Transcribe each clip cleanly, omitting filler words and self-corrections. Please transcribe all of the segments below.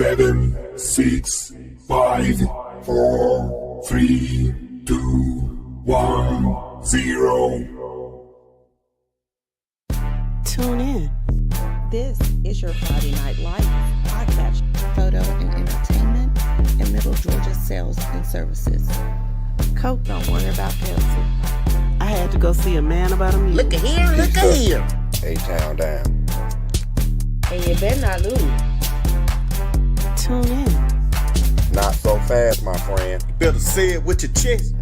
7, 6, 5, 4, 3, 2, 1, 0. Tune in. This is your Friday Night Lights podcast, photo and entertainment in Middle Georgia sales and services. Coke, don't worry about Pepsi. I had to go see a man about a mule. Look at here, look at here. A-Town down. And you better not lose. Tune in. Not so fast, my friend. You better say it with your chest.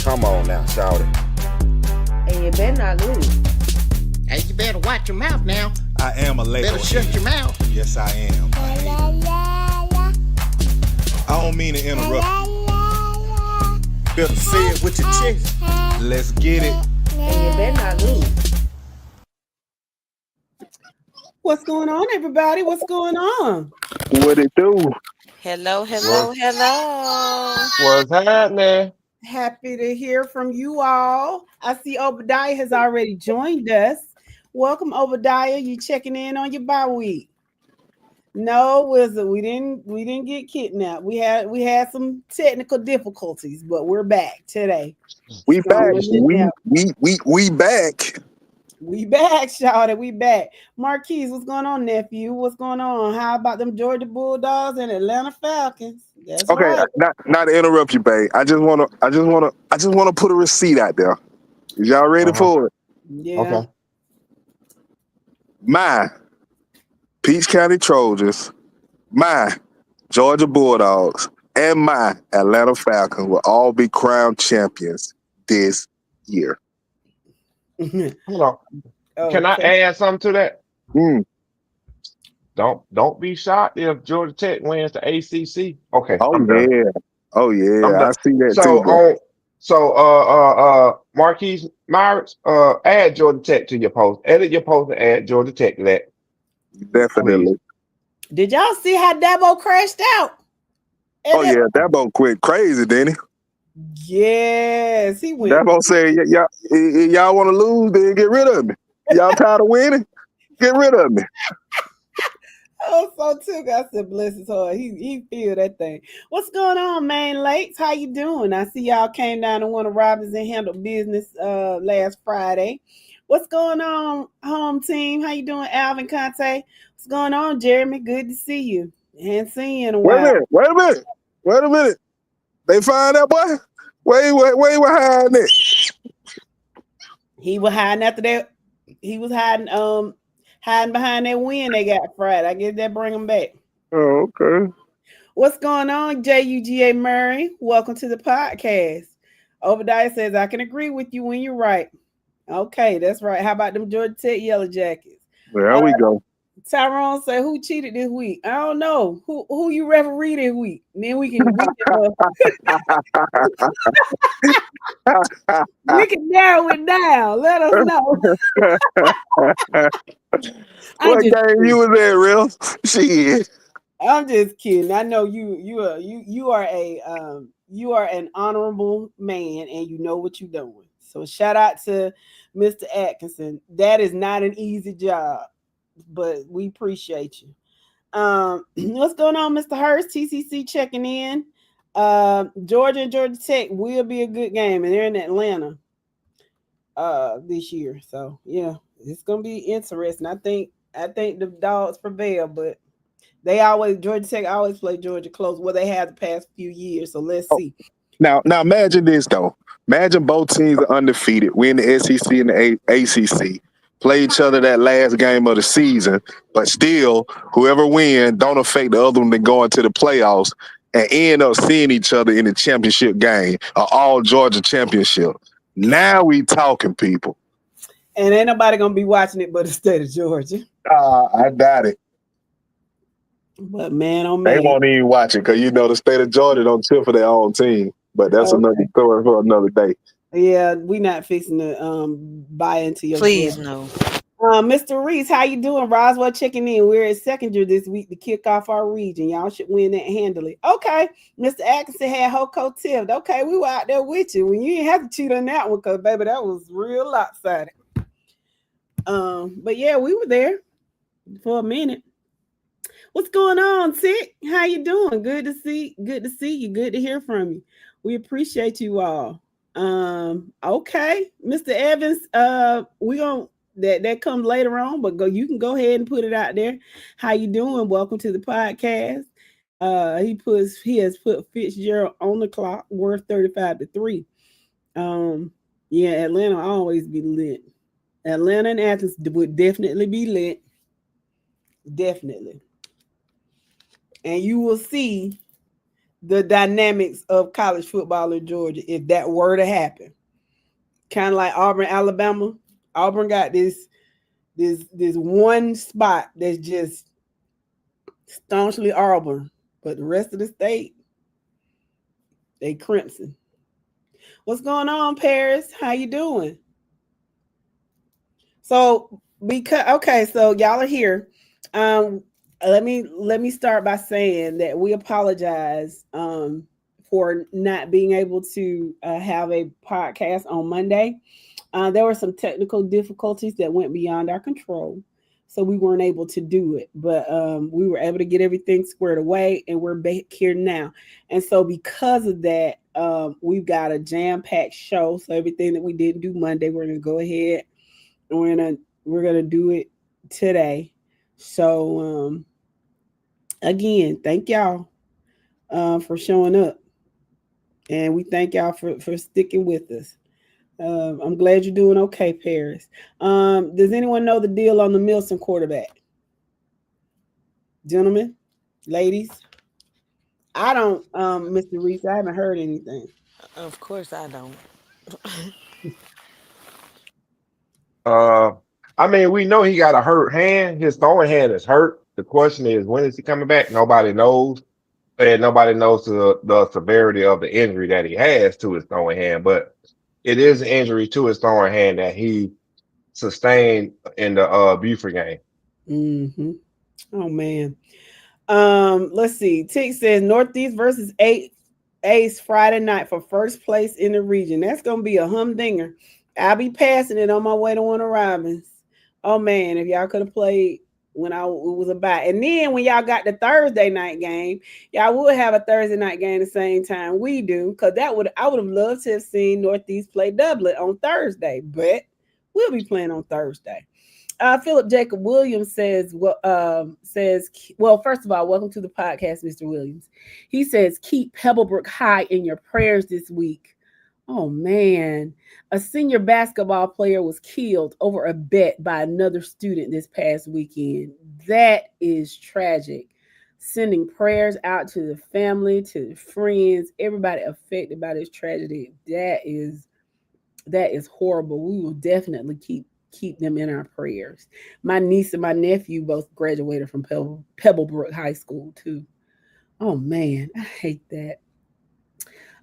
Come on now, shout it. And you better not lose. Hey, you better watch your mouth now. I am a label. Better shut your mouth. Yes, I am. I don't mean to interrupt. You better say it with your chest. Let's get it. And you better not lose. What's going on, everybody? What's going on? What it do? Hello. What's happening? Happy to hear from you all. I see Obadiah has already joined us. Welcome, Obadiah. You checking in on your bye week? No, Wizard. We didn't get kidnapped. We had some technical difficulties, but we're back today. We back. We back. We back, shawty. We back. Marquise, what's going on, nephew? What's going on? How about them Georgia Bulldogs and Atlanta Falcons? That's Okay, right. not to interrupt you, babe. I just wanna put a receipt out there. Is y'all ready for it? Yeah. Okay. My Peach County Trojans, my Georgia Bulldogs, and my Atlanta Falcons will all be crowned champions this year. Hold on. Oh, Can I add something to that? Mm. Don't be shocked if Georgia Tech wins the ACC. Okay. Oh I'm done. yeah. Oh yeah. I'm done. I see that So too. Bro. Marquise Myers, add Georgia Tech to your post. Edit your post and add Georgia Tech to that. Definitely. Did y'all see how Dabo crashed out? Oh yeah, Dabo quit crazy, didn't he? Yes, he went. Dabo said, y'all want to lose, then get rid of me. Y'all tired of winning? Get rid of me. Oh, so took. I said, bless his heart. He feel that thing. What's going on, man? Lakes, how you doing? I see y'all came down to one of Robbins and handled business last Friday. What's going on, home team? How you doing, Alvin Conte? What's going on, Jeremy? Good to see you. Ain't seen you in a while. Wait a minute. They find that boy? Where he was hiding it? He was hiding after that. He was hiding behind that win they got Friday. I guess that bring him back. Oh, okay. What's going on, JUGA Murray? Welcome to the podcast. Obadiah says, I can agree with you when you're right. Okay, that's right. How about them Georgia Tech Yellow Jackets? There we go. Tyrone said, who cheated this week? I don't know. Who you referee this week? And then we can we can narrow it down. Let us know. What game you was at, real? Shit. I'm just kidding. I know you are an honorable man and you know what you're doing. So shout out to Mr. Atkinson. That is not an easy job, but we appreciate you. What's going on, Mr. Hurst? TCC checking in. Georgia and Georgia Tech will be a good game, and they're in Atlanta this year. So yeah, it's gonna be interesting. I think the dogs prevail, but Georgia Tech always play Georgia close. Well, they have the past few years. So let's see. Now imagine this though. Imagine both teams are undefeated. We in the SEC and the ACC. Play each other that last game of the season, but still, whoever wins don't affect the other one than going to the playoffs and end up seeing each other in the championship game, an all Georgia championship. Now we talking, people. And ain't nobody gonna be watching it but the state of Georgia. I doubt it. But man, oh man, they won't even watch it because the state of Georgia don't cheer for their own team. But that's another story for another day. Yeah, we not fixing to buy into your. Please no. Mr. Reese, how you doing? Roswell checking in. We're at second year this week to kick off our region. Y'all should win that handily. Okay, Mr. Atkinson had Hoko tipped. Okay, we were out there with you when you didn't have to cheat on that one because baby, that was real lopsided. But yeah, we were there for a minute. What's going on, Tick? How you doing? Good to see you. Good to hear from you. We appreciate you all. Okay, Mr. Evans, we gonna that comes later on, but you can go ahead and put it out there. How you doing? Welcome to the podcast. He has put Fitzgerald on the clock, worth 35-3. Yeah, Atlanta always be lit. Atlanta and Athens would definitely be lit. Definitely. And you will see the dynamics of college football in Georgia if that were to happen. Kind of like Auburn, Alabama. Auburn got this one spot that's just staunchly Auburn, but the rest of the state, they crimson. What's going on, Paris? How you doing? So so y'all are here. Let me start by saying that we apologize for not being able to have a podcast on Monday. There were some technical difficulties that went beyond our control, so we weren't able to do it. But we were able to get everything squared away, and we're back here now. And so because of that, we've got a jam-packed show. So everything that we didn't do Monday, we're gonna go ahead and we're gonna do it today. So again, thank y'all for showing up, and we thank y'all for sticking with us. I'm glad you're doing okay, Paris. Does anyone know the deal on the Milton quarterback? Gentlemen, ladies? I don't, Mr. Reese, I haven't heard anything. Of course I don't. I mean, we know he got a hurt hand. His throwing hand is hurt. The question is, when is he coming back? Nobody knows. And nobody knows the severity of the injury that he has to his throwing hand. But it is an injury to his throwing hand that he sustained in the Buford game. Mm-hmm. Oh man. Let's see. Tick says Northeast versus Ace Friday night for first place in the region. That's gonna be a humdinger. I'll be passing it on my way to Warner Robins. Oh man, if y'all could have played when it was about, and then when y'all got the Thursday night game, y'all would have a Thursday night game the same time we do, because I would have loved to have seen Northeast play doublet on Thursday, but we'll be playing on Thursday. Philip Jacob Williams says, well, first of all, welcome to the podcast, Mr. Williams. He says, keep Pebblebrook high in your prayers this week. Oh, man. A senior basketball player was killed over a bet by another student this past weekend. That is tragic. Sending prayers out to the family, to the friends, everybody affected by this tragedy. That is horrible. We will definitely keep them in our prayers. My niece and my nephew both graduated from Pebblebrook High School too. Oh man, I hate that.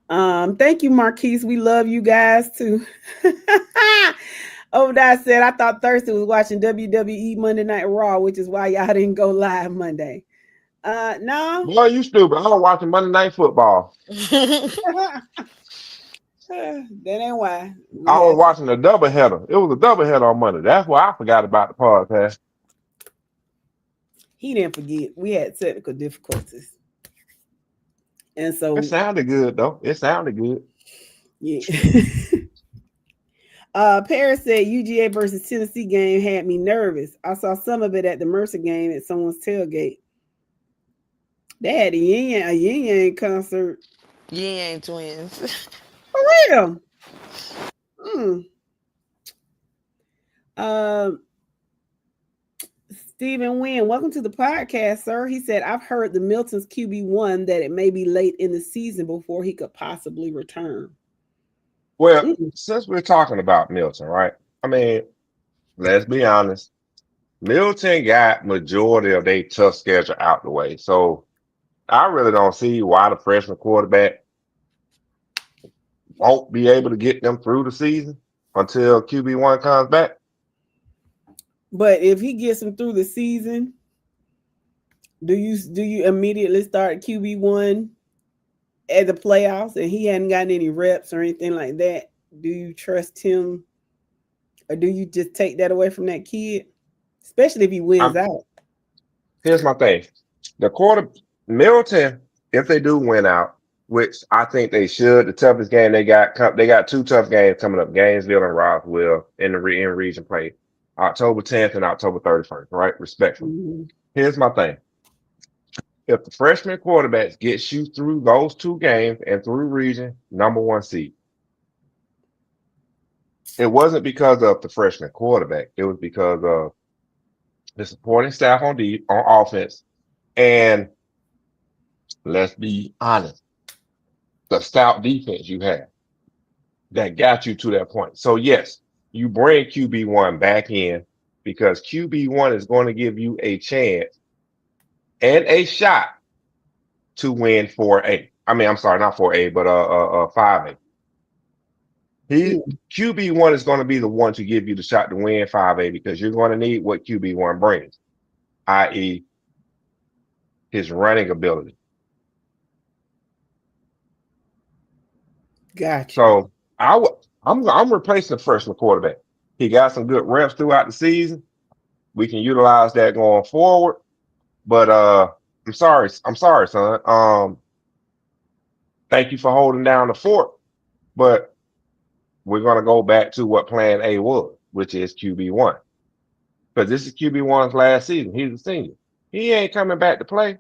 Thank you, Marquise. We love you guys too. Obadiah said, I thought Thursday was watching WWE Monday Night Raw, which is why y'all didn't go live Monday. No. Boy, you stupid. I was watching Monday Night Football. That ain't why. I was watching a doubleheader. It was a doubleheader on Monday. That's why I forgot about the podcast. He didn't forget. We had technical difficulties. And so it sounded good though. It sounded good. Yeah. Paris said UGA versus Tennessee game had me nervous. I saw some of it at the Mercer game at someone's tailgate. They had a Yin Yang concert. Yin Yang twins. For real. Stephen Wynn, welcome to the podcast, sir. He said, I've heard the Milton's QB1 that it may be late in the season before he could possibly return. Well, since we're talking about Milton, right? I mean, let's be honest. Milton got majority of their tough schedule out the way. So I really don't see why the freshman quarterback won't be able to get them through the season until QB1 comes back. But if he gets them through the season, do you immediately start QB1 at the playoffs and he hadn't gotten any reps or anything like that? Do you trust him, or do you just take that away from that kid, especially if he wins out? Here's my thing. The quarter Milton, if they do win out, which I think they should, the toughest game they got two tough games coming up: Gainesville and Roswell in the in region play, October 10th and October 31st, right? Respectfully. Mhm. Here's my thing: if the freshman quarterbacks get you through those two games and through region, number one seed. It wasn't because of the freshman quarterback. It was because of the supporting staff on offense, and let's be honest, the stout defense you have that got you to that point. So yes, you bring QB1 back in because QB1 is going to give you a chance and a shot to win 4A. I mean, I'm sorry, not 4A, but 5A. QB1 is going to be the one to give you the shot to win 5A because you're going to need what QB1 brings, i.e., his running ability. Gotcha. So I'm replacing the freshman quarterback. He got some good reps throughout the season. We can utilize that going forward. But I'm sorry, son. Thank you for holding down the fort. But we're gonna go back to what plan A was, which is QB1. Because this is QB1's last season. He's a senior. He ain't coming back to play.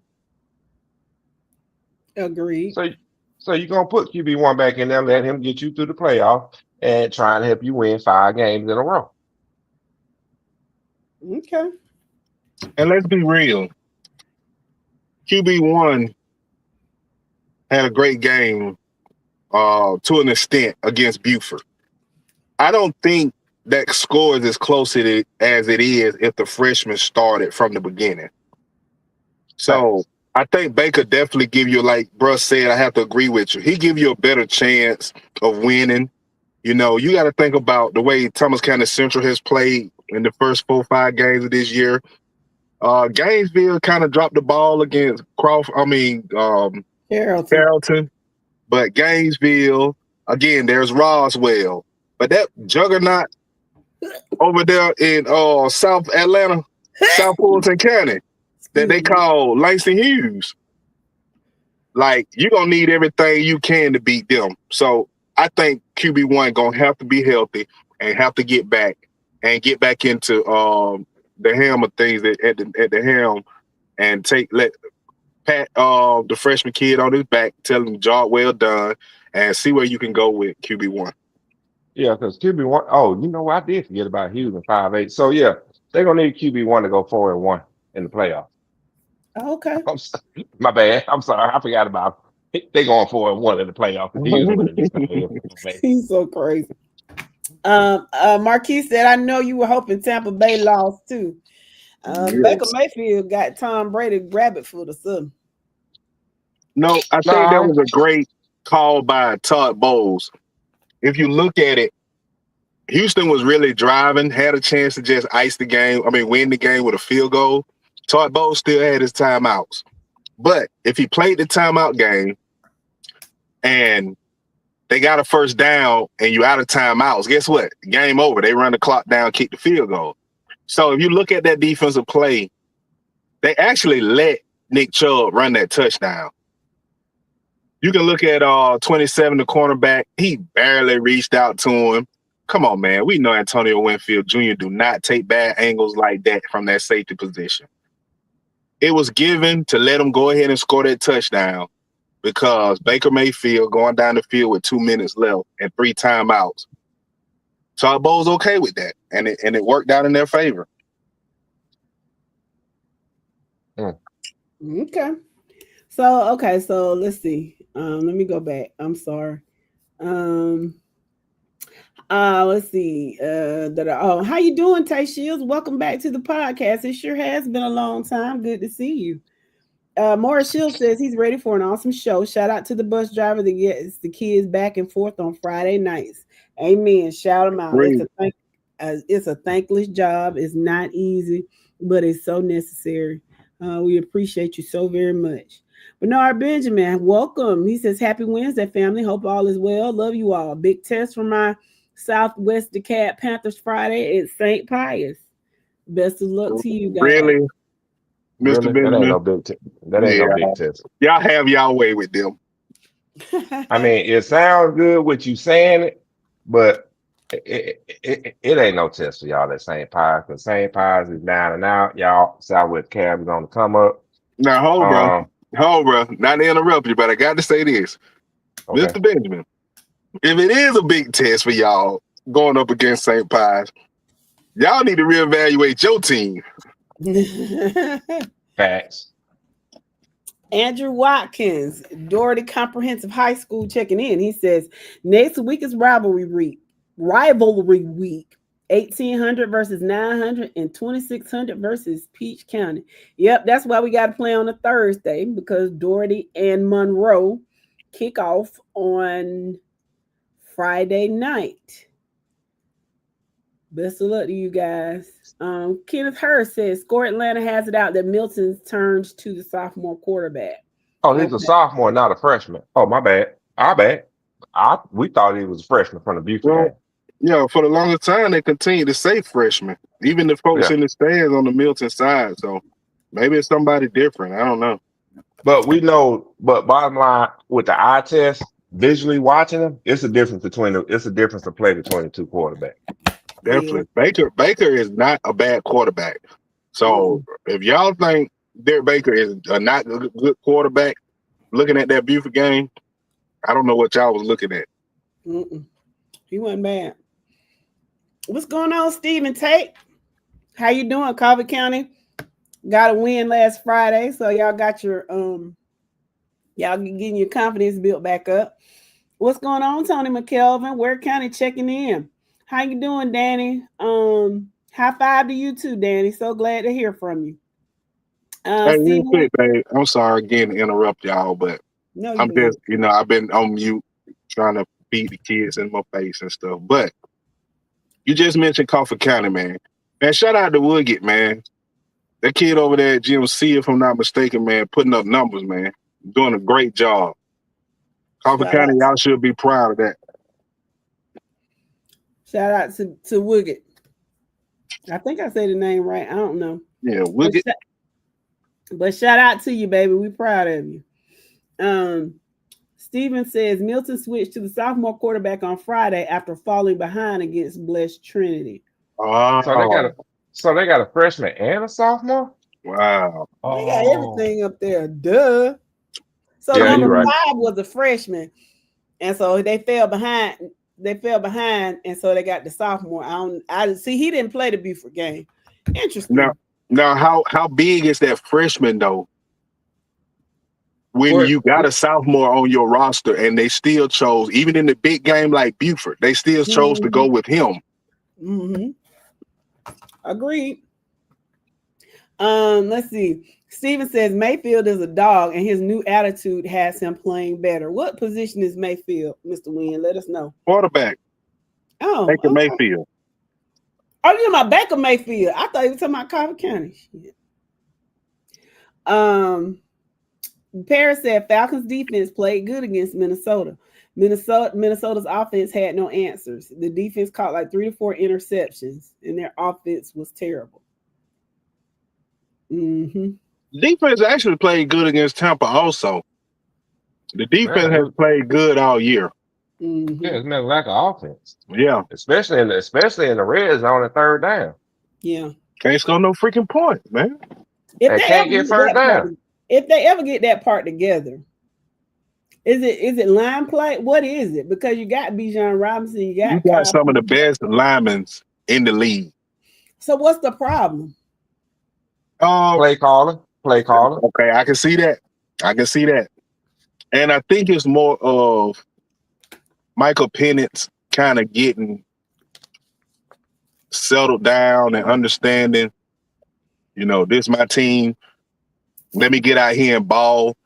Agreed. So you're gonna put QB1 back in there, let him get you through the playoff and try and help you win 5 games in a row. Okay. And let's be real. QB1 had a great game to an extent against Buford. I don't think that score is as close to it as it is if the freshman started from the beginning. So I think Baker definitely give you, like Bruss said, I have to agree with you. He give you a better chance of winning. You know, you got to think about the way Thomas County Central has played in the first 4 or 5 games of this year. Gainesville kind of dropped the ball against Carrollton. But Gainesville, again, there's Roswell. But that juggernaut over there in South Atlanta, South Fulton County, that they call Langston Hughes, like, you're going to need everything you can to beat them. So I think QB1 going to have to be healthy and have to get back into the helm of things at the helm and let Pat, the freshman kid on his back, tell him job well done and see where you can go with QB1. Yeah, because QB1, oh, you know what? I did forget about Hughes and 5'8". So yeah, they're gonna need QB1 to go 4-1 in the playoffs. Okay. My bad. I'm sorry. I forgot about it. They going 4-1 in the playoffs. Hughes winning this time. He's so crazy. Marquis said, I know you were hoping Tampa Bay lost too. Yes. Baker Mayfield got Tom Brady rabbit foot or something. No, I think that was a great call by Todd Bowles. If you look at it, Houston was really driving, had a chance to just win the game with a field goal. Todd Bowles still had his timeouts. But if he played the timeout game and they got a first down and you out of timeouts, guess what? Game over. They run the clock down, kick the field goal. So if you look at that defensive play, they actually let Nick Chubb run that touchdown. You can look at 27, the cornerback. He barely reached out to him. Come on, man. We know Antonio Winfield Jr. do not take bad angles like that from that safety position. It was given to let him go ahead and score that touchdown because Baker Mayfield going down the field with 2 minutes left and 3 timeouts. Todd Bowles okay with that, and it worked out in their favor. Okay. So let's see. Let me go back. I'm sorry. Let's see. How you doing, Tay Shields? Welcome back to the podcast. It sure has been a long time. Good to see you. Morris Shields says he's ready for an awesome show. Shout out to the bus driver that gets the kids back and forth on Friday nights. Amen. Shout them out. It's a thankless job. It's not easy, but it's so necessary. We appreciate you so very much. Bernard Benjamin, welcome. He says, happy Wednesday, family. Hope all is well. Love you all. Big test for my Southwest DeKalb Panthers Friday at St. Pius. Best of luck to you guys. Really? Mr. Really? That ain't Benjamin. no that ain't Yeah, no big test. y'all have y'all way with them. I mean, it sounds good with you saying it, but it ain't no test for y'all at St. Pius, because St. Pius is down and out. Y'all, Southwest Cab is on the come up. Now, hold, bro. Not to interrupt you, but I got to say this, Okay. Mr. Benjamin. If it is a big test for y'all going up against St. Pius, y'all need to reevaluate your team. Facts. Andrew Watkins, Doherty Comprehensive High School, checking in. He says next week is rivalry week. 1800 versus 900 and 2600 versus Peach County. Yep, that's why we got to play on a Thursday, because Doherty and Monroe kick off on Friday night. Best of luck to you guys. Kenneth Hurst says Score Atlanta has it out that Milton turns to the sophomore quarterback. Oh, he's a sophomore, not a freshman. Oh, my bad. Our bad. We thought he was a freshman from the Buford game. Yeah, for the longest time they continue to say freshman, even the folks in the stands on the Milton side. So maybe it's somebody different. I don't know. But we know. But bottom line, with the eye test, visually watching them, it's a difference to play between the two quarterbacks. Definitely, Baker is not a bad quarterback. So if y'all think Derek Baker is a not good quarterback, looking at that Buford game, I don't know what y'all was looking at. He wasn't bad. What's going on, Stephen Tate? How you doing? Cobb County got a win last Friday, so y'all got your y'all getting your confidence built back up. What's going on, Tony McKelvin? Ware County checking in. How you doing, Danny? High five to you too, Danny. So glad to hear from you. Hey, real quick, babe. I'm sorry again to interrupt y'all, but I'm just, I've been on mute trying to beat the kids in my face and stuff. But you just mentioned Coffee County, man. Man, shout out to Woodgate, man. That kid over there at GMC, if I'm not mistaken, man, putting up numbers, man. Doing a great job. Coffee County, y'all should be proud of that. Shout out to Woodgate. I think I said the name right. I don't know. Yeah, Woodgate. But shout out to you, baby. We proud of you. Steven says Milton switched to the sophomore quarterback on Friday after falling behind against Blessed Trinity. So they got a freshman and a sophomore? Wow. They got everything up there. Duh. So yeah, number right. 5 was a freshman. And so they fell behind. And so they got the sophomore. I see he didn't play the Buford game. Interesting. Now how big is that freshman though? When you got a sophomore on your roster and they still chose, even in the big game like Buford, they still chose to go with him. Agreed. Let's see. Steven says Mayfield is a dog and his new attitude has him playing better. What position is Mayfield, Mr. Wynn? Let us know. Quarterback. Oh, Baker Mayfield. Oh, you talking about Baker Mayfield? I thought you were talking about Cobb County. Paris said Falcons defense played good against Minnesota. Minnesota's offense had no answers. The defense caught like 3 to 4 interceptions, and their offense was terrible. Defense actually played good against Tampa also. The defense has played good all year. Yeah, it's been lack of offense. Yeah. Especially in the red zone and third down. Yeah. Can't score no freaking points, man. If they can't get first down. If they ever get that part together, is it line play? What is it? Because you got Bijan Robinson, you got some of the best linemen in the league. So what's the problem? Play calling. Okay, I can see that. And I think it's more of Michael Penix kind of getting settled down and understanding, this is my team. Let me get out here and ball.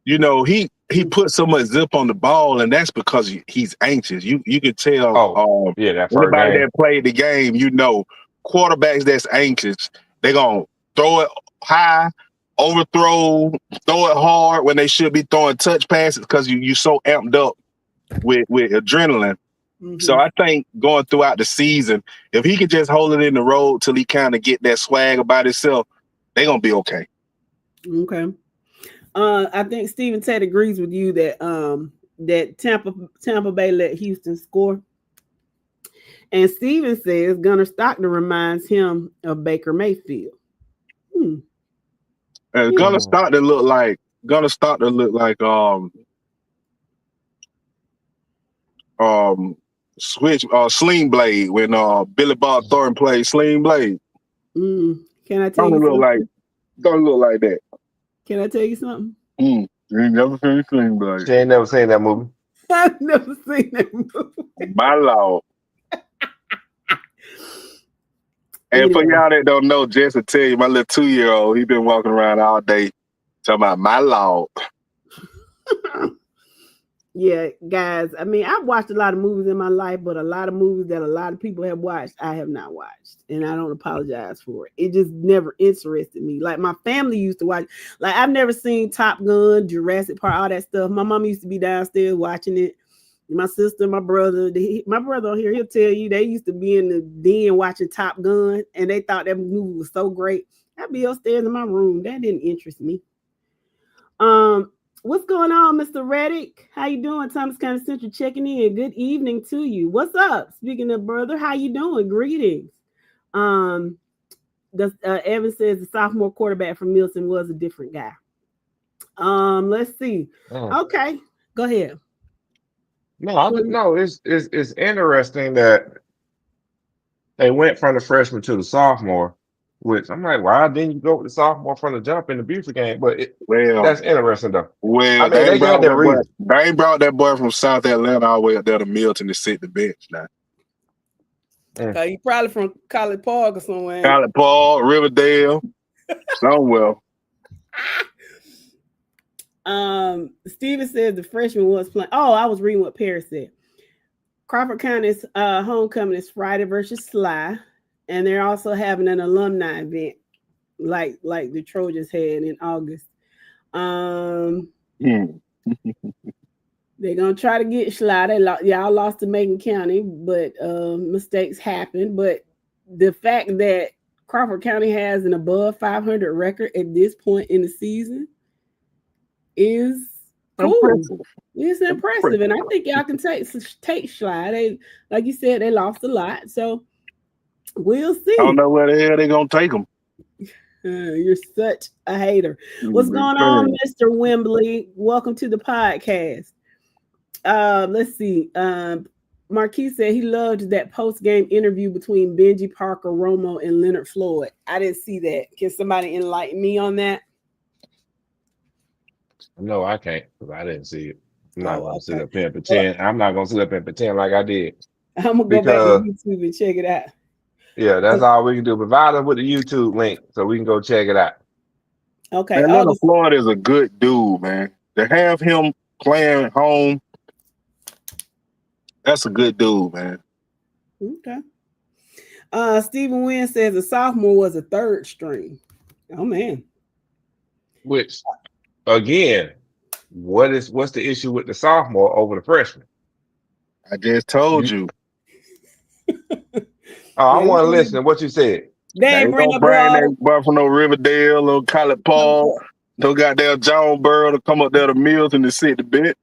He put so much zip on the ball, and that's because he's anxious. You can tell. Anybody that played the game, quarterbacks that's anxious, they're gonna throw it high, overthrow, throw it hard when they should be throwing touch passes because you so amped up with adrenaline. So I think going throughout the season, if he could just hold it in the road till he kind of get that swag about himself, They gonna be okay. Okay. I think Stephen Tate agrees with you that that Tampa Bay let Houston score. And Steven says Gunnar Stockton reminds him of Baker Mayfield. Gunnar Stockton look like Sling Blade when Billy Bob Thornton played Sling Blade. Can I tell you something? Don't look like that. Can I tell you something? You ain't never seen Sling Blade. She ain't never seen that movie. I've never seen that movie. My Lord. And for y'all that don't know, just to tell you, my little 2-year-old, he been walking around all day talking about my Lord. Yeah, guys. I mean, I've watched a lot of movies in my life, but a lot of movies that a lot of people have watched, I have not watched. And I don't apologize for it. It just never interested me. Like my family used to watch. Like I've never seen Top Gun, Jurassic Park, all that stuff. My mom used to be downstairs watching it. My sister, my brother on here, he'll tell you they used to be in the den watching Top Gun, and they thought that movie was so great. I'd be upstairs in my room. That didn't interest me. What's going on, Mr. Reddick? How you doing? Thomas County Central checking in. Good evening to you. What's up? Speaking of brother, how you doing? Greetings. Evan says the sophomore quarterback from Milton was a different guy. Let's see. Okay, go ahead. No, it's interesting that they went from the freshman to the sophomore, which I'm like, why didn't you go with the sophomore from the jump in the Buford game? But that's interesting though. Well, I mean, they got their reason. They ain't brought that boy from South Atlanta all the way up there to Milton to sit the bench now. Okay, you probably from College Park or somewhere. College Park, Riverdale, somewhere. Steven said the freshman was playing. Oh, I was reading what Perry said. Crawford County's homecoming is Friday versus Sly, and they're also having an alumni event, like the Trojans had in August. They're gonna try to get Sly. Y'all lost to Macon County, but mistakes happen. But the fact that Crawford County has an above 500 record at this point in the season is cool. Impressive. It's impressive, and I think y'all can take Sly. They, like you said, they lost a lot, so we'll see. I don't know where the hell they're gonna take them. You're such a hater. What's going on, Mr. Wembley? Welcome to the podcast. Let's see. Marquis said he loved that post-game interview between Benji Parker, Romo, and Leonard Floyd. I didn't see that. Can somebody enlighten me on that? No, I can't because I didn't see it. I'm not going to sit up here and pretend. I'm not going to sit up and pretend like I did. I'm going to go back to YouTube and check it out. Yeah, that's all we can do. Provide us with the YouTube link so we can go check it out. Okay. Leonard Floyd is a good dude, man. To have him playing home, that's a good dude, man. Okay. Stephen Wynn says the sophomore was a third string. Oh, man. Which... Again, what's the issue with the sophomore over the freshman? I just told you. I want to listen to what you said. They ain't bring that boy from no Riverdale or College Park. No goddamn John Burrow to come up there to Milton to sit the bit.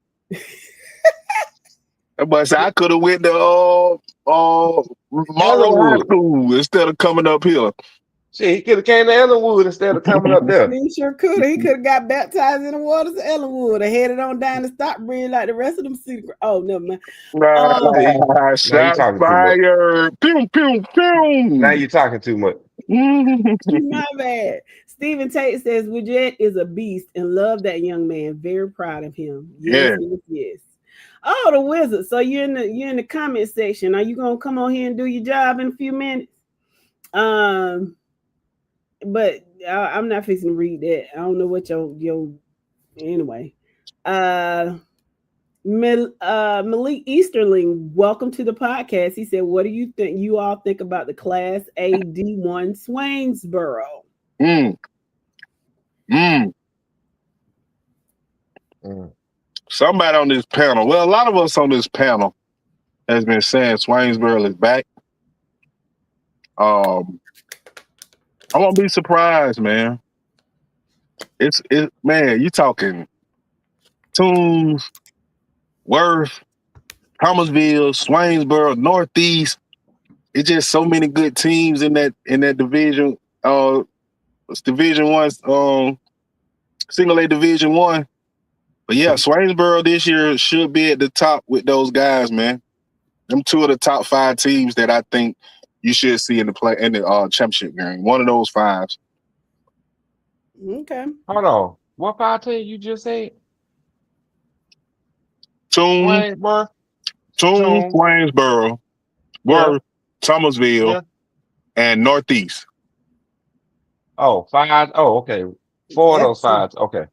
That boy said I could have went to Monroe High School instead of coming up here. Shit, he could have came to Ellenwood instead of coming up there. He sure could. He could have got baptized in the waters of Ellenwood and headed on down to Stockbridge like the rest of them city. Oh, never mind. Shots fired. Pew, pew, pew. Now you're talking too much. My bad. Stephen Tate says Widget is a beast and love that young man. Very proud of him. Yes. Oh, the Wizard. So you're in the comment section. Are you gonna come on here and do your job in a few minutes? But I'm not fixing to read that. I don't know what your anyway. Malik Easterling, welcome to the podcast. He said, "What do you think? You all think about the Class A D1 Swainsboro?" Somebody on this panel. Well, a lot of us on this panel has been saying Swainsboro is back. I won't be surprised, man. Man, you talking Toombs, Worth, Thomasville, Swainsboro, Northeast. It's just so many good teams in that division. It's Division One, Single A Division One. But yeah, Swainsboro this year should be at the top with those guys, man. Them two of the top 5 teams that I think you should see in the championship game. One of those 5s. Okay. Hold on. What 5 teams you just said? Toon, Waynesboro? Tune. Swainsboro, Yeah. Worth, Thomasville, Yeah. and Northeast. Oh, 5. Oh, okay. 4 of That's those 5s. Okay.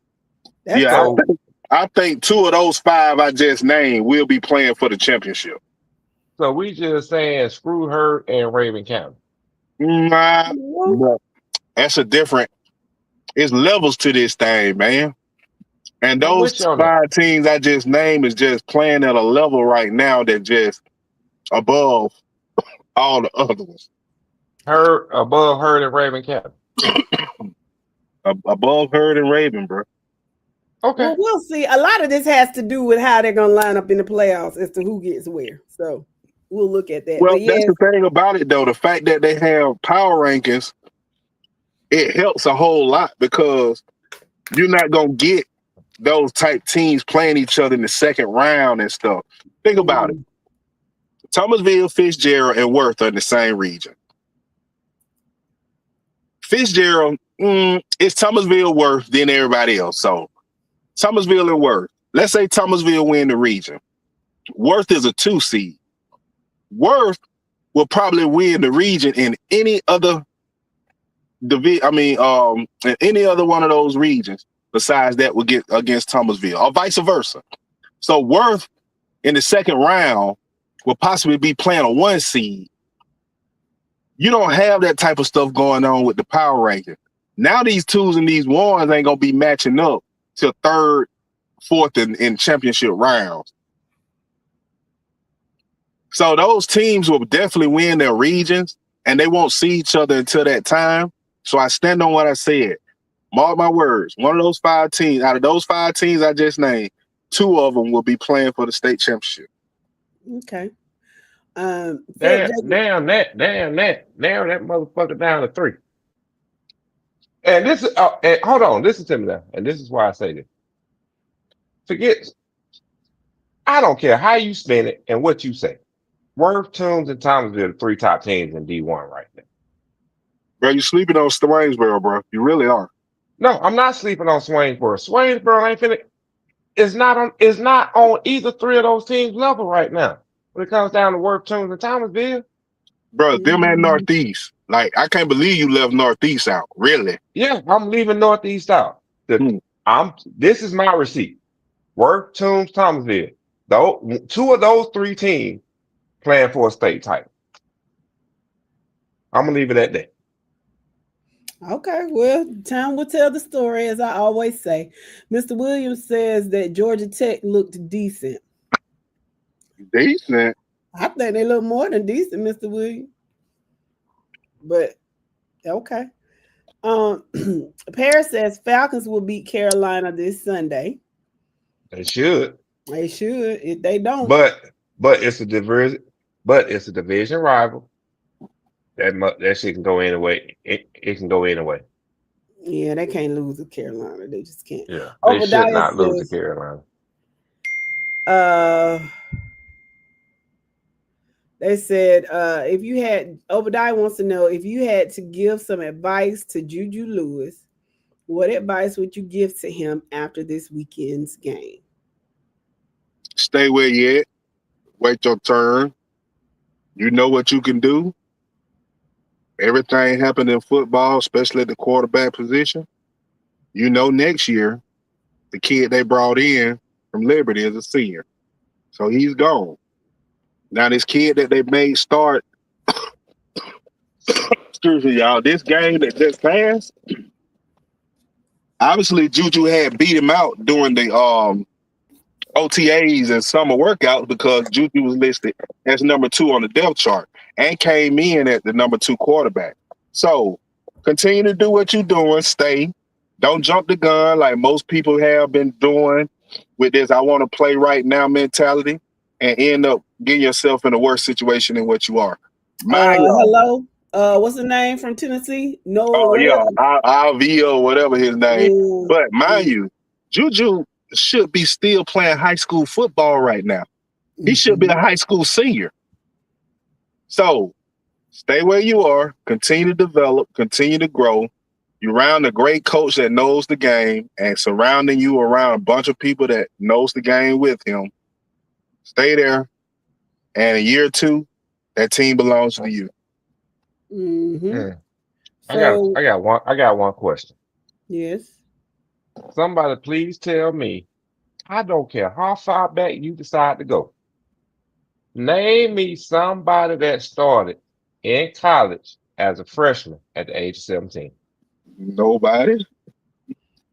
that's Yeah, So tough. I think 2 of those 5 I just named will be playing for the championship. so we just saying screw her and Raven County. Nah, Well, no. That's a different. It's levels to this thing, man. And I'm those with you on that. 5 teams I just named is just playing at a level right now that just above all the other ones. Her above her and Raven County. Above Herd and Raven, bro. Okay. well, we'll see. A lot of this has to do with how they're gonna line up in the playoffs as to who gets where. So we'll look at that. Well, But that's yes, the thing about it, though. The fact that they have power rankings, it helps a whole lot because you're not going to get those type teams playing each other in the second round and stuff. Think about it. Thomasville, Fitzgerald, and Worth are in the same region. Fitzgerald, it's Thomasville, Worth, then everybody else. So Thomasville and Worth. Let's say Thomasville win the region. Worth is a 2 seed. Worth will probably win the region in any other in any other one of those regions besides that will get against Thomasville or vice versa. So Worth in the second round will possibly be playing a 1 seed. You don't have that type of stuff going on with the power ranking. Now these 2s and these 1s ain't gonna be matching up till 3rd, 4th in championship rounds. So those teams will definitely win their regions and they won't see each other until that time. So I stand on what I said. Mark my words. One of those 5 teams, out of those 5 teams I just named, 2 of them will be playing for the state championship. okay. Damn Philip that motherfucker down to 3. And this is and hold on, listen to me now. And this is why I say this. Forget I don't care how you spin it and what you say. Worth, Toombs, and Thomasville are the 3 top teams in D1 right now. Bro, you sleeping on Swainsboro, bro. You really are. No, I'm not sleeping on Swainsboro. Swainsboro ain't finna. It's not on either 3 of those teams' level right now. When it comes down to Worth, Toombs, and Thomasville. Bro, them at Northeast. Like, I can't believe you left Northeast out. Really? Yeah, I'm leaving Northeast out. This is my receipt. Worth, Toombs, Thomasville. 2 of those 3 teams playing for a state title. I'm gonna leave it at that. Okay, well, time will tell the story, as I always say. Mr. Williams says that Georgia Tech looked decent. Decent. I think they look more than decent, Mr. Williams. But okay. Paris says Falcons will beat Carolina this Sunday. They should. They should. If they don't, But it's a division rival. That shit can go anyway. It can go anyway. yeah, they can't lose to Carolina. They just can't. Yeah, they should not lose to Carolina. They said if you had Obadiah wants to know if you had to give some advice to Juju Lewis, what advice would you give to him after this weekend's game? Stay where you at. Wait your turn. You know what you can do. Everything happened in football, especially at the quarterback position. You know next year, the kid they brought in from Liberty is a senior. So he's gone. Now this kid that they made start, excuse me, y'all, this game that just passed, obviously Juju had beat him out during the OTAs and summer workouts because Juju was listed as number 2 on the depth chart and came in at the number 2 quarterback. So continue to do what you're doing, stay, Don't jump the gun like most people have been doing with this I want to play right now mentality and end up getting yourself in a worse situation than what you are. Mind y'all. Hello. What's the name from Tennessee? No, Oh yeah, whatever. RV or whatever his name. Mm, But mind you, Juju should be still playing high school football right now. He should be a high school senior. So stay where you are, continue to develop, continue to grow. You're around a great coach that knows the game and surrounding you around a bunch of people that knows the game with him. Stay there. And a year or two, that team belongs to you. Mm-hmm. I So got one question. yes. Somebody please tell me, I don't care how far back you decide to go. Name me somebody that started in college as a freshman at the age of 17. Nobody.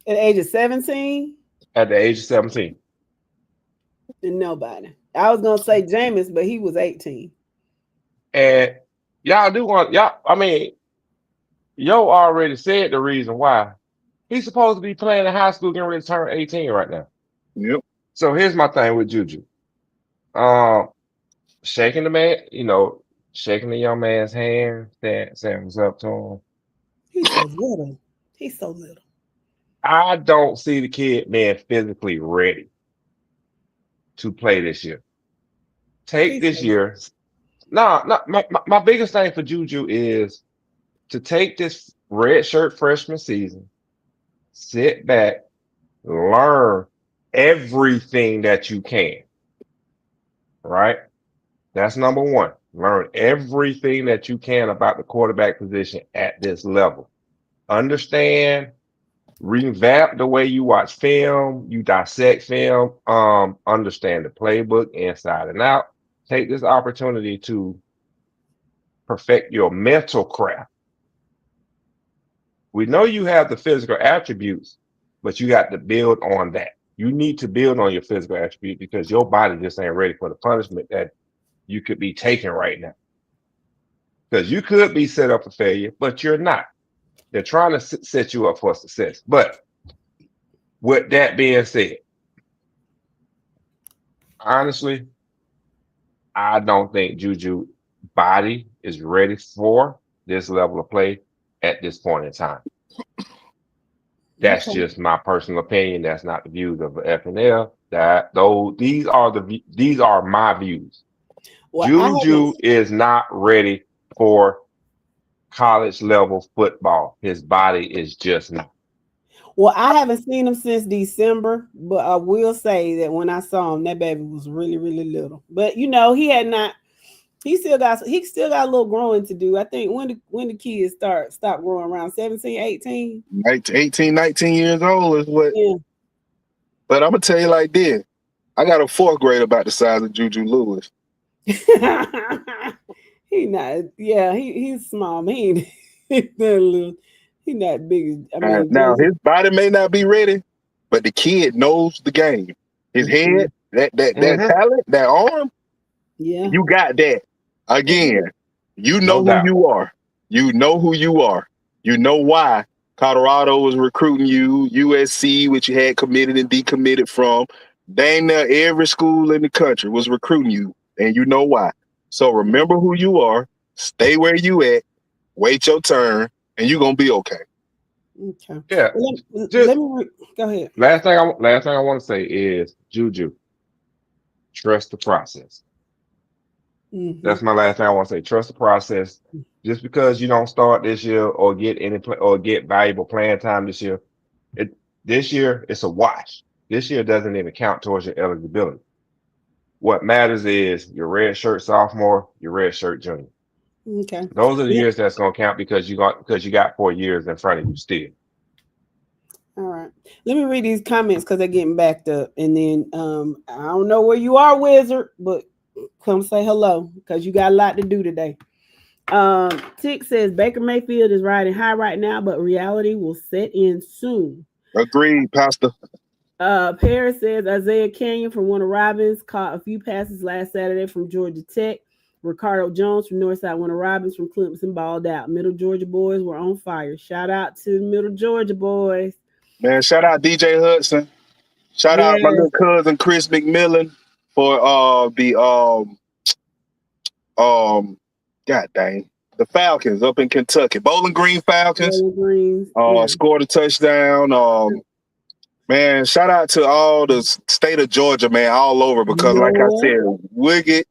At the age of 17, At the age of 17. nobody. I was gonna say Jameis, but he was 18. And y'all do want y'all, I mean, Yo already said the reason why. He's supposed to be playing in high school, getting ready to turn 18 right now. Yep. So here's my thing with Juju. Um, shaking the man, shaking the young man's hand, saying what's up to him. He's so little. He's so little. I don't see the kid being physically ready to play this year. Take He's this so year. No, no, my biggest thing for Juju is to take this red shirt freshman season, sit back, learn everything that you can, right? That's number one. Learn everything that you can about the quarterback position at this level. Understand, revamp the way you watch film, you dissect film, understand the playbook inside and out. Take this opportunity to perfect your mental craft. We know you have the physical attributes, but you got to build on that. You need to build on your physical attribute because your body just ain't ready for the punishment that you could be taking right now. Because you could be set up for failure, but you're not. They're trying to set you up for success. But with that being said, honestly, I don't think Juju body is ready for this level of play at this point in time. That's okay. just my personal opinion. That's not the views of the FNL. That though these are my views. Well, I haven't. Juju is not ready for college level football. His body is just not. Well, I haven't seen him since December, but I will say that when I saw him, that baby was really, really little. But he had not. He still got a little growing to do. I think when the kids stop growing around 17, 18. 18, 19 years old is what. Yeah. But I'm going to tell you like this. I got a fourth grade about the size of Juju Lewis. He not. Yeah, he's small. He ain't that little. He not big. I mean, Now, his body may not be ready, but the kid knows the game. His head, that talent, that arm, yeah. you got that. Again, you know No who doubt. you are. You know who you are. You know why Colorado was recruiting you, USC, which you had committed and decommitted from. Dang near every school in the country was recruiting you, and you know why. So remember who you are, stay where you at, wait your turn, and you're going to be okay. Okay. Yeah. Well, Just let me go ahead. last thing I want to say is Juju, trust the process. That's my last thing I want to say. Trust the process. Just because you don't start this year or get valuable playing time this year, this year it's a wash. This year doesn't even count towards your eligibility. What matters is your red shirt sophomore, your red shirt junior. Okay. Those are the years that's gonna count because you got 4 years in front of you still. All right. Let me read these comments because they're getting backed up. And then I don't know where you are, Wizard, but come say hello because you got a lot to do today. Tick says Baker Mayfield is riding high right now, but reality will set in soon. Agreed, Pastor. Paris says Isaiah Canyon from Warner Robins caught a few passes last Saturday from Georgia Tech. Ricardo Jones from Northside Warner Robins from Clemson balled out. Middle Georgia boys were on fire. Shout out to the Middle Georgia boys. Man, shout out DJ Hudson. Shout out my Yes. little cousin Chris McMillan for God dang, the Falcons up in Kentucky. Bowling Green Falcons Bowling Greens. Yeah. scored a touchdown. Man, shout out to all the state of Georgia, man, all over because, like I Lord. said, Wicked,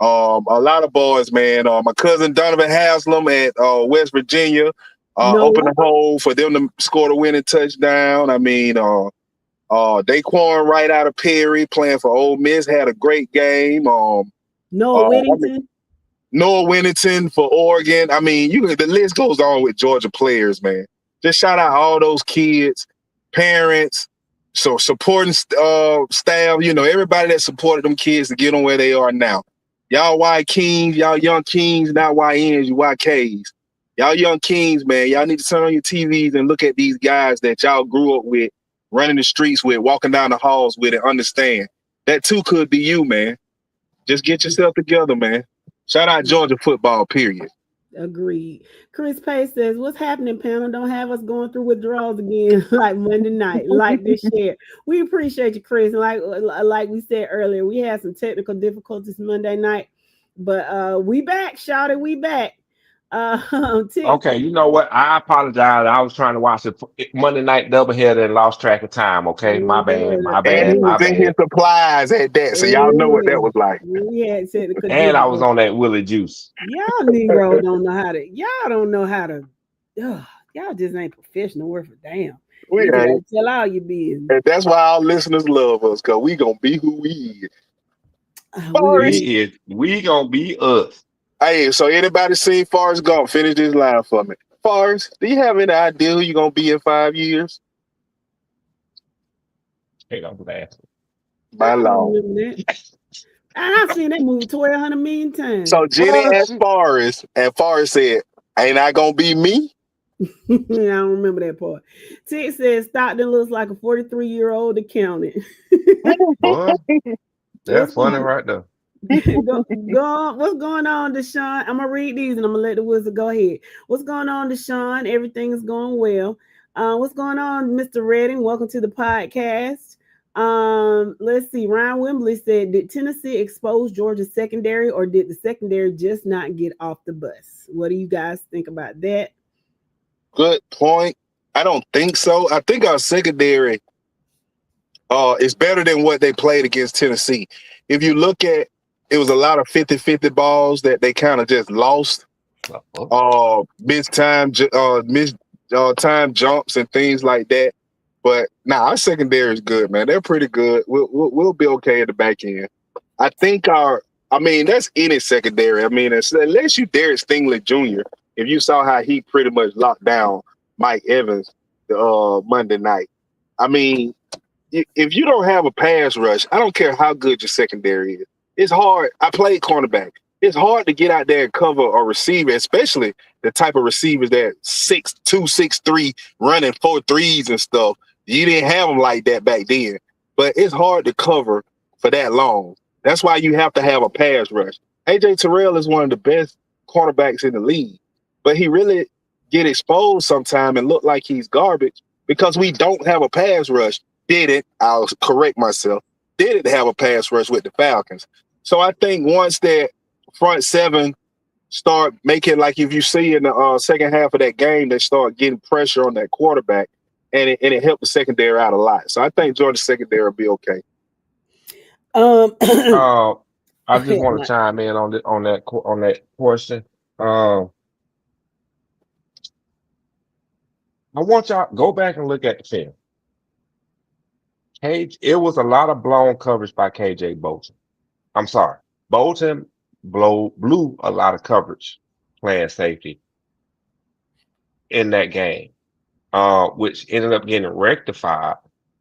a lot of boys, man. My cousin Donovan Haslam at West Virginia opened the hole for them to score the winning touchdown. I mean, Daquan right out of Perry playing for Ole Miss had a great game. Whittington. Noah Winnington for Oregon. I mean, the list goes on with Georgia players, man. Just shout out all those kids, parents, so supporting staff. Everybody that supported them kids to get on where they are now. Y'all Y Kings, y'all young Kings, not YNs, you YKs. Y'all young Kings, man. Y'all need to turn on your TVs and look at these guys that y'all grew up with, running the streets with, walking down the halls with, and understand that too could be you, man. Just get yourself together, man. Shout out Georgia football, period. Agreed. Chris Pace says, "What's happening, panel? Don't have us going through withdrawals again like Monday night, like this year." We appreciate you, Chris. And like we said earlier, we had some technical difficulties Monday night, but we back. Shout it, we back. Okay, you know what? I apologize. I was trying to watch the Monday night doubleheader and lost track of time. Okay, my bad, my And bad, he was my in his bad. supplies at that, so y'all know what that was like. We had technical And I was difficulties. on that Willie juice. Y'all Negro don't know how to. Y'all don't know how to. Y'all just ain't professional worth a damn. We You ain't. gotta tell all your business. And that's why our listeners love us, because we gonna be who we is. We We gonna be us. Hey, so anybody seen Forrest Gump? Finish this line for me. Forrest, do you have any idea who you gonna be in 5 years? Hey, don't laugh. My Lord. remember that. I've seen that movie 1,200 million times. So Jenny Oh, asked shit. Forrest, and Forrest said, "Ain't I gonna be me?" I don't remember that part. Tick says Stockton looks like a 43-year-old accountant. Boy, that's funny right there. go on. What's going on, Deshaun? I'm gonna read these and I'm gonna let the wizard go ahead. What's going on, Deshaun? Everything is going well. What's going on, Mr. Redding? Welcome to the podcast. Let's see. Ryan Wembley said, "Did Tennessee expose Georgia's secondary, or did the secondary just not get off the bus?" What do you guys think about that? Good point. I don't think so. I think our secondary is better than what they played against Tennessee. If you look at, it was a lot of 50-50 balls that they kind of just lost. Missed time jumps and things like that. But our secondary is good, man. They're pretty good. We'll be okay at the back end. I think that's any secondary. I mean, unless you Derek Stingley Jr., if you saw how he pretty much locked down Mike Evans Monday night. I mean, if you don't have a pass rush, I don't care how good your secondary is. It's hard. I played cornerback. It's hard to get out there and cover a receiver, especially the type of receivers that 6'2", 6'3", running 4 threes and stuff. You didn't have them like that back then. But it's hard to cover for that long. That's why you have to have a pass rush. AJ Terrell is one of the best cornerbacks in the league, but he really get exposed sometime and look like he's garbage because we don't have a pass rush. I'll correct myself, didn't have a pass rush with the Falcons. So I think once that front seven start making, like if you see in the second half of that game, they start getting pressure on that quarterback, and it helped the secondary out a lot. So I think Georgia's secondary will be okay. I just want to chime in on that question. I want y'all go back and look at the film. It was a lot of blown coverage by KJ Bolton. I'm sorry. Bolton blew a lot of coverage playing safety in that game, which ended up getting rectified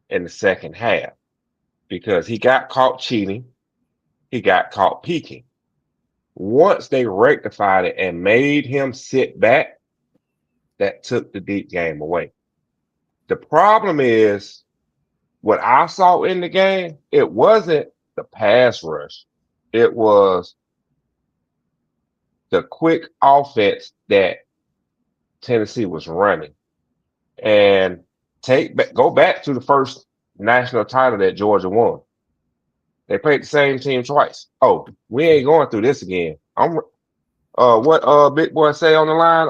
in the second half because he got caught cheating. He got caught peeking. Once they rectified it and made him sit back, that took the deep game away. The problem is, what I saw in the game, it wasn't the pass rush. It was the quick offense that Tennessee was running. And Go back to the first national title that Georgia won. They played the same team twice. Oh, we ain't going through this again. What big boy say on the line?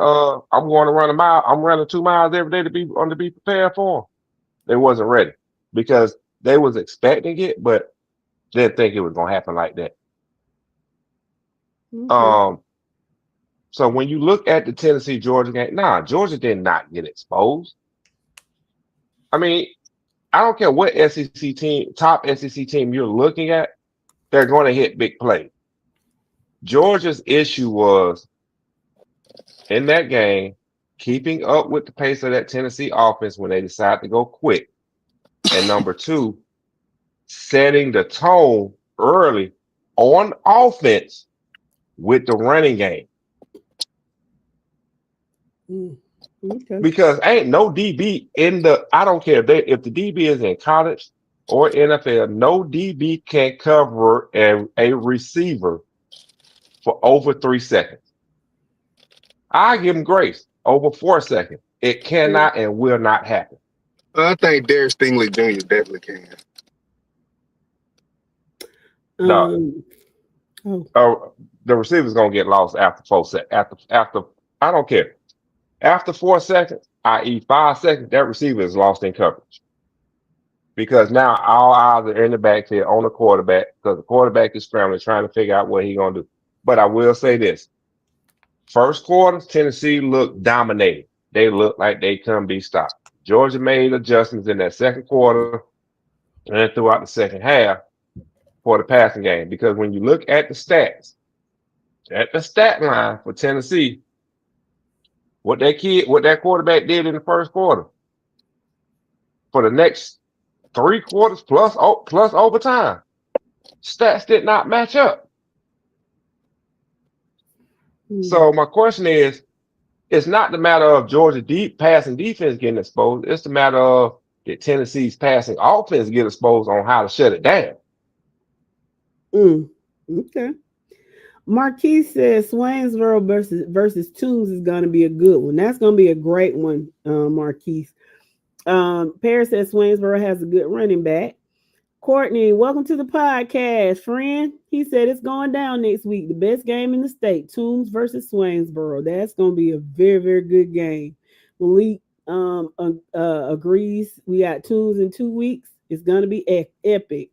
I'm going to run a mile. I'm running 2 miles every day to be prepared for them. They wasn't ready because they was expecting it, but didn't think it was gonna happen like that. Okay. So when you look at the Tennessee Georgia game, Georgia did not get exposed. I mean, I don't care what SEC team, top SEC team you're looking at, they're going to hit big play. Georgia's issue was in that game, keeping up with the pace of that Tennessee offense when they decide to go quick. And number two, setting the tone early on offense with the running game. Okay. Because ain't no DB I don't care if the DB is in college or NFL, no DB can cover a receiver for over 3 seconds. I give him grace over 4 seconds. It cannot and will not happen. I think Derek Stingley Jr. definitely can. The receiver's gonna get lost after 4 seconds. After I don't care. After 4 seconds, i.e. 5 seconds, that receiver is lost in coverage. Because now all eyes are in the backfield on the quarterback because the quarterback is scrambling, trying to figure out what he's gonna do. But I will say this. First quarter, Tennessee looked dominated. They looked like they couldn't be stopped. Georgia made adjustments in that second quarter and throughout the second half for the passing game. Because when you look at the stats, at the stat line for Tennessee, what that quarterback did in the first quarter, for the next 3 quarters plus overtime, stats did not match up. So my question is, it's not the matter of Georgia passing defense getting exposed. It's the matter of did Tennessee's passing offense get exposed on how to shut it down. Okay. Marquis says Swainsboro versus Toombs is going to be a good one. That's going to be a great one, Marquis. Paris says Swainsboro has a good running back. Courtney, welcome to the podcast, friend. He said it's going down next week. The best game in the state, Toombs versus Swainsboro. That's going to be a very, very good game. Malik agrees. We got Toombs in 2 weeks. It's going to be epic.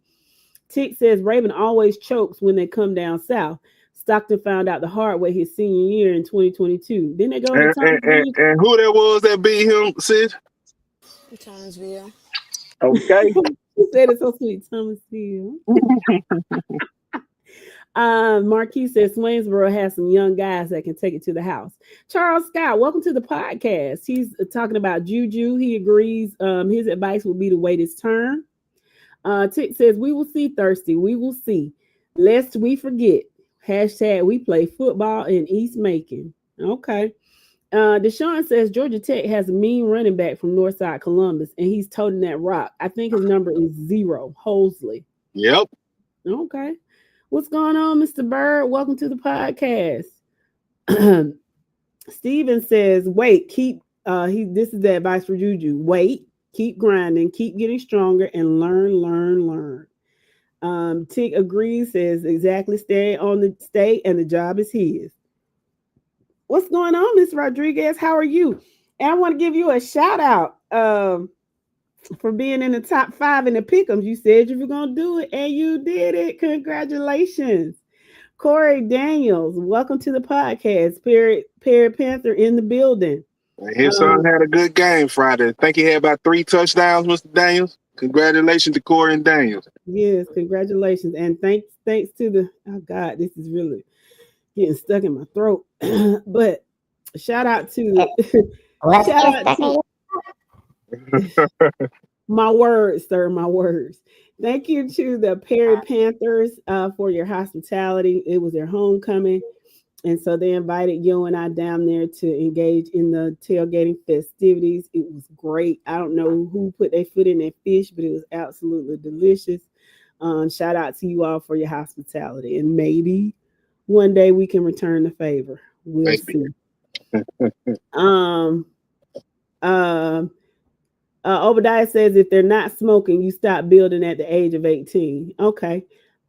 Tick says Raven always chokes when they come down south. Stockton found out the hard way his senior year in 2022. Then they go to and who that was that beat him, Sid? Thomasville. Okay. He said it's so sweet, Thomasville. Marquis says Swainsboro has some young guys that can take it to the house. Charles Scott, welcome to the podcast. He's talking about Juju. He agrees. His advice will be to wait his turn. Tick says we will see Thirsty. We will see. Lest we forget. Hashtag we play football in East Macon. Okay. Deshaun says Georgia Tech has a mean running back from Northside Columbus, and he's toting that rock. I think his number is 0. Hosley. Yep. Okay. What's going on, Mr. Bird? Welcome to the podcast. Steven says, wait, this is the advice for Juju. Wait, keep grinding, keep getting stronger, and learn. Tick agrees, says exactly, stay on the state, and the job is his. What's going on, Miss Rodriguez? How are you? And I want to give you a shout out for being in the top 5 in the pick'ems. You said you were going to do it, and you did it. Congratulations. Corey Daniels, welcome to the podcast. Perry Panther in the building. His son had a good game Friday. I think he had about 3 touchdowns, Mr. Daniels. Congratulations to Corey and Daniels. Yes, congratulations. And thanks to the, oh God, this is really getting stuck in my throat. But shout out to my words, sir, my words. Thank you to the Perry Panthers for your hospitality. It was their homecoming. And so they invited Yo and I down there to engage in the tailgating festivities. It was great. I don't know who put their foot in that fish, but it was absolutely delicious. Shout out to you all for your hospitality. And maybe one day we can return the favor. We'll see. Obadiah says if they're not smoking, you stop building at the age of 18. Okay.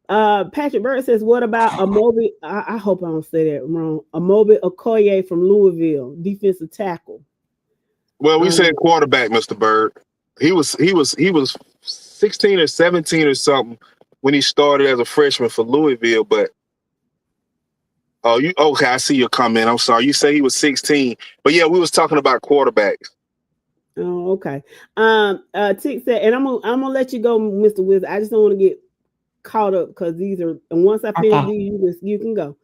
Patrick Bird says, what about a Moby? I hope I don't say that wrong. A Moby Okoye from Louisville, defensive tackle. Well, we said quarterback, Mr. Bird. He was 16 or 17 or something when he started as a freshman for Louisville. But okay? I see your comment. I'm sorry. You say he was 16, but yeah, we was talking about quarterbacks. Oh, okay. Tick said, and I'm gonna let you go, Mr. Wizard. I just don't want to get caught up because these are. And once I finish these, you can go.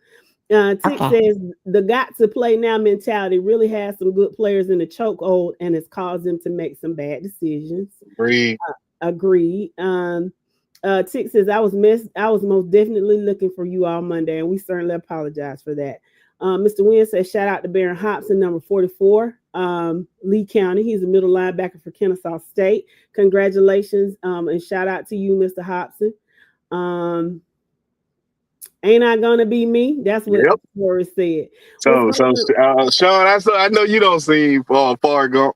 Tick says the got to play now mentality really has some good players in the chokehold and has caused them to make some bad decisions. Agreed. Tick says I was most definitely looking for you all Monday, and we certainly apologize for that. Mr. Wynn says shout out to Baron Hobson, number 44, Lee County. He's a middle linebacker for Kennesaw State. Congratulations, and shout out to you, Mr. Hobson. Ain't I gonna be me? That's what Forrest said. So, Sean, I know you don't see far gone.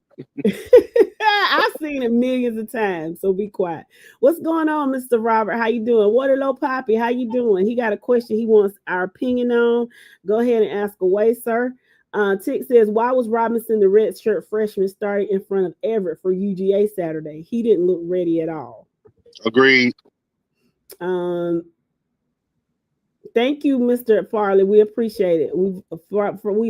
I've seen it millions of times, so be quiet. What's going on, Mr. Robert? How you doing? Waterloo Poppy, how you doing? He got a question he wants our opinion on. Go ahead and ask away, sir. Tick says, why was Robinson the red shirt freshman starting in front of Everett for UGA Saturday? He didn't look ready at all. Agreed. Thank you, Mr. Farley. We appreciate it. We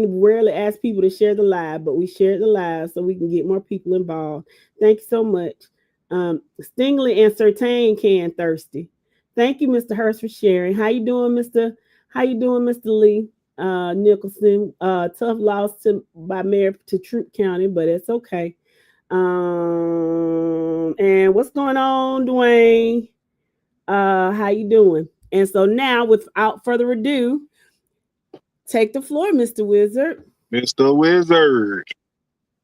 rarely ask people to share the live, but we shared the live so we can get more people involved. Thank you so much. Stingley and Certain Can Thirsty. Thank you, Mr. Hurst, for sharing. How you doing, Mr. Lee Nicholson? Tough loss by Mayor to Troup County, but it's okay. And what's going on, Dwayne? How you doing? And so now, without further ado, take the floor, Mr. Wizard. Mr. Wizard.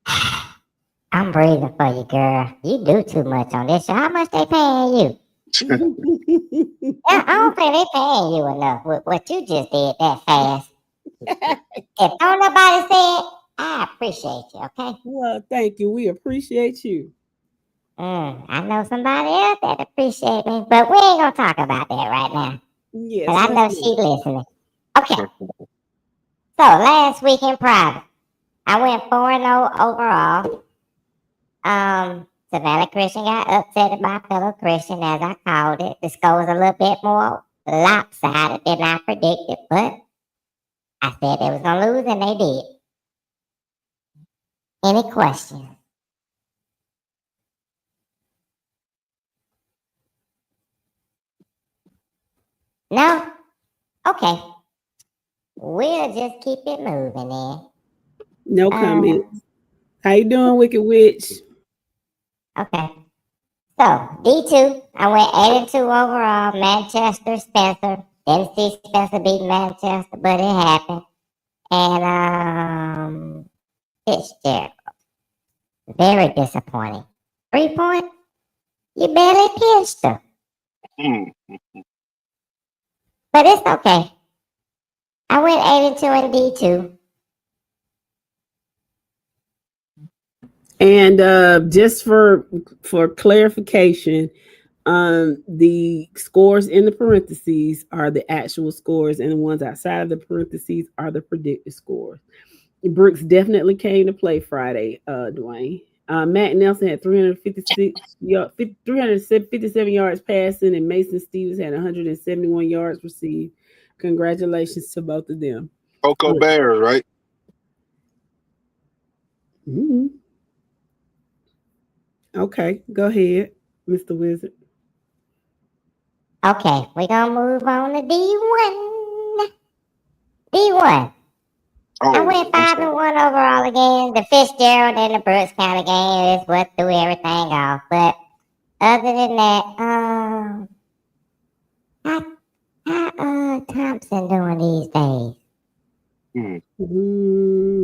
I'm breathing for you, girl. You do too much on this show. How much they paying you? I don't think they paying you enough with what you just did that fast. If don't nobody say it, I appreciate you, okay? Well, thank you. We appreciate you. I know somebody else that appreciate me, but we ain't gonna talk about that right now. Yes, I know she's listening. Okay. So last week in private, I went 4-0 overall. Savannah Christian got upset by fellow Christian, as I called it. The score was a little bit more lopsided than I predicted, but I said they was gonna lose, and they did. Any questions? No? Okay. We'll just keep it moving then. No comments. How you doing, Wicked Witch? Okay. So, D2, I went 8-2 overall. Manchester, Spencer. Didn't see Spencer beat Manchester, but it happened. And, Fitzgerald. Very disappointing. 3 points? You barely pitched her. But it's okay. I went 8-2 in D2. And just for clarification, the scores in the parentheses are the actual scores, and the ones outside of the parentheses are the predicted scores. Brooks definitely came to play Friday, Dwayne. Matt Nelson had 357 yards passing, and Mason Stevens had 171 yards received. Congratulations to both of them. Coco Bears, right? Mm-hmm. Okay, go ahead, Mr. Wizard. Okay, we're going to move on to D1. D1. I went 5-1 overall again. The Fitzgerald and the Brooks County game is what threw everything off. But other than that, how Thompson doing these days? In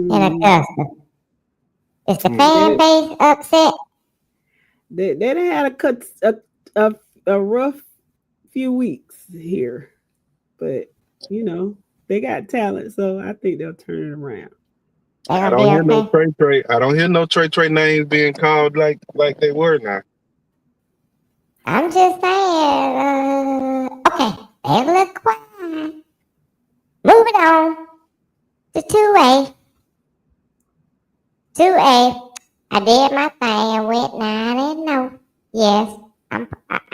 Augusta. Is the fan base upset? They done had a rough few weeks here, but you know they got talent, so I think they'll turn it around. They I gonna don't hear be no okay? Trey. I don't hear no Trey names being called like they were now. I'm just saying, okay, they look quiet. Moving on to 2A. 2A, I did my thing and went 9-0. Yes, I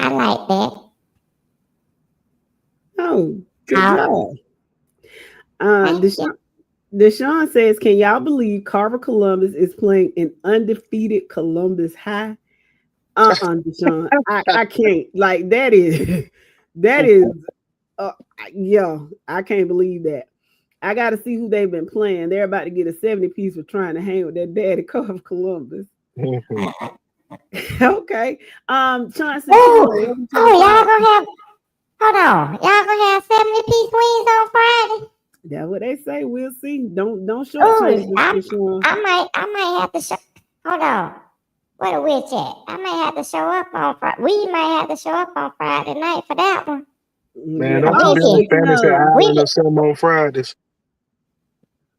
like that. Oh, good How, job. thank you. Deshaun says, "Can y'all believe Carver Columbus is playing an undefeated Columbus High?" Deshaun, I can't. Like that is that is yeah. I can't believe that. I got to see who they've been playing. They're about to get a 70 piece for trying to hang with their daddy Carver Columbus. Okay. Chauncey Ooh, Kinlow, welcome to the y'all podcast. gonna have, hold on, y'all gonna have 70-piece wings on Friday? That's what they say. We'll see. Don't shortchange Ooh, this, Deshaun. I might have to show, hold on. Where the witch at? I might have to show up on Friday. We might have to show up on Friday night for that one. Man, Yeah. don't you Oh, be on speaking Fantasy of, Island or something on Fridays?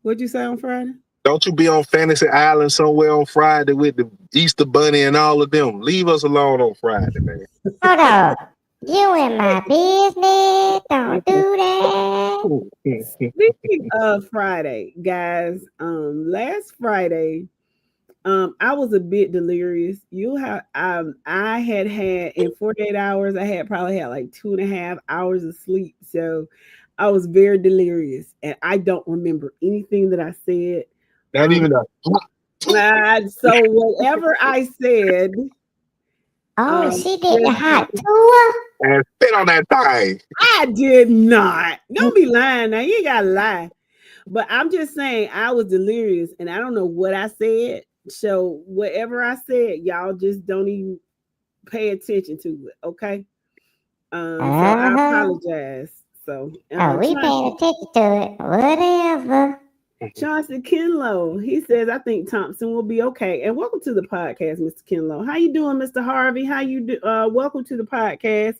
what'd you say on Friday? Don't you be on Fantasy Island somewhere on Friday with the Easter Bunny and all of them? Leave us alone on Friday, man. Hold on. You in my business. Don't do that. Speaking of Friday, guys, last Friday, I was a bit delirious. I had in 48 hours, I had probably had like 2.5 hours of sleep. So I was very delirious and I don't remember anything that I said. Not even a. So whatever I said, Oh, she did the just hot tour. And spit on that thing. I did not. Don't be lying now. You ain't gotta lie. But I'm just saying I was delirious and I don't know what I said. So whatever I said, y'all just don't even pay attention to it. Okay. So I apologize. So Oh, we paying attention to it. Whatever. Chauncey Kinlow, he says, I think Thompson will be okay. And welcome to the podcast, Mr. Kinlow. How you doing, Mr. Harvey? How you do? Welcome to the podcast.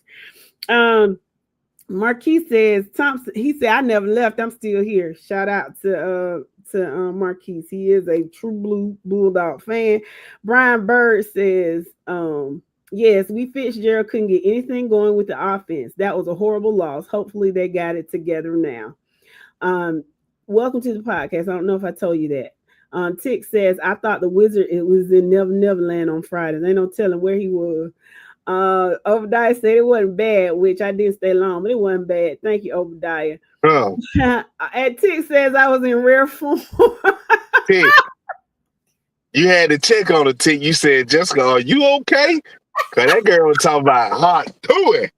Marquis says Thompson. He said, "I never left. I'm still here." Shout out to Marquis. He is a true blue Bulldog fan. Brian Bird says, "Yes, we Fitzgerald couldn't get anything going with the offense. That was a horrible loss. Hopefully, they got it together now." Welcome to the podcast. I don't know if I told you that. Tick says, "I thought the Wizard it was in Neverland on Friday. They no telling where he was." Obadiah said it wasn't bad, which I didn't stay long, but it wasn't bad. Thank you, Obadiah. Oh. And Tick says I was in rare form. Tick, you had to check on the Tick. You said, Jessica, are you okay? Because that girl was talking about hot to it.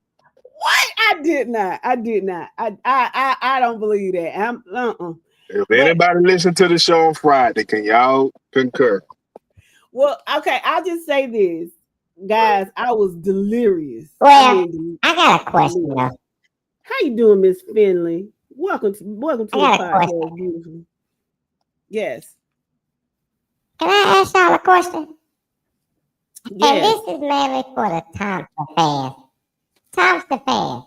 What? I did not. I don't believe that. If anybody listen to the show on Friday, can y'all concur? Well, okay, I'll just say this. Guys, I was delirious. Well, I got a question though. How you doing, Miss Finley? Welcome to the podcast, beautiful. Yes. Can I ask y'all a question? Yes. And this is mainly for the Thompson fans. Thompson fans,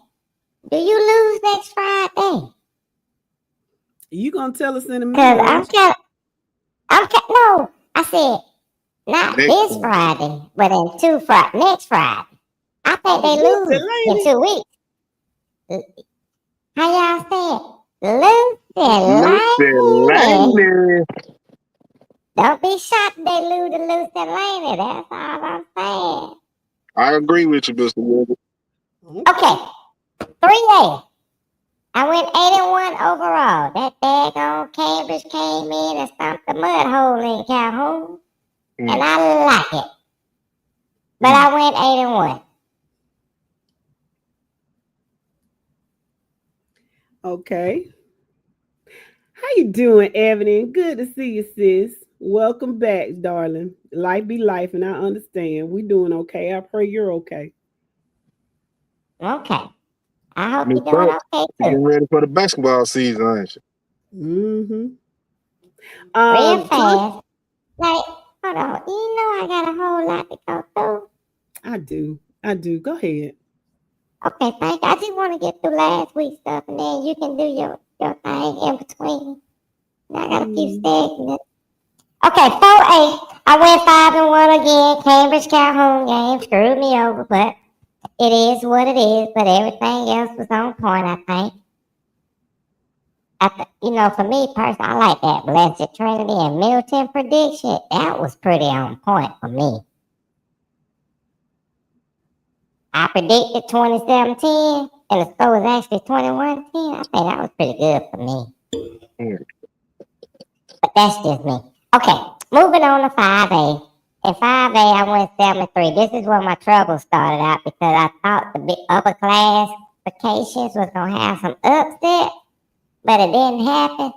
do you lose next Friday? You gonna tell us in a minute? Because no, I said not this Friday, but in next Friday. I think they lose in 2 weeks. How y'all say it? Lucy Don't be shocked they lose to Lucy Laney. That's all I'm saying. I agree with you, Mr. Wilbur. Okay. 3A. I went 8-1 overall. That daggone Cambridge came in and stomped the mud hole in Calhoun. And I like it. But I went 8-1. Okay. How you doing, Evelyn? Good to see you, sis. Welcome back, darling. Life be life, and I understand. We doing okay. I pray you're okay. Okay. I hope you're doing okay, too. Getting ready for the basketball season, aren't you? Mm-hmm. Real fast. Like, hold on. You know I got a whole lot to go through. I do. Go ahead. Okay, thank you. I just want to get through last week's stuff, and then you can do your thing in between. I got a few segments. Okay, 4-8. I went 5-1 again. Cambridge Calhoun game screwed me over, but it is what it is. But everything else was on point, I think. For me personally, I like that Blessed Trinity and Milton prediction. That was pretty on point for me. I predicted 27-10, and the score was actually 21-10. I think that was pretty good for me. But that's just me. Okay, moving on to 5A. In 5A, I went 7-3. This is where my trouble started out because I thought the big upper classifications was going to have some upset, but it didn't happen.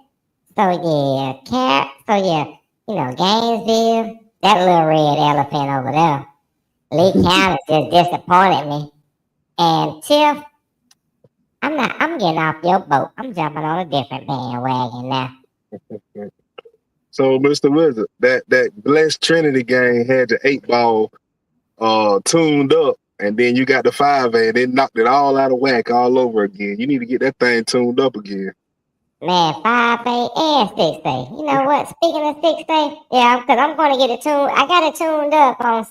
Gainesville, that little red elephant over there. Lee County just disappointed me. And Tiff, I'm getting off your boat. I'm jumping on a different bandwagon now. So, Mr. Wizard, that Blessed Trinity game had the 8-ball tuned up, and then you got the 5A, and it knocked it all out of whack all over again. You need to get that thing tuned up again. Man, 5A and 6A. You know what? Speaking of 6A, yeah, because I'm going to get it tuned. I got it tuned up on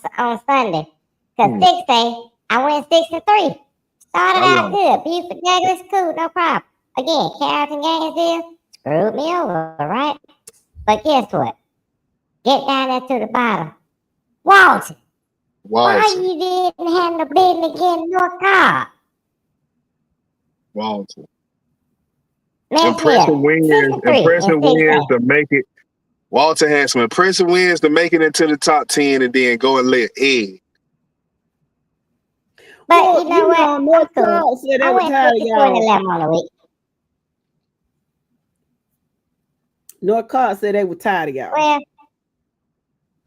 Sunday. Because 6A, I went 6-3. Started out good. Buford Douglas, cool, no problem. Again, Carrollton Gainesville screwed me over, right? But guess what? Get down there to the bottom. Walton. Why you didn't have no business getting North Cobb? Walton. Impressive wins to make it. Walter had some impressive wins to make it into the top 10 and then go and let Ed. But you know what? North Cobb said they were tired of y'all. On the week. North Cobb said they were tired of y'all. Well,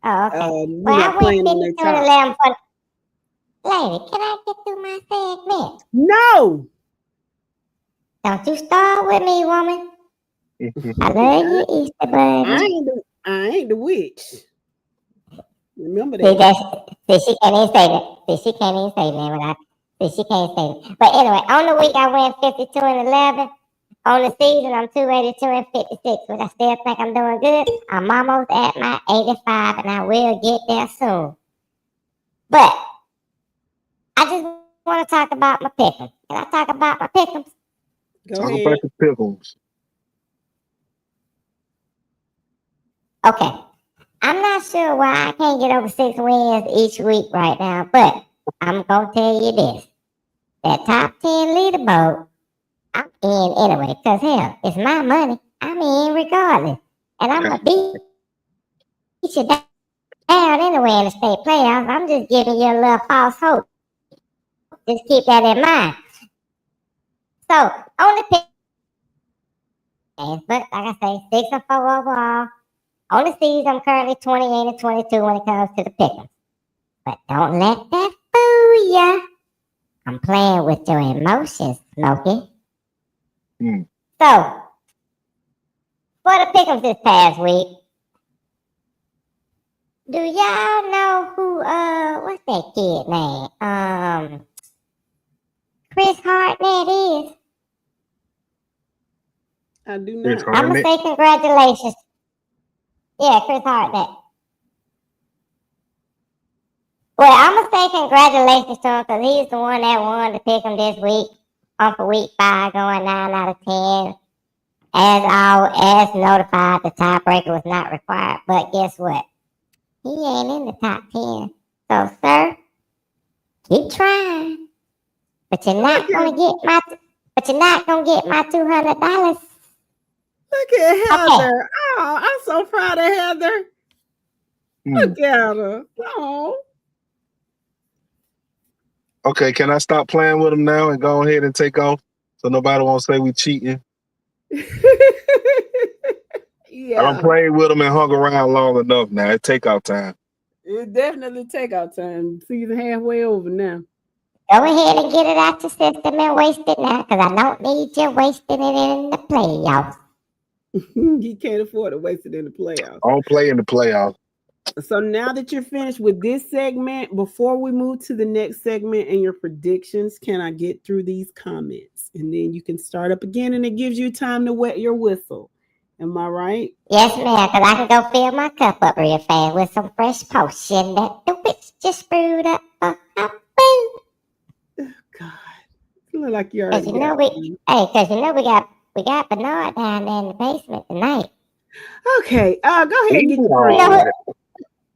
okay. I went 52-11 for. Lady, can I get through my segment? No. Don't you start with me, woman. I love you, Easter bunny. I ain't the witch. Remember that. She can't even say that. She can't even say that. She can't say that. But anyway, on the week I went 52-11. On the season, I'm 282-56, which I still think I'm doing good. I'm almost at my 85, and I will get there soon. But I just want to talk about my pick'ems. Can I talk about my pick'ems? Go ahead. Talk about the pick'ems. Okay. I'm not sure why I can't get over 6 wins each week right now, but I'm going to tell you this. That top 10 leaderboard, I'm in anyway, because hell, it's my money. I'm in regardless. And I'm going to beat you down anyway in the state playoffs. I'm just giving you a little false hope. Just keep that in mind. So, on the pick, but like I say, 6-4 overall. On the season, I'm currently 28-22 when it comes to the pick'ems. But don't let that fool ya. I'm playing with your emotions, Smokey. So, for the pick'ems this past week, do y'all know who, what's that kid name? Chris Hartnett is? I do not. I'm going to say congratulations. Yeah, Chris Hartnett. Well, I'm going to say congratulations to him because he's the one that won the pick'em this week. For week 5, going 9 out of 10. As notified, the tiebreaker was not required. But guess what? He ain't in the top 10. So, sir, keep trying. But you're not going to get my $200. Look at Heather. Okay. Oh, I'm so proud of Heather. Look at her. Oh. Okay, can I stop playing with them now and go ahead and take off so nobody won't say we cheating? Yeah. I don't play with them and hung around long enough now. It's takeout time. It's definitely takeout time. Season halfway over now. Go ahead and get it out your system and waste it now because I don't need you wasting it in the playoffs. He can't afford to waste it in the playoffs. I don't play in the playoffs. So now that you're finished with this segment, before we move to the next segment and your predictions, can I get through these comments? And then you can start up again, and it gives you time to wet your whistle. Am I right? Yes, ma'am, because I can go fill my cup up real fast with some fresh potion that the witch just brewed up for our food. God, you look like you Cause already you know got we, one. hey, cause you know we got Bernard down there in the basement tonight. Okay, go ahead and get your You drink. know Lord.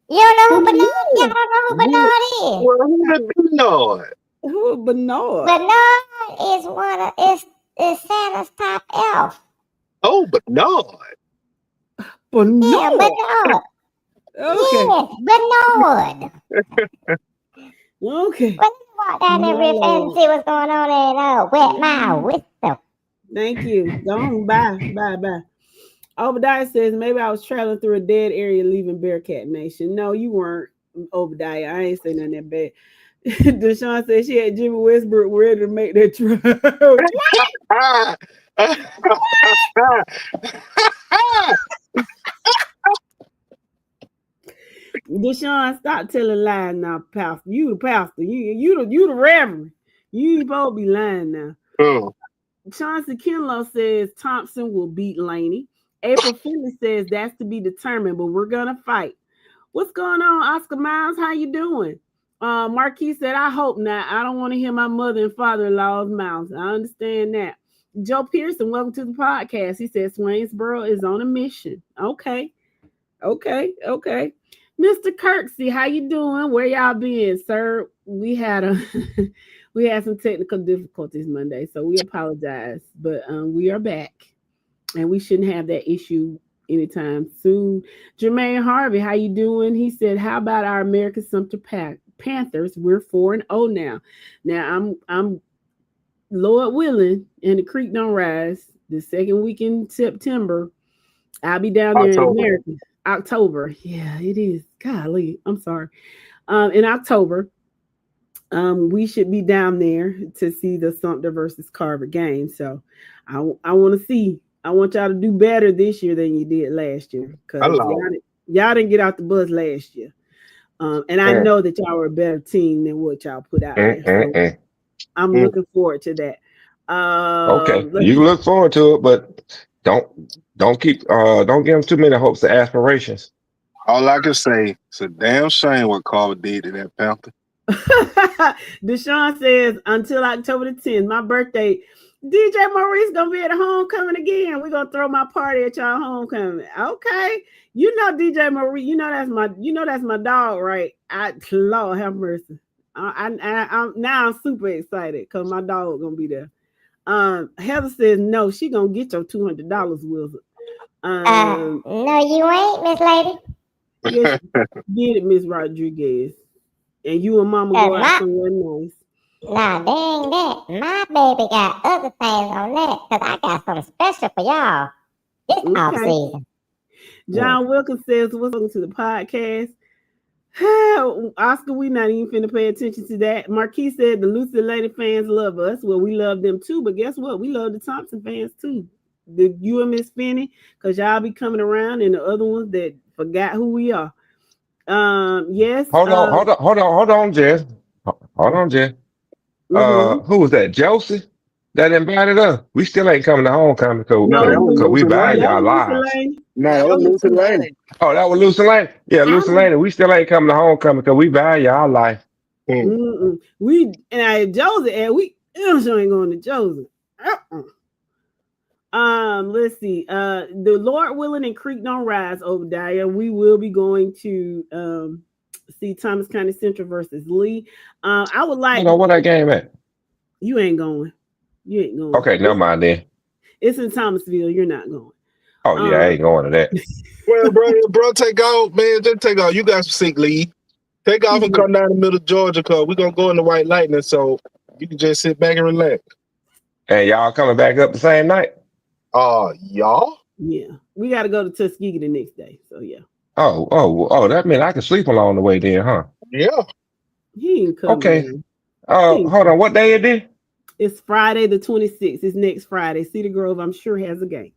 you don't know who Who Bernard? Y'all don't know who Who, Bernard is. well, who the Lord? Bernard? Bernard is one of is Santa's top elf. Oh, but Lord. Yeah, Bernard. Bernard. Okay. Yes, Bernard. Okay. Well, let's walk down there My real fast and Lord. see what's going on in Wet Mile Whistle. Thank you. Go on. Bye. Bye. Bye. Obadiah says maybe I was traveling through a dead area leaving Bearcat Nation. No, you weren't, Obadiah. I ain't saying nothing that bad. Deshaun said she had Jimmy Westbrook ready to make that trip. Deshaun, stop telling lies now, Pastor. You the pastor. You the reverend. You ain't supposed to be lying now. Oh, Chauncey Kinlow says Thompson will beat Laney. April Finley says that's to be determined, but we're gonna fight. What's going on, Oscar Miles? How you doing? Marquis said, I hope not. I don't want to hear my mother and father-in-law's mouths. I understand that. Joe Pearson, welcome to the podcast. He said Swainsboro is on a mission. Okay. Mr. Kirksey, how you doing? Where y'all been, sir? We had some technical difficulties Monday, so we apologize. But we are back, and we shouldn't have that issue anytime soon. Jermaine Harvey, how you doing? He said, "How about our American Sumter Panthers? We're 4-0 now. Now I'm Lord willing, and the creek don't rise. The second week in September, I'll be down there in October. America. October, yeah, it is. Golly, I'm sorry. In October, we should be down there to see the Sumter versus Carver game. So, I want to see. I want y'all to do better this year than you did last year because y'all didn't get out the bus last year. And I know that y'all were a better team than what y'all put out there. So I'm looking forward to that. Okay, you look forward to it, but don't give them too many hopes and aspirations. All I can say, it's a damn shame what Carver did to that Panther. Deshaun says until October the 10th, my birthday. DJ Maurice gonna be at homecoming again. We're gonna throw my party at y'all homecoming. Okay. You know DJ Maurice, you know that's my dog, right? Lord have mercy. I'm now I'm super excited because my dog gonna be there. Heather says no, she gonna get your $200, Wilson. No, you ain't, Miss Lady. Yes, get it, Miss Rodriguez. And you and Mama go out somewhere nice. Nah, dang that. My baby got other things on that because I got something special for y'all this off season. John Wilkins says, welcome to the podcast. Oscar, we not even finna pay attention to that. Marquis said the Lucid Lady fans love us. Well, we love them too, but guess what? We love the Thompson fans too. The you and Miss Finney, because y'all be coming around, and the other ones that forgot who we are. Yes. Hold on, Jess. Hold on, Jess. Who was that? Josie that invited us. We still ain't coming to homecoming because we value our lives. No, that was Lucy Lane. Oh, that was Lucy Lane. Yeah, Lucy Lane. We still ain't coming to homecoming because we value our life. We and Josie and we ain't going to Josie. Let's see. The Lord willing and Creek don't rise, Obadiah. We will be going to see Thomas County Central versus Lee. I would like. You know what that game at? You ain't going. You ain't going. Okay, never mind then. It's in Thomasville. You're not going. Oh yeah, I ain't going to that. Well, bro, take off, man. Just take off. You got some sick leave. Take off and come down the middle of Georgia because we're gonna go in the White Lightning, so you can just sit back and relax. And y'all coming back up the same night? Y'all? Yeah, we got to go to Tuskegee the next day. So yeah. Oh, that means I can sleep along the way then, huh? Yeah. He ain't coming. Okay. Hold on. What day it is? It's Friday the 26th. It's next Friday. Cedar Grove, I'm sure, has a game.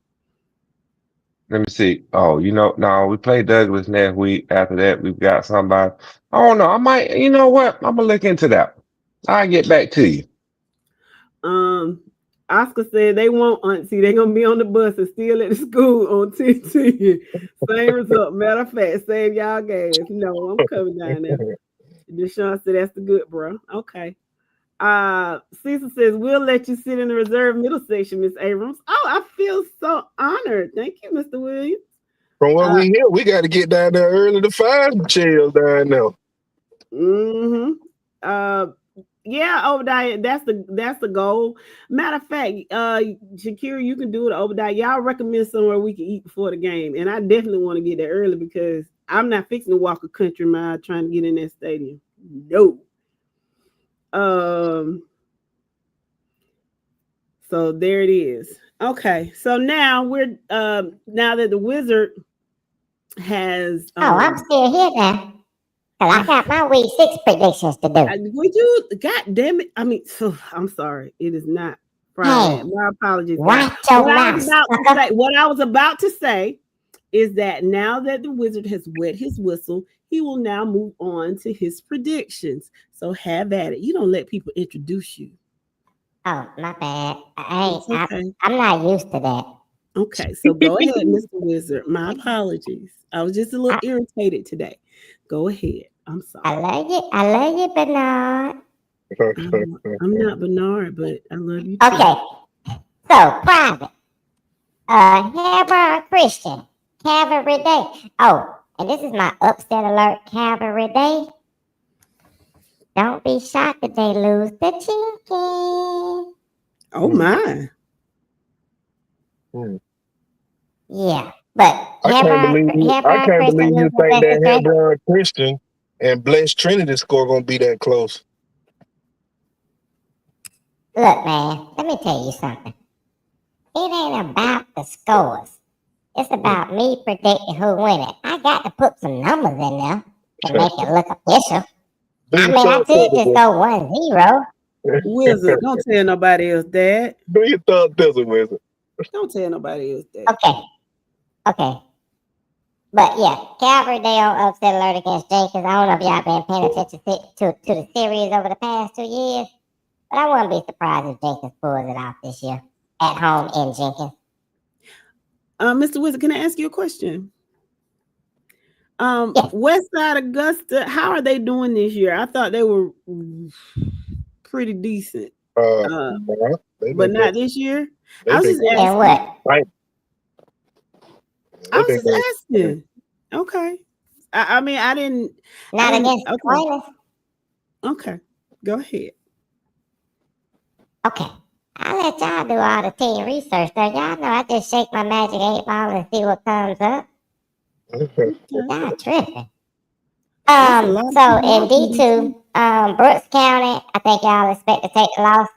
Let me see. Oh, no, we played Douglas next week. After that, we've got somebody. I don't know. I might, you know what? I'm gonna look into that. I'll get back to you. Oscar said they won't, Auntie. They're gonna be on the bus and still at the school on 10. Same result. Matter of fact, save y'all gas. No, I'm coming down there. Deshaun said that's the good, bro. Okay. Cecil says we'll let you sit in the reserve middle section, Miss Abrams. Oh, I feel so honored. Thank you, Mr. Williams. From what we hear, we got to get down there early to find some chairs down there. Yeah, Obadiah, that's the goal. Matter of fact, Shakira, you can do it, Obadiah. Y'all recommend somewhere we can eat before the game, and I definitely want to get there early because I'm not fixing to walk a country mile trying to get in that stadium. No. So there it is. Okay, so now we're now that the Wizard has I'm still here now. Cause I got my week 6 predictions to do. Would you? God damn it! I mean, I'm sorry. It is not Friday. Hey, My apologies. watch your mouth. What I was about to say is that now that the Wizard has wet his whistle, he will now move on to his predictions. So have at it. You don't let people introduce you. Oh, my bad. Okay. I'm not used to that. Okay, so go ahead, Mr. Wizard. My apologies. I was just a little irritated today. Go ahead. I'm sorry. I love you, Bernard. I'm not Bernard, but I love you too. Okay. So, private. Hebron Christian. Calvary Day. Oh, and this is my upset alert. Calvary Day. Don't be shocked that they lose the chicken. Oh, my. Yeah. But I can't believe you think that Hebron Christian and Blessed Trinity score gonna be that close. Look, man, let me tell you something. It ain't about the scores. It's about me predicting who win it. I got to put some numbers in there to make it look official. I mean, I could just go 1-0. Wizard, don't tell nobody else that. Do your thug thizzle, Wizard. Don't tell nobody else that. Okay. But yeah, Calvary Day on upset alert against Jenkins. I don't know if y'all been paying attention to the series over the past 2 years, but I wouldn't be surprised if Jenkins pulls it off this year at home in Jenkins. Mr. Wizard, can I ask you a question? Westside Augusta, how are they doing this year? I thought they were pretty decent. But not this year. I was just asking. What? Right. I was just asking. Okay. I mean, I didn't. Not against the Oilers. Okay. Go ahead. Okay. I'll let y'all do all the team research though. Y'all know I just shake my magic 8 ball and see what comes up. Y'all tripping. So in D2, Brooks County, I think y'all expect to take the loss.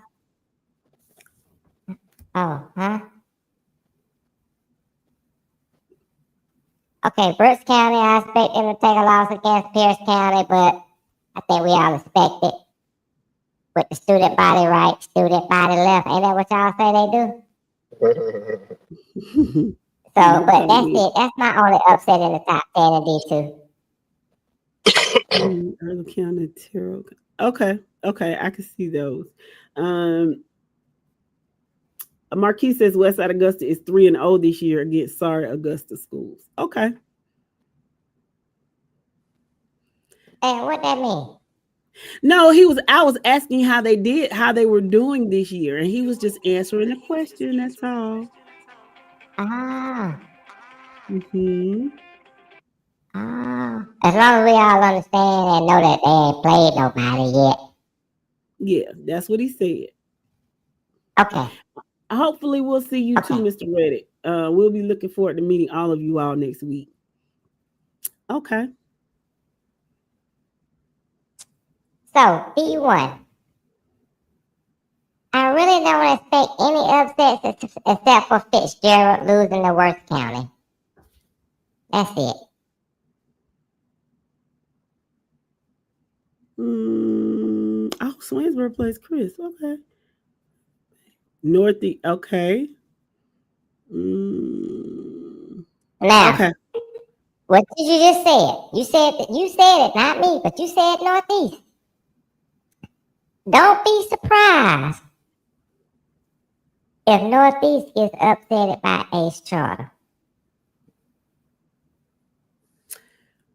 Oh, huh? Okay, Brooks County, I expect them to take a loss against Pierce County, but I think we all expect it. With the student body right, student body left. Ain't that what y'all say they do? So, but that's it. That's my only upset in the top 10 in D2. Early County, Terrell. Okay, I can see those. Marquis says Westside Augusta is 3-0 this year against sorry Augusta schools. Okay. And what that mean? No, I was asking how they were doing this year, and he was just answering the question. That's all. As long as we all understand and know that they ain't played nobody yet. Yeah, that's what he said. Okay. Hopefully we'll see you too, Mr. Reddick. We'll be looking forward to meeting all of you all next week. Okay. So, D1. I really don't expect any upsets except for Fitzgerald losing to Worth County. That's it. Swainsboro plays Chris. Okay. Northeast. Okay. Now, okay. What did you just say? You said it, not me, but you said Northeast. Don't be surprised if Northeast gets upset by Ace Charter.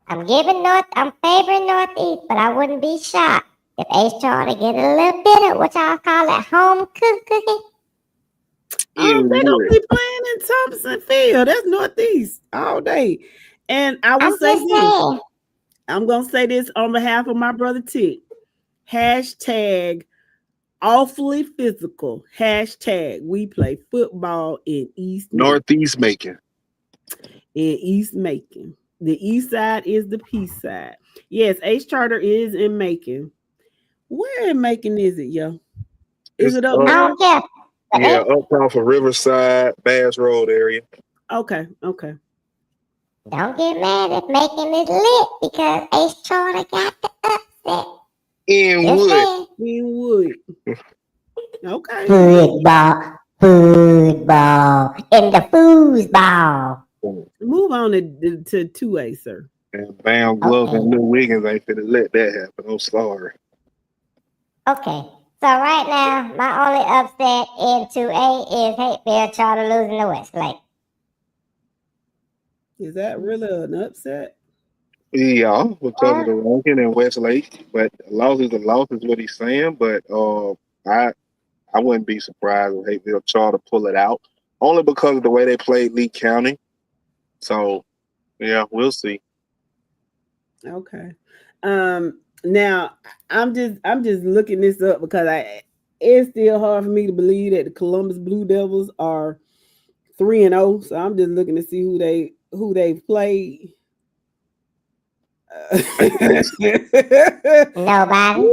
I'm favoring Northeast, but I wouldn't be shocked if Ace Charter get a little bit of what y'all call it home cookie. They gonna be playing in Thompson Field. That's Northeast all day. And I will say this. I'm gonna say this on behalf of my brother Tick. Hashtag awfully physical. Hashtag we play football in Northeast Macon. In East Macon. The east side is the peace side. Yes, Ace Charter is in Macon. Where in Macon is it, yo? Is it up north? Yeah, up off of Riverside, Bass Road area. Okay. Don't get mad if Macon is lit because Ace Charter got the upset. In Wood. Okay. Football in the foosball. Move on to 2A, sir. And Bam Glove and New Wiggins ain't finna let that happen. I'm sorry. Okay. So right now, my only upset in 2A is Hateville Charter losing to Westlake. Is that really an upset? Yeah, because of the ranking in Westlake. But a loss is what he's saying. But I wouldn't be surprised if Hateville Charter pull it out. Only because of the way they played Lee County. So yeah, we'll see. Okay. Now I'm just looking this up because it's still hard for me to believe that the Columbus Blue Devils are 3-0. So I'm just looking to see who they've played. Nobody.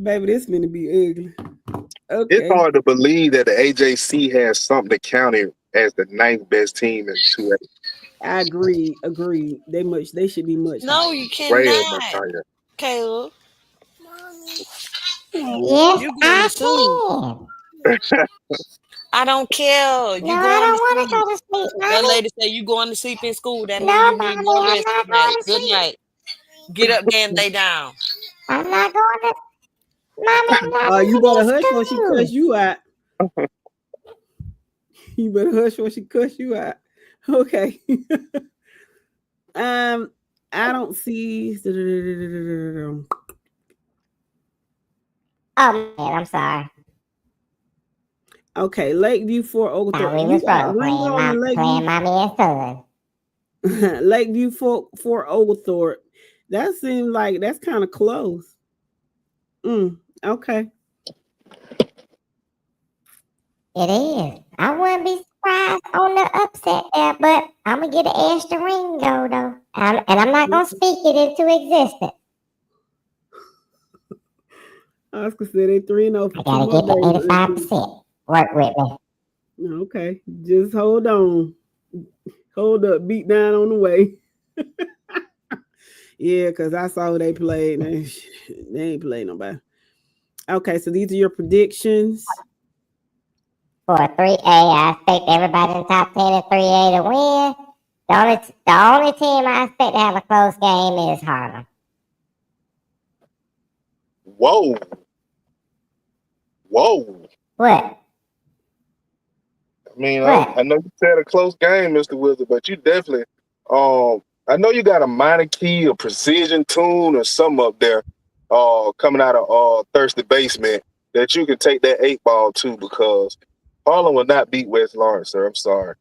Baby, this gonna be ugly. Okay. It's hard to believe that the AJC has something to count it as the 9th best team in 2A. I agree. They should be much. No, you cannot, Caleb. Yes, you going to sleep. I don't care. You I don't want to go to sleep. That lady said you going to sleep in school. That means you need more rest tonight. Good night. Get up there and lay down. I'm not going to. Mommy, you better hush when she cuss you out. You better hush when she cuss you out. Okay. I don't see. Oh man, I'm sorry. Okay, Lakeview Fort Oglethorpe. We was playing mommy and son. Lakeview Fort Oglethorpe. That seems like that's kind of close. Okay. It is. I wouldn't be surprised on the upset there, but I'm gonna get an extra ring though. And I'm not gonna speak it into existence. Oscar said they 3-0. I gotta get the 85%. Work with me. Okay, just hold on. Hold up, beat down on the way. Yeah, because I saw they played. They ain't played nobody. Okay, so these are your predictions. For 3A, I expect everybody in the top 10 in 3A to win. The only team I expect to have a close game is Harlem. Whoa. What? I mean, I know you said a close game, Mr. Wizard, but you definitely, I know you got a minor key, a precision tune, or something up there, coming out of Thirsty Basement that you can take that 8-ball to, because Harlem will not beat West Lawrence, sir. I'm sorry.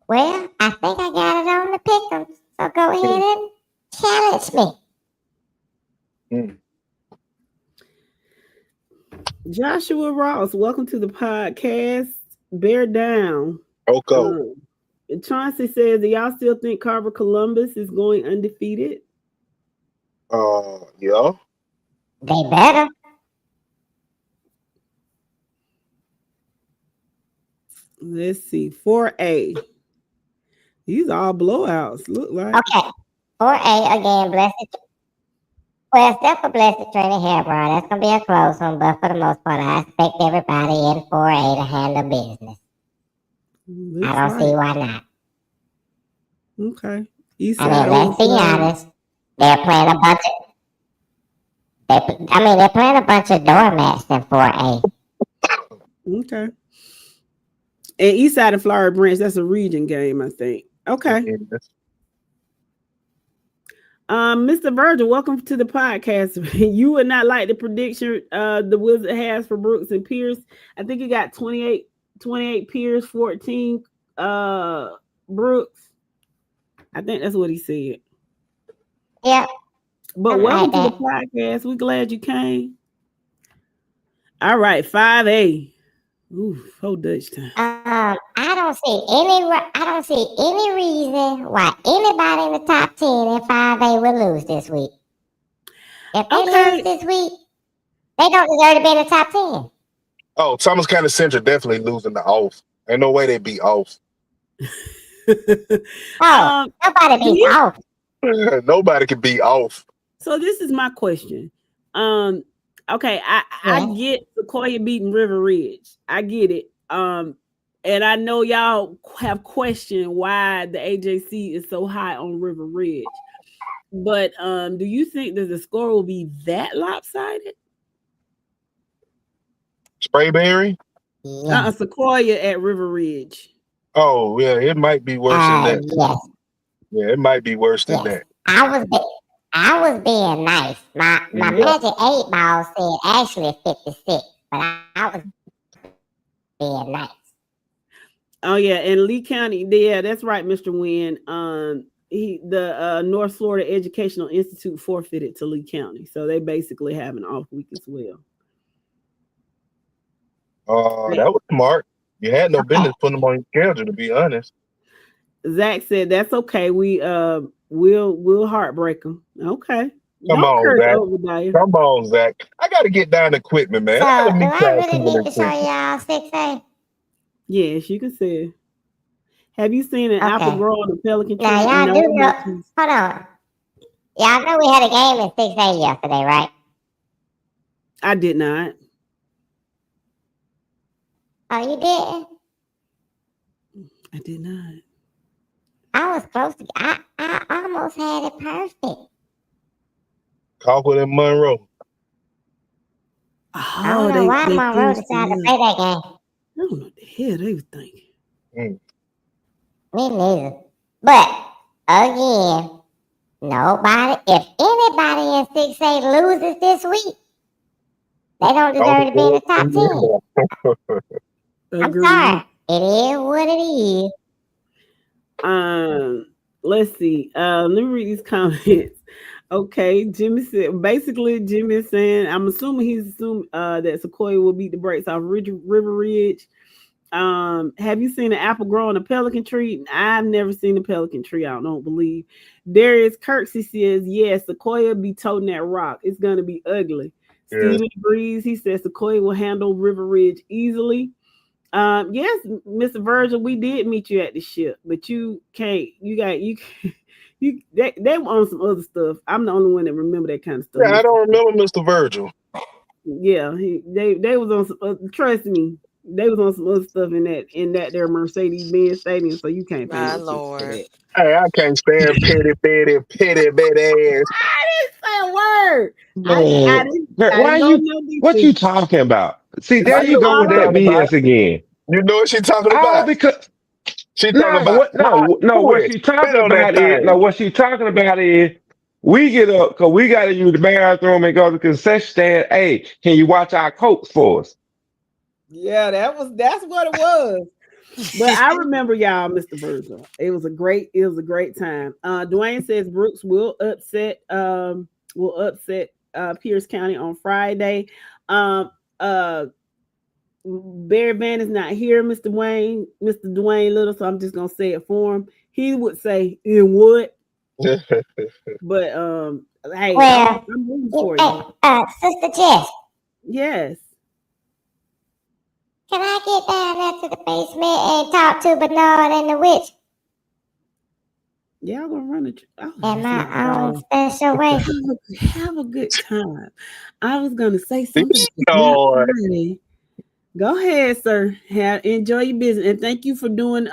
Well, I think I got it on the pick'em, so go ahead and challenge me. Joshua Ross, welcome to the podcast. Bear down. Okay. Chauncey says, do y'all still think Carver Columbus is going undefeated? Yeah. They better. Let's see. 4A. These are all blowouts. Look like. Okay. 4A again, blessed. Well, except for Blessed Trinity Hebron, that's going to be a close one, but for the most part, I expect everybody in 4A to handle business. I don't see why not. Okay. Let's be honest. They're playing a bunch They're playing a bunch of doormats in 4A. Okay. And East Side of Florida Branch, that's a region game, I think. Okay. Mr. Virgil, welcome to the podcast. You would not like the prediction the Wizard has for Brooks and Pierce. I think he got 28 Pierce, 14 Brooks. I think that's what he said. Yep. But welcome to the podcast. We're glad you came. All right, 5A. Ooh, whole Dutch time. I don't see any reason why anybody in the top 10 in 5A will lose this week. If they lose this week, they don't deserve to be in the top 10. Oh, Thomas County Central definitely losing the off. Ain't no way they beat off. Nobody beats off. Nobody can beat off. So this is my question. Okay, I get Sequoia beating River Ridge. I get it. And I know y'all have questioned why the AJC is so high on River Ridge. But do you think that the score will be that lopsided? Sprayberry? Sequoia at River Ridge. Oh, yeah, it might be worse than that. Yes. Yeah, it might be worse than that. I was being nice. My Magic 8 Ball said actually 56, but I was being nice. Oh yeah, and Lee County, yeah, that's right, Mr. Wynn. The North Florida Educational Institute forfeited to Lee County, so they basically have an off week as well. That was smart. You had no business putting them on your schedule, to be honest. Zach said that's okay. We'll heartbreak them. Okay. Come on, Zach. I got to get down to equipment, man. So, do I really need to show y'all 6A? Yes, you can see it. Have you seen an apple grow on the Pelican tree? Now, y'all do know. Hold on. Y'all know we had a game in 6A yesterday, right? I did not. Oh, you didn't? I did not. I was close to. I almost had it perfect. Colquitt and Monroe. I don't know why Monroe decided to play that game. I don't know what the hell they was thinking. Me neither. But again, if anybody in 6A loses this week, they don't deserve to be in the top 10. I'm sorry. It is what it is. Let's see. Let me read these comments. Okay, Jimmy said Jimmy is saying, I'm assuming he's assuming that Sequoia will beat the brakes off River Ridge. Have you seen an apple grow on a pelican tree? I've never seen a pelican tree. I don't believe. Darius Kirksey says, yes, Sequoia be toting that rock. It's gonna be ugly. Yeah. Steven agrees. He says Sequoia will handle River Ridge easily. Yes, Mr. Virgil, we did meet you at the ship, but you can't. They were on some other stuff. I'm the only one that remember that kind of stuff. Yeah, I don't remember Mr. Virgil. Yeah, they was on some. Trust me, they was on some other stuff in that their Mercedes-Benz stadium. So you can't. My Lord. Hey, I can't stand petty ass. I didn't say a word. What you talking about? See, there you go with that BS again. You know what she talking about? Because she talking about what she talking about is we get up because we got to use the bathroom and go to the concession stand. Hey, can you watch our coats for us? Yeah, that's what it was. But I remember y'all, Mr. Virgil. It was a great time. Dwayne says Brooks will upset Pierce County on Friday. Barry Van is not here, Mr. Dwayne Little, so I'm just gonna say it for him. He would say, "In what?" But hey, well, I'm rooting for you. Sister Jess. Yes. Can I get down there to the basement and talk to Bernard and the witch? Yeah, I'm gonna run it. In my own special way. Have a good time. I was gonna say something. Go ahead, sir. Enjoy your business, and thank you for doing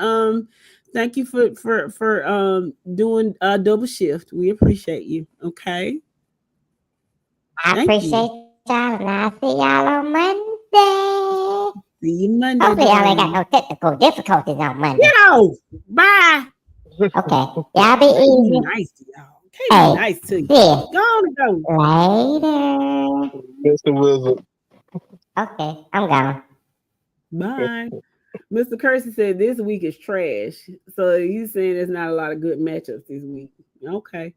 doing double shift. We appreciate you. Okay. I Thank you. appreciate y'all, and I'll see y'all on Monday. See you Monday, Hopefully, y'all ain't got darling. no technical difficulties on Monday. Get off. Bye. Okay, y'all be Can't be easy. nice to y'all. Can't be Hey, nice to you. see Go on and go. you later. Mr. Wizard. Okay, I'm gone. Bye. Mr. Kersey said this week is trash. So he's saying there's not a lot of good matchups this week. Okay.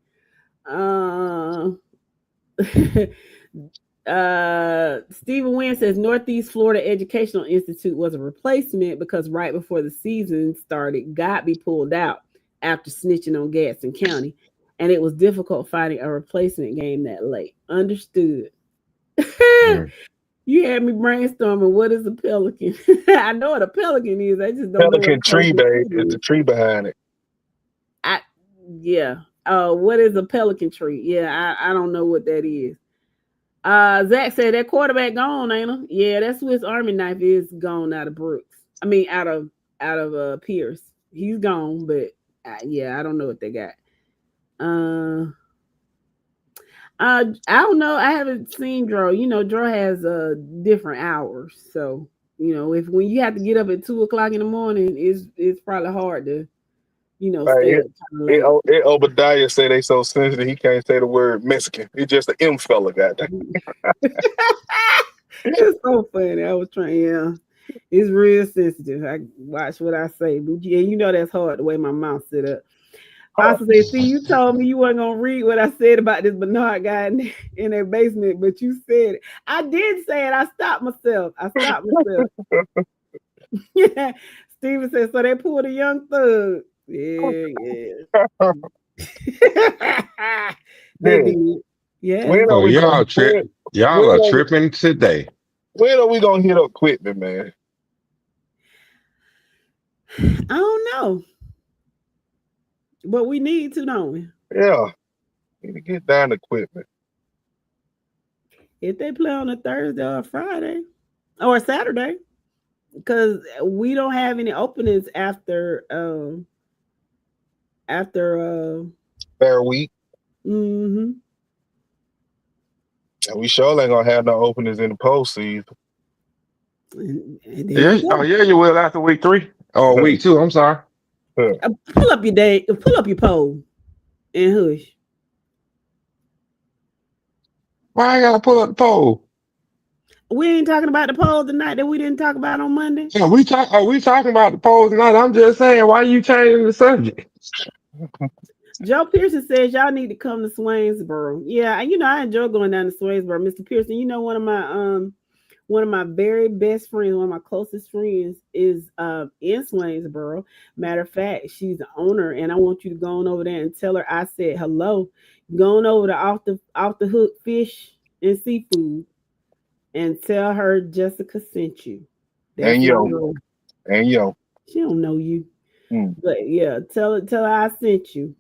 Uh, Stephen Wynn says Northeast Florida Educational Institute was a replacement because right before the season started, Godby pulled out after snitching on Gadsden County, and it was difficult finding a replacement game that late. Understood. Mm. You had me brainstorming. What is a pelican? I know what a pelican is. I just don't know what a Pelican tree, pelican babe. It's tree the is. tree behind it. I yeah. What is a pelican tree? Yeah, I don't know what that is. Zach said that quarterback gone, ain't he? Yeah, that Swiss Army knife is gone out of Brooks. I mean, out of Pierce. He's gone, but yeah, I don't know what they got. Uh, I don't know. I haven't seen Dro. You know, Dro has different hours, so if when you have to get up at 2 o'clock in the morning, it's probably hard to Like stay up kind of late. Obadiah say they so sensitive he can't say the word Mexican. He's just an M fella, goddamn. It's so funny. I was trying. Yeah, it's real sensitive. I watch what I say, but yeah, that's hard the way my mouth set up. Also said, see, you told me you weren't gonna read what I said about this Bernard guy in their basement, but you said it. I did say it. I stopped myself. Yeah. Steven said, so they pulled a young thug. Yeah. They Yeah. did. Yeah. When are So we going? y'all are tripping today. When are we gonna hit up Quitman, man? I don't know. But we need to, don't we? Yeah, need to get down to Quitman. If they play on a Thursday or a Friday or a Saturday, because we don't have any openings after Fair week. mm-hmm. And we sure ain't gonna have no openings in the postseason. And there Yeah. you Oh go. yeah, you will after week 3 or week 2. I'm sorry. Pull up your poll and hush. Why I gotta pull up the poll? We ain't talking about the poll tonight that we didn't talk about on Monday. Yeah, we talking about the polls tonight. I'm just saying, why you changing the subject? Joe Pearson says y'all need to come to Swainsboro. Yeah, I enjoy going down to Swainsboro. Mr. Pearson, one of my very best friends, one of my closest friends is in Swainsboro. Matter of fact, she's the owner, and I want you to go on over there and tell her I said hello. Go on over to off the hook fish and seafood and tell her Jessica sent you. That's And my yo, girl. and yo. She don't know you. Mm. But yeah, tell her I sent you.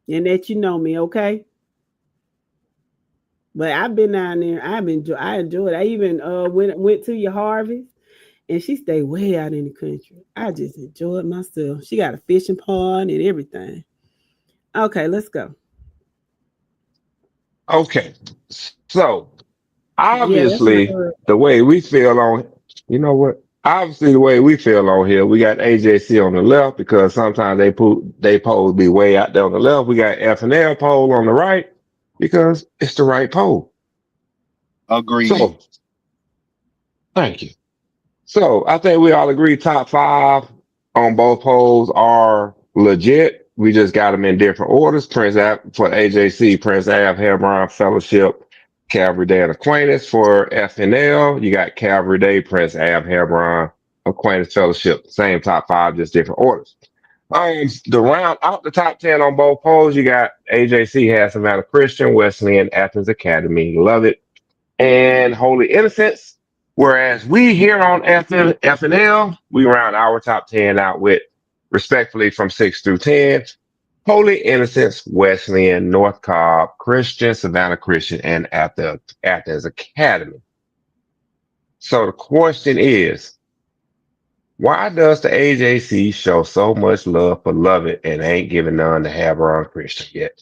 And that you know me, okay? But I've been down there. I enjoyed it. I even went to your harvest, and she stayed way out in the country. I just enjoyed myself. She got a fishing pond and everything. Okay, let's go. Okay, so Yeah, that's my obviously girl. the way we feel on, you know what? Obviously the way we feel on here, we got AJC on the left because sometimes they polls be way out there on the left. We got FNL poll on the right because it's the right poll. Agreed. So thank you. So I think we all agree top 5 on both polls are legit. We just got them in different orders. Prince Ave for AJC, Prince Ave, Hebron Fellowship, Calvary Day and Acquaintance. For FNL, you got Calvary Day, Prince Ave, Hebron, Acquaintance Fellowship. Same top 5, just different orders. The round out the top 10 on both polls, you got AJC, has Savannah Christian, Wesleyan, Athens Academy. Love it, and Holy Innocents. Whereas we here on FNL, we round our top 10 out with respectfully from 6 through 10. Holy Innocents, Wesleyan, North Cobb, Christian, Savannah Christian, and Athens Academy. So the question is, why does the AJC show so much love for Love It and ain't giving none to Hebron Christian yet?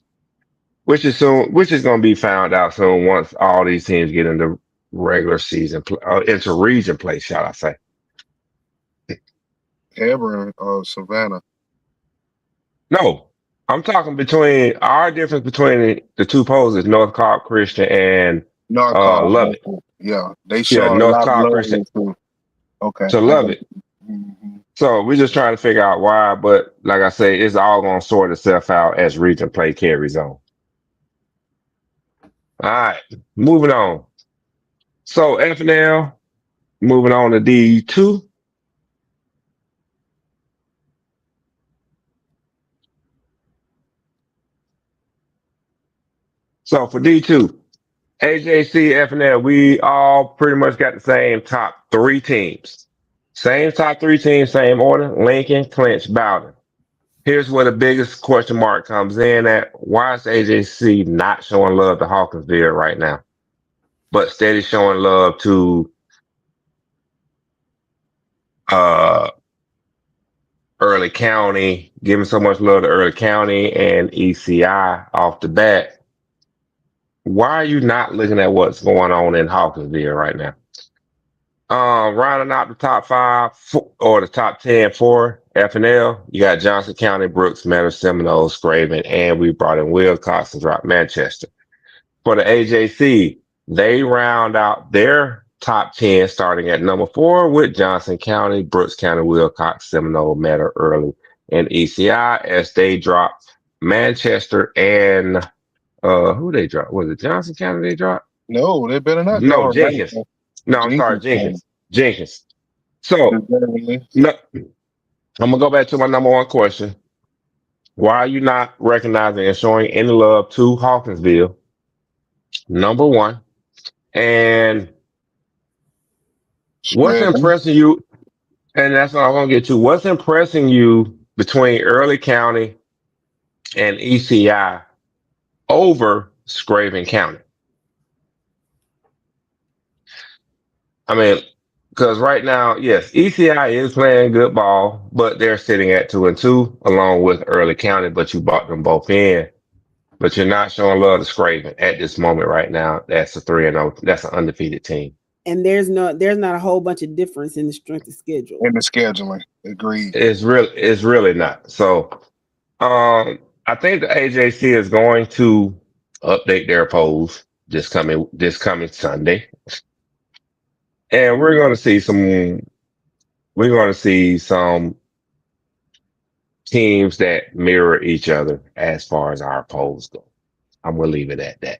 which is soon, which is going to be found out soon once all these teams get into regular season, into region play, shall I say? Hebron or Savannah. No, I'm talking between our difference between the two poses, North Clark Christian and North Carolina. Lubbock. Yeah, they Yeah, showing a North lot of Clark love Christian too. Okay, to I got Lubbock. you. Mm-hmm. So we're just trying to figure out why, but like I say, it's all going to sort itself out as region play carries on. All right, moving on. So FNL, moving on to D2. So for D2, AJC, FNL, we all pretty much got the same top three teams. Same top three teams, same order: Lincoln, Clinch, Bowden. Here's where the biggest question mark comes in at: why is AJC not showing love to Hawkinsville right now, but steady showing love to uh Early County, giving so much love to Early County and ECI off the bat? Why are you not looking at what's going on in Hawkinsville right now? Rounding out the top five or the top 10 for FNL, you got Johnson County, Brooks, Manor, Seminole, Scraven, and we brought in Wilcox and dropped Manchester. For the AJC, they round out their top 10 starting at number 4 with Johnson County, Brooks County, Wilcox, Seminole, Manor, Early, and ECI as they drop Manchester and who they dropped? Was it Johnson County they dropped? No, they better not No, draw Jenkins. Madison. No, I'm sorry, Jenkins. Jenkins. So no, I'm gonna go back to my number one question. Why are you not recognizing and showing any love to Hawkinsville? Number one. And what's Scrappy. impressing you? And that's what I'm gonna get to. What's impressing you between Early County and ECI over Scraven County? I mean, because right now, yes, ECI is playing good ball, but they're sitting at 2-2 along with Early County, but you bought them both in. But you're not showing love to Scraven at this moment right now. That's a 3-0. That's an undefeated team. And there's not a whole bunch of difference in the strength of schedule. In the scheduling. Agreed. It's really not. So I think the AJC is going to update their polls this coming Sunday. And we're gonna see some teams that mirror each other as far as our polls go. I'm gonna leave it at that.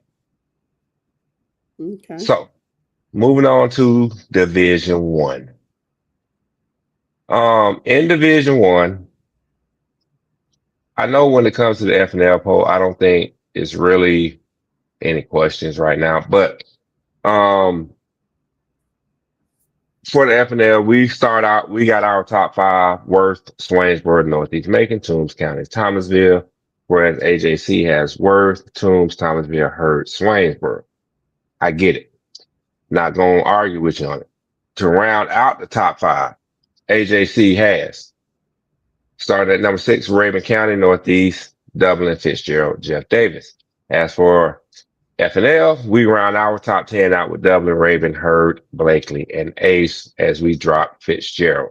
Okay. So moving on to Division One. In Division One, I know when it comes to the FNL poll, I don't think it's really any questions right now. But for the FNL, we got our top five: Worth, Swainsboro, Northeast Macon, Toombs County, Thomasville, whereas AJC has Worth, Toombs, Thomasville, Hurd, Swainsboro. I get it. Not going to argue with you on it. To round out the top five, AJC has started at number 6, Raven County, Northeast, Dublin, Fitzgerald, Jeff Davis. As for FNL, we round our top 10 out with Dublin, Raven, Hurd, Blakely, and Ace as we drop Fitzgerald.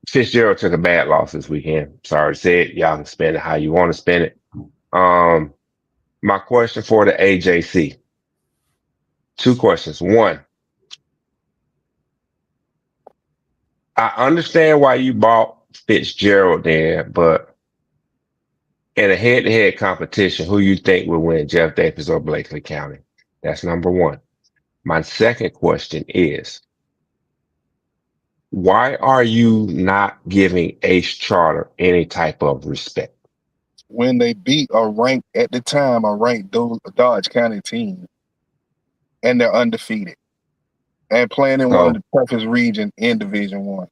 Fitzgerald took a bad loss this weekend. Sorry to say it. Y'all can spend it how you want to spend it. My question for the AJC. Two questions. One, I understand why you bought Fitzgerald there, but in a head-to-head competition, who you think will win, Jeff Davis or Blakely County? That's number one. My second question is, why are you not giving Ace Charter any type of respect? When they beat a ranked Dodge County team, and they're undefeated and playing in one of So, the toughest regions in Division One.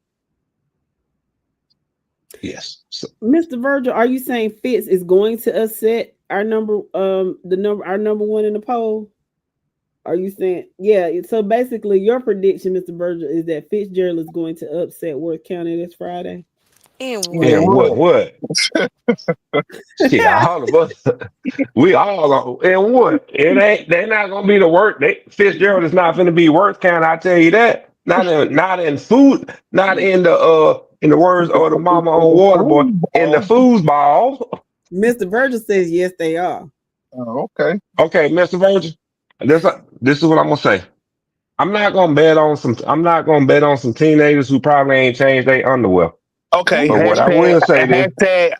yes. So, Mr. Virgil, are you saying Fitz is going to upset our number one in the poll? Are you saying, yeah? So basically, your prediction, Mr. Virgil, is that Fitzgerald is going to upset Worth County this Friday. And And what? what? Shit, all of us. We all are. And what? It ain't. They're not gonna be the work. Fitzgerald is not gonna be worth count. I tell you that. Not in food. Not in the words of the mama on Waterboy. In the foosball. Mr. Virgil says yes, they are. Oh, okay. Okay, Mr. Virgin. This is what I'm gonna say. I'm not gonna bet on some. I'm not gonna bet on some teenagers who probably ain't changed their underwear. Okay. But what I Hashtag will say this.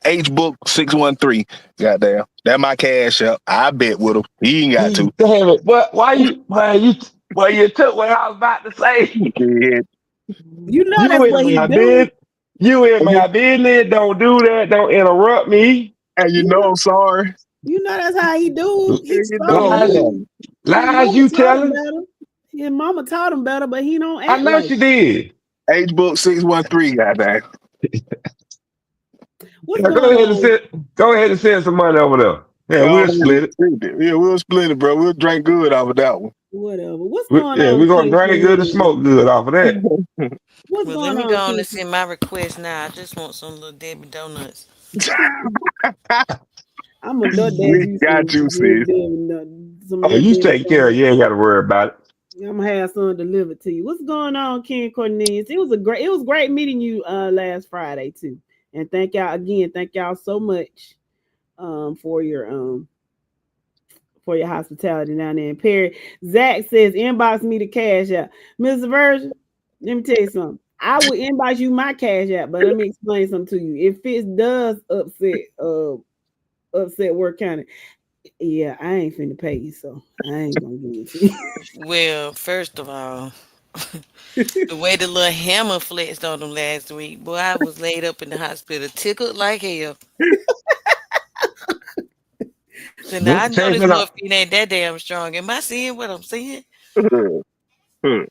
HBook613. Goddamn. That my cash up. I bet with him. He ain't got to. Damn it! But why you took what I was about to say? Yeah. You know You that's what in he my do. business. You in my business. Don't do that. Don't interrupt me. And you You know know, I'm sorry. you know that's how he do. He You strong. know I'm Lies, sorry. His lies. mama You taught him telling? better. His mama taught him better, but he don't I act know like she it. did. HBook613, goddamn. What's Yeah, go going ahead and on? send. Go ahead and send some money over there. Yeah, Go we'll ahead and split it. split it. Yeah, we'll split it, bro. We'll drink good off of that one. Whatever. What's going Yeah, on, we're gonna King drink good and Cornelius? smoke good off of that. What's Well, let going me on, go on King? and send my request now. I just want some little Debbie donuts. I'm a DoorDash We you got you, sis. some Oh, little you Debbie take care. donuts. You ain't got to worry about it. I'm gonna have some delivered to you. What's going on, Ken Cornelius? It was great meeting you last Friday too. And thank y'all again. Thank y'all so much for your hospitality down there in Perry. Zach says inbox me the cash app. Mr. Virgin, let me tell you something. I will inbox you my cash app, but let me explain something to you. If it does upset work county, yeah, I ain't finna pay you, so I ain't gonna give it to you. Well, first of all, the way the little hammer flexed on them last week, boy, I was laid up in the hospital, tickled like hell. So now I know Take this me little out. feet ain't that damn strong. Am I seeing what I'm seeing?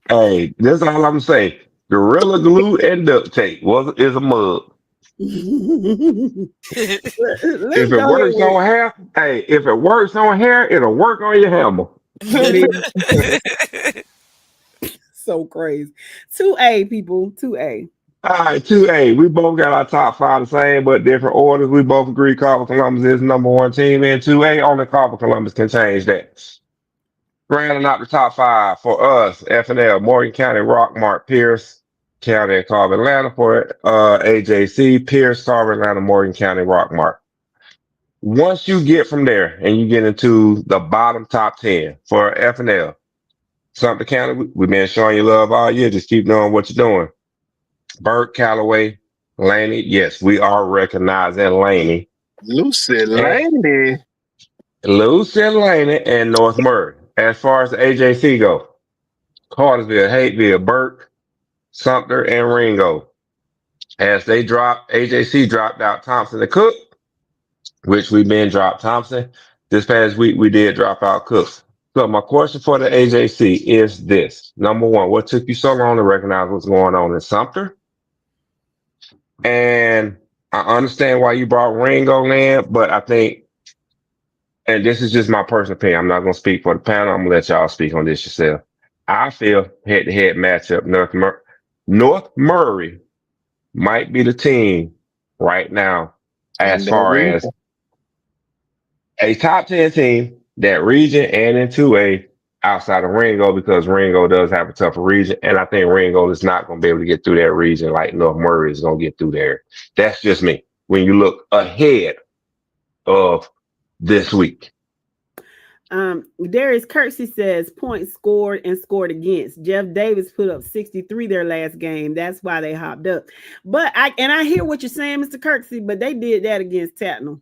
Hey, that's all I'm saying. Gorilla glue and duct tape is a mug. Let's If it go works ahead. on hair, hey, if it works on hair, it'll work on your hammer. That is so crazy. 2A people, 2A. All right, 2A. We both got our top five the same, but different orders. We both agree Carver Columbus is number one team, and 2A only Carver Columbus can change that. Rounding out the top five for us, FNL, Morgan County, Rockmart, Pierce County, and Carver, Atlanta. For AJC, Pierce, Carver, Atlanta, Morgan County, Rockmart. Once you get from there and you get into the bottom top 10 for FNL, Sumter County, we've been showing you love all year. Just keep doing what you're doing. Burke, Callaway, Laney. Yes, we are recognizing Laney. Lucy And Lady. Lucy Laney and North Murray. As far as the AJC go, Cartersville, Hateville, Burke, Sumter, and Ringo. As they dropped, AJC dropped out Thompson and Cook, which we been dropped Thompson. This past week, we did drop out Cook. So my question for the AJC is this. Number one, what took you so long to recognize what's going on in Sumter? And I understand why you brought Ringo in, but I think, and this is just my personal opinion, I'm not going to speak for the panel. I'm going to let y'all speak on this yourself. I feel head-to-head matchup, North Murray might be the team right now And as that far is as a top 10 team, that region and in 2A outside of Ringo, because Ringo does have a tougher region. And I think Ringo is not going to be able to get through that region like North Murray is going to get through there. That's just me. When you look ahead of this week. Darius Kirksey says points scored and scored against. Jeff Davis put up 63 their last game. That's why they hopped up. But I hear what you're saying, Mr. Kirksey, but they did that against Tatnall.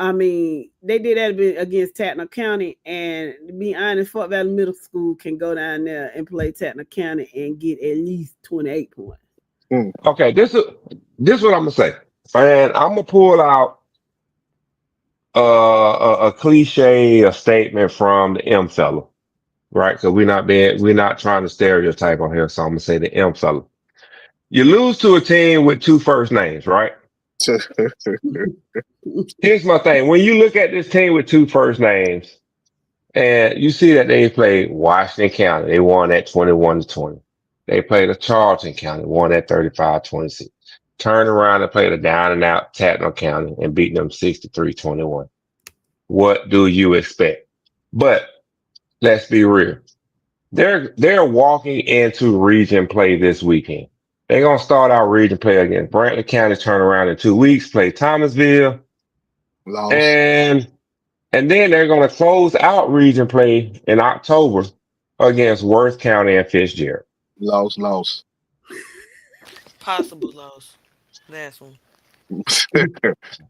I mean, they did that against Tatnall County, and to be honest, Fort Valley Middle School can go down there and play Tatnall County and get at least 28 points. Okay, this is what I'm gonna say, and I'm gonna pull out a cliche, a statement from the M fella, right? Because we're not trying to stereotype on here, so I'm gonna say the M fella. You lose to a team with two first names, right? Here's my thing: when you look at this team with two first names, and you see that they played Washington County, they won at 21-20. They played a Charlton County, won at 35-26. turned around and played a down and out Tatnall County and beating them 63-21. What do you expect? But let's be real. They're walking into region play this weekend. They're gonna start out region play against Brantley County, turn around in 2 weeks, play Thomasville, Lost. and then they're gonna close out region play in October against Worth County and Fitzgerald. Lost. Possible loss. Last one.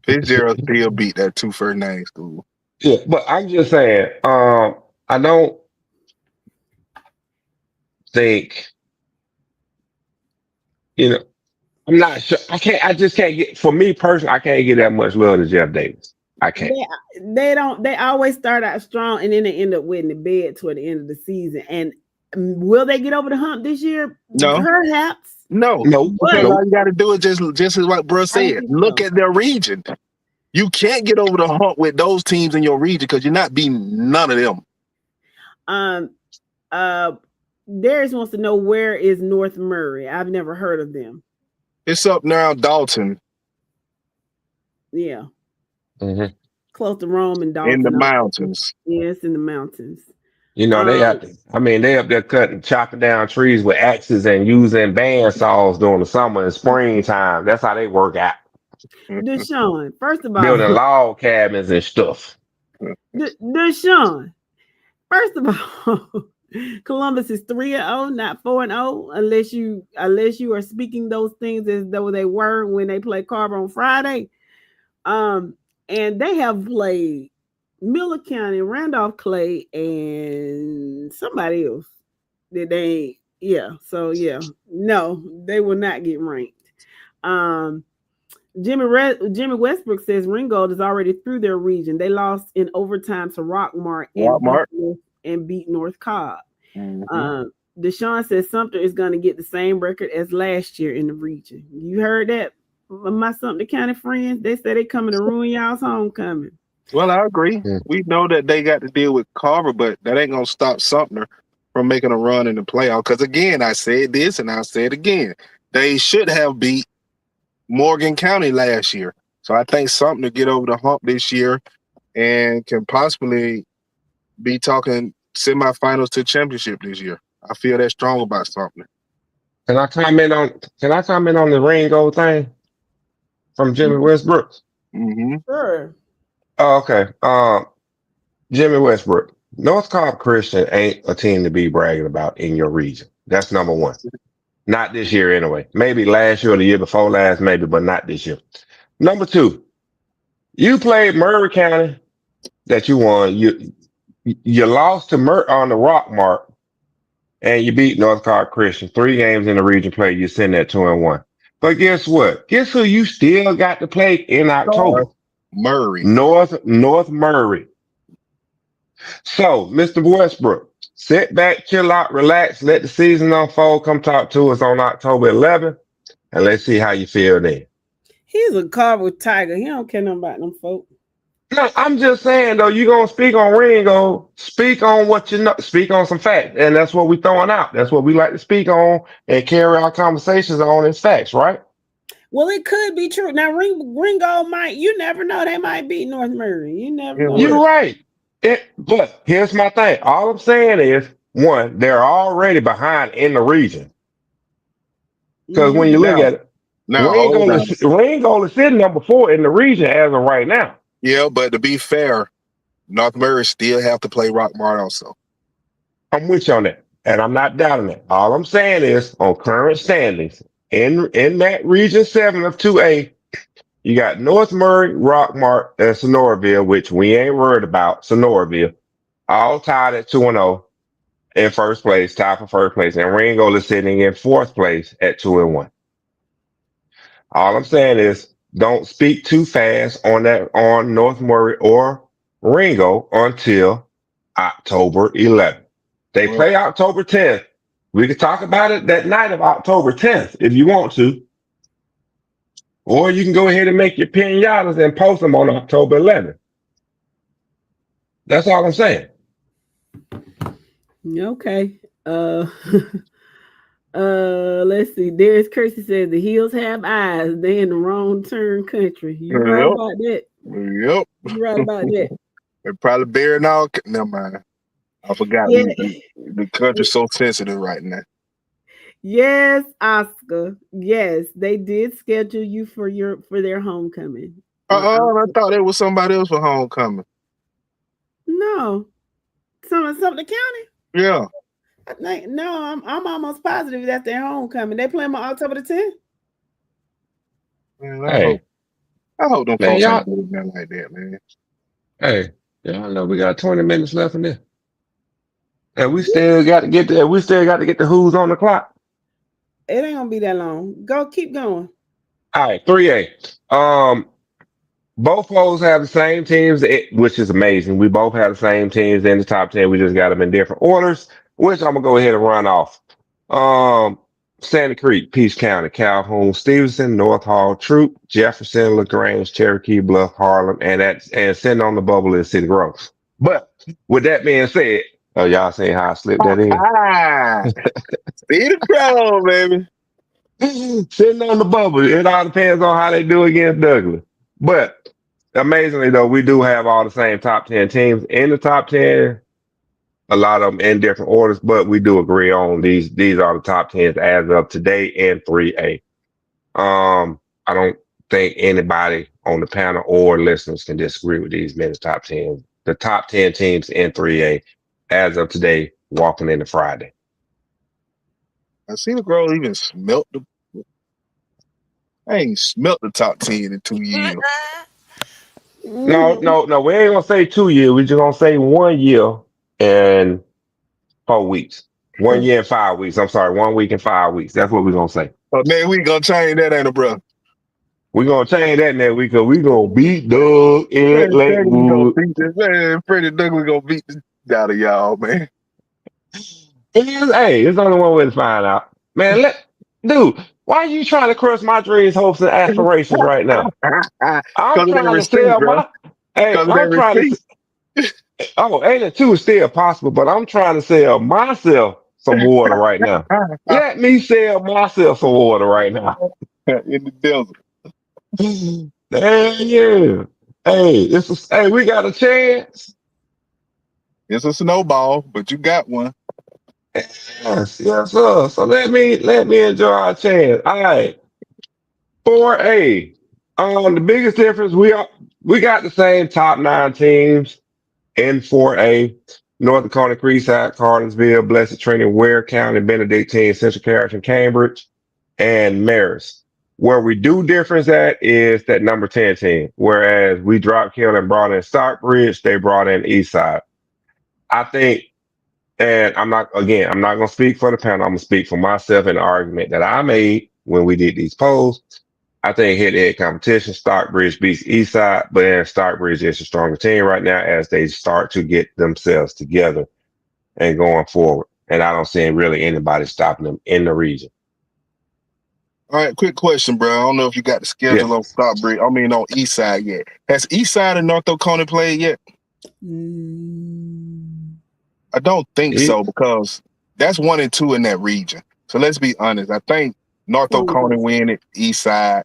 Fitzgerald still beat that 2 first name school. Yeah, but I'm just saying, I don't think, you know, I'm not sure. I just can't get, for me personally, I can't get that much love to Jeff Davis. I can't. They always start out strong and then they end up winning the bed toward the end of the season. And will they get over the hump this year? No. Perhaps. No. Because all you got to do is just as what bro said. Look at their region. You can't get over the hump with those teams in your region because you're not beating none of them. Darius wants to know, where is North Murray? I've never heard of them. It's up now, Dalton. Yeah. Mm-hmm. Close to Rome and Dalton. In the mountains. Yes, in the mountains. You know, they have to, they up there chopping down trees with axes and using bandsaws during the summer and springtime. That's how they work out. Deshaun, first of all, building log cabins and stuff. Deshaun, first of all, Columbus is 3-0, not 4-0, unless you are speaking those things as though they were when they played Carver on Friday. And they have played Miller County, Randolph Clay, and somebody else that no, they will not get ranked. Jimmy Westbrook says Ringgold is already through their region. They lost in overtime to Rockmart and beat North Cobb. Mm-hmm. Deshaun says Sumter is going to get the same record as last year in the region. You heard that, my Sumter County friends? They say they coming to ruin y'all's homecoming. Well, I agree. Yeah. We know that they got to deal with Carver, but that ain't going to stop Sumter from making a run in the playoff. Because, again, I said this and I'll say it again. They should have beat Morgan County last year. So I think Sumter get over the hump this year and can possibly be talking semifinals to championship this year. I feel that strong about Sumter. Can I comment on the Ringo thing from Jimmy Westbrook? Mm-hmm. Sure. Oh, okay. Jimmy Westbrook, North Cobb Christian ain't a team to be bragging about in your region. That's number one. Not this year anyway. Maybe last year or the year before last, maybe, but not this year. Number two, you played Murray County that you won. You lost to on the Rock Mark, and you beat North Cobb Christian. 3 games in the region play, you're sitting at 2-1. But guess what? Guess who you still got to play in October? Murray. North Murray. So, Mr. Westbrook, sit back, chill out, relax, let the season unfold. Come talk to us on October 11th, and let's see how you feel then. He's a Carver Tiger. He don't care nothing about them folk. No, I'm just saying, though, you're going to speak on Ringo, speak on what you know, speak on some facts, and that's what we're throwing out. That's what we like to speak on and carry our conversations on as facts, right? Well, it could be true. Now, Ringo might, you never know, they might beat North Murray. You never know. You're right. But here's my thing. All I'm saying is, one, they're already behind in the region. Because when you look at it, Ringo is sitting number 4 in the region as of right now. Yeah, but to be fair, North Murray still have to play Rockmart also. I'm with you on that, and I'm not doubting it. All I'm saying is, on current standings, in that region 7 of 2A, you got North Murray, Rockmart, and Sonoraville, which we ain't worried about. Sonoraville, all tied at 2-0 in first place, tied for first place, and Ringo is sitting in 4th place at 2-1. All I'm saying is, don't speak too fast on North Murray or Ringo until October 11th. They play October 10th. We could talk about it that night of October 10th if you want to. Or you can go ahead and make your pinatas and post them on October 11th. That's all I'm saying. Okay. Let's see. Darius Kersey says the hills have eyes. They in the wrong turn country. You right Yep. about that. Yep. You right about that. They're probably burying all. Never mind. I forgot. Yeah. The country's so sensitive right now. Yes, Oscar. Yes, they did schedule you for their homecoming. I thought it was somebody else for homecoming. No, something county. Yeah. I think no. I'm almost positive that's their homecoming. They play them on October the 10th. Man, Hey, I hope them man, folks y'all. ain't doing nothing like that, man. Hey, y'all know we got 20 minutes left in this, and we still got to get the. We still got to get the who's on the clock. It ain't gonna be that long. Keep going. All right, 3A. Both polls have the same teams, which is amazing. We both have the same teams in the top 10. We just got them in different orders, which I'm gonna go ahead and run off. Um, Sandy Creek, Peace County, Calhoun, Stevenson, North Hall, Troop, Jefferson, LaGrange, Cherokee Bluff, Harlem, and sitting on the bubble is City Grove. But with that being said, oh, y'all see how I slipped that in? See the crowd, baby. Sitting on the bubble. It all depends on how they do against Douglas. But amazingly, though, we do have all the same top 10 teams in the top 10, a lot of them in different orders, but we do agree on these. These are the top 10s as of today in 3A. I don't think anybody on the panel or listeners can disagree with these men's top 10. The top 10 teams in 3A as of today, walking into Friday. I seen the girl even smelt the. I ain't smelt the top 10 in 2 years. No, we ain't gonna say 2 years. We just gonna say 1 year and 4 weeks. 1 year and 5 weeks. I'm sorry, 1 week and 5 weeks. That's what we're gonna say. Oh, man, we gonna change that, ain't it, bro? We're gonna change that next week because we gonna beat Doug Man, in we gonna Lakewood. beat this. Man, Freddie Doug, we gonna beat this out of y'all, man. Hey, there's only one way to find out. Man, dude, why are you trying to crush my dreams, hopes, and aspirations right now? I'm Because of that trying to receipt, sell bro. my. Hey, Because of that I'm trying to. receipt. Oh, ain't it too still possible? But I'm trying to sell myself some water right now. Let me sell myself some water right now. In the desert. Damn yeah. Hey, we got a chance. It's a snowball, but you got one. Yes, sir. So let me enjoy our chance. All right. 4A. The biggest difference, we got the same top 9 teams in 4A. North Dakota, Creekside, Cartersville, Blessed Trinity, Ware County, Benedictine, Central Parish, and Cambridge, and Marist. Where we do difference at is that number 10 team. Whereas we dropped Hill and brought in Stockbridge, they brought in Eastside. I think, and I'm not gonna speak for the panel, I'm gonna speak for myself in the argument that I made when we did these polls. I think head-to-head competition, Stockbridge beats Eastside, but then Stockbridge is a stronger team right now as they start to get themselves together and going forward. And I don't see really anybody stopping them in the region. All right, quick question, bro. I don't know if you got the schedule on Stockbridge. I mean, on Eastside yet. Has Eastside and North Oconee played yet? I don't think so because that's 1 and 2 in that region. So let's be honest. I think North Oconee win it, Eastside,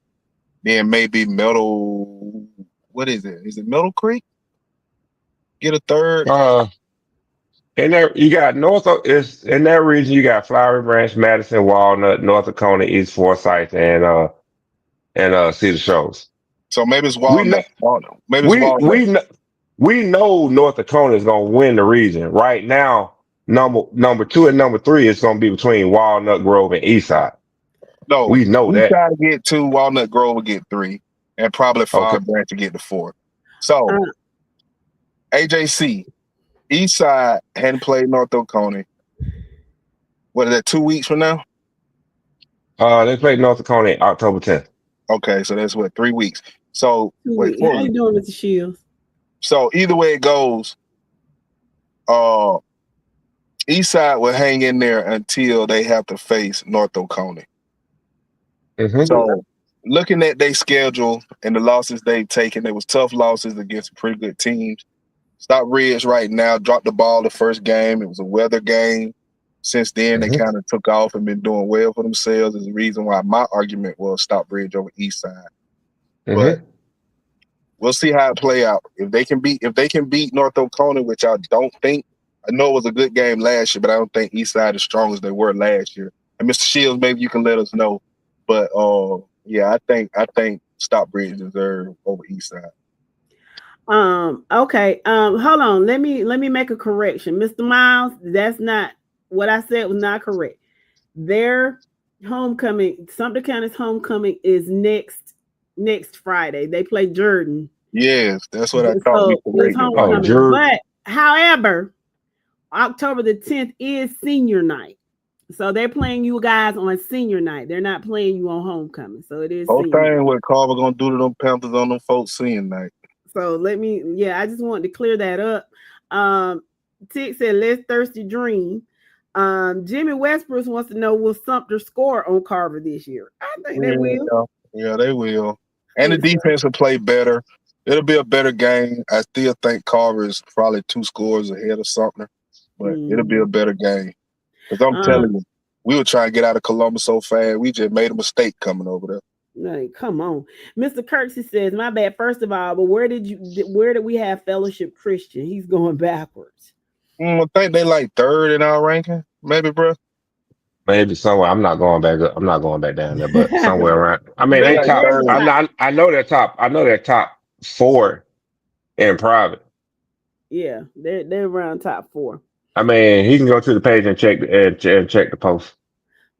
then maybe Middle. What is it? Is it Middle Creek? Get a third. In there, you got is in that region. You got Flowery Branch, Madison, Walnut, North Oconee, East Forsyth, and Cedar Shoals. So maybe it's We know, Walnut. Maybe it's Walnut. we know North Dakota is gonna win the region right now. Number 2 and number 3 is gonna be between Walnut Grove and Eastside. No, we know that. Try to get 2, Walnut Grove will get 3, and probably Flowery Branch to get the 4. So AJC, Eastside hadn't played North Oconee. What is that? 2 weeks from now? They played North Oconee October 10th. Okay, so that's what, 3 weeks. So wait, how you doing, Mr. Shields? So either way it goes, Eastside will hang in there until they have to face North Oconee. So looking at their schedule and the losses they've taken, they was tough losses against pretty good teams. Stockbridge right now dropped the ball the first game. It was a weather game. Since then, they kind of took off and been doing well for themselves. Is the reason why my argument was Stockbridge over East Side. But we'll see how it play out. If they can beat North Oconee, which I don't think. I know it was a good game last year, but I don't think East Side as strong as they were last year. And Mr. Shields, maybe you can let us know. But yeah, I think Stockbridge deserve over East Side. Okay. Hold on. Let me make a correction. Mr. Miles, that's not what I said was not correct. Their homecoming, Sumter County's homecoming is next Friday. They play Jordan. Yes, that's what I thought. It's homecoming. But however, October the 10th is senior night. So they're playing you guys on senior night. They're not playing you on homecoming. So it is. Whole thing what Carver gonna do to them Panthers on them folks senior night. So I just wanted to clear that up. Tick said, let's thirsty dream. Jimmy Westbrook wants to know, will Sumter score on Carver this year? I think they will. Yeah, they will. And the defense will play better. It'll be a better game. I still think Carver is probably 2 scores ahead of Sumter, but it'll be a better game. Because I'm telling you, we were trying to get out of Columbus so fast, we just made a mistake coming over there. No, come on. Mr. Kirksey says, my bad, first of all, but where did we have Fellowship Christian? He's going backwards. I think they like 3rd in our ranking, maybe, bro. Maybe somewhere. I'm not going back up. I'm not going back down there, but somewhere around. I mean, they top. I know they're top. I know they're top 4 in private. Yeah, they're around top 4. I mean, he can go to the page and check the post.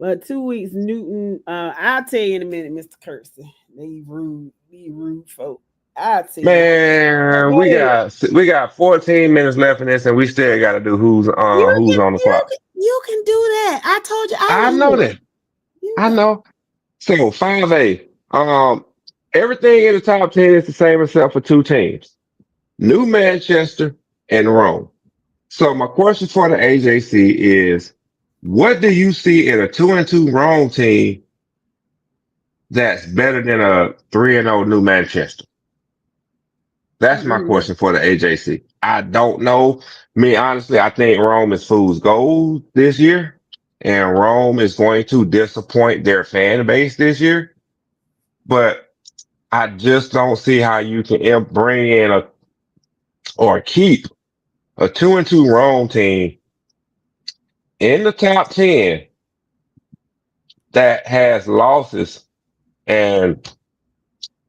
But 2 weeks, Newton. I'll tell you in a minute, Mr. Kirksey. These rude folk. I'll tell you. Man, we got 14 minutes left in this, and we still got to do who's on the clock. You can do that. I told you. I know that. I know. So 5A. Everything in the top 10 is the same except for 2 teams: New Manchester and Rome. So my question for the AJC is, what do you see in a 2-2 Rome team that's better than a 3-0 New Manchester? That's my question for the AJC. I don't know. Honestly, I think Rome is fool's gold this year, and Rome is going to disappoint their fan base this year. But I just don't see how you can bring in or keep a 2-2 Rome team in the top 10 that has losses and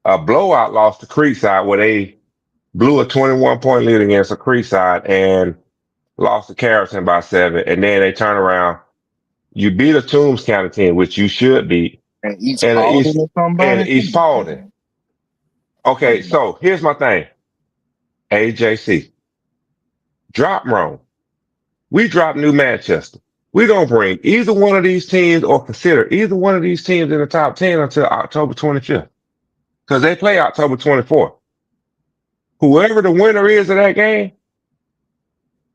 a blowout loss to Creekside where they blew a 21-point lead against a Creekside and lost to Carrollton by 7. And then they turn around. You beat a Toombs County team, which you should beat. And East Paulding. Okay, so here's my thing. AJC. Drop Rome. We drop New Manchester. We don't bring either one of these teams or consider either one of these teams in the top 10 until October 25th. Because they play October 24th. Whoever the winner is of that game,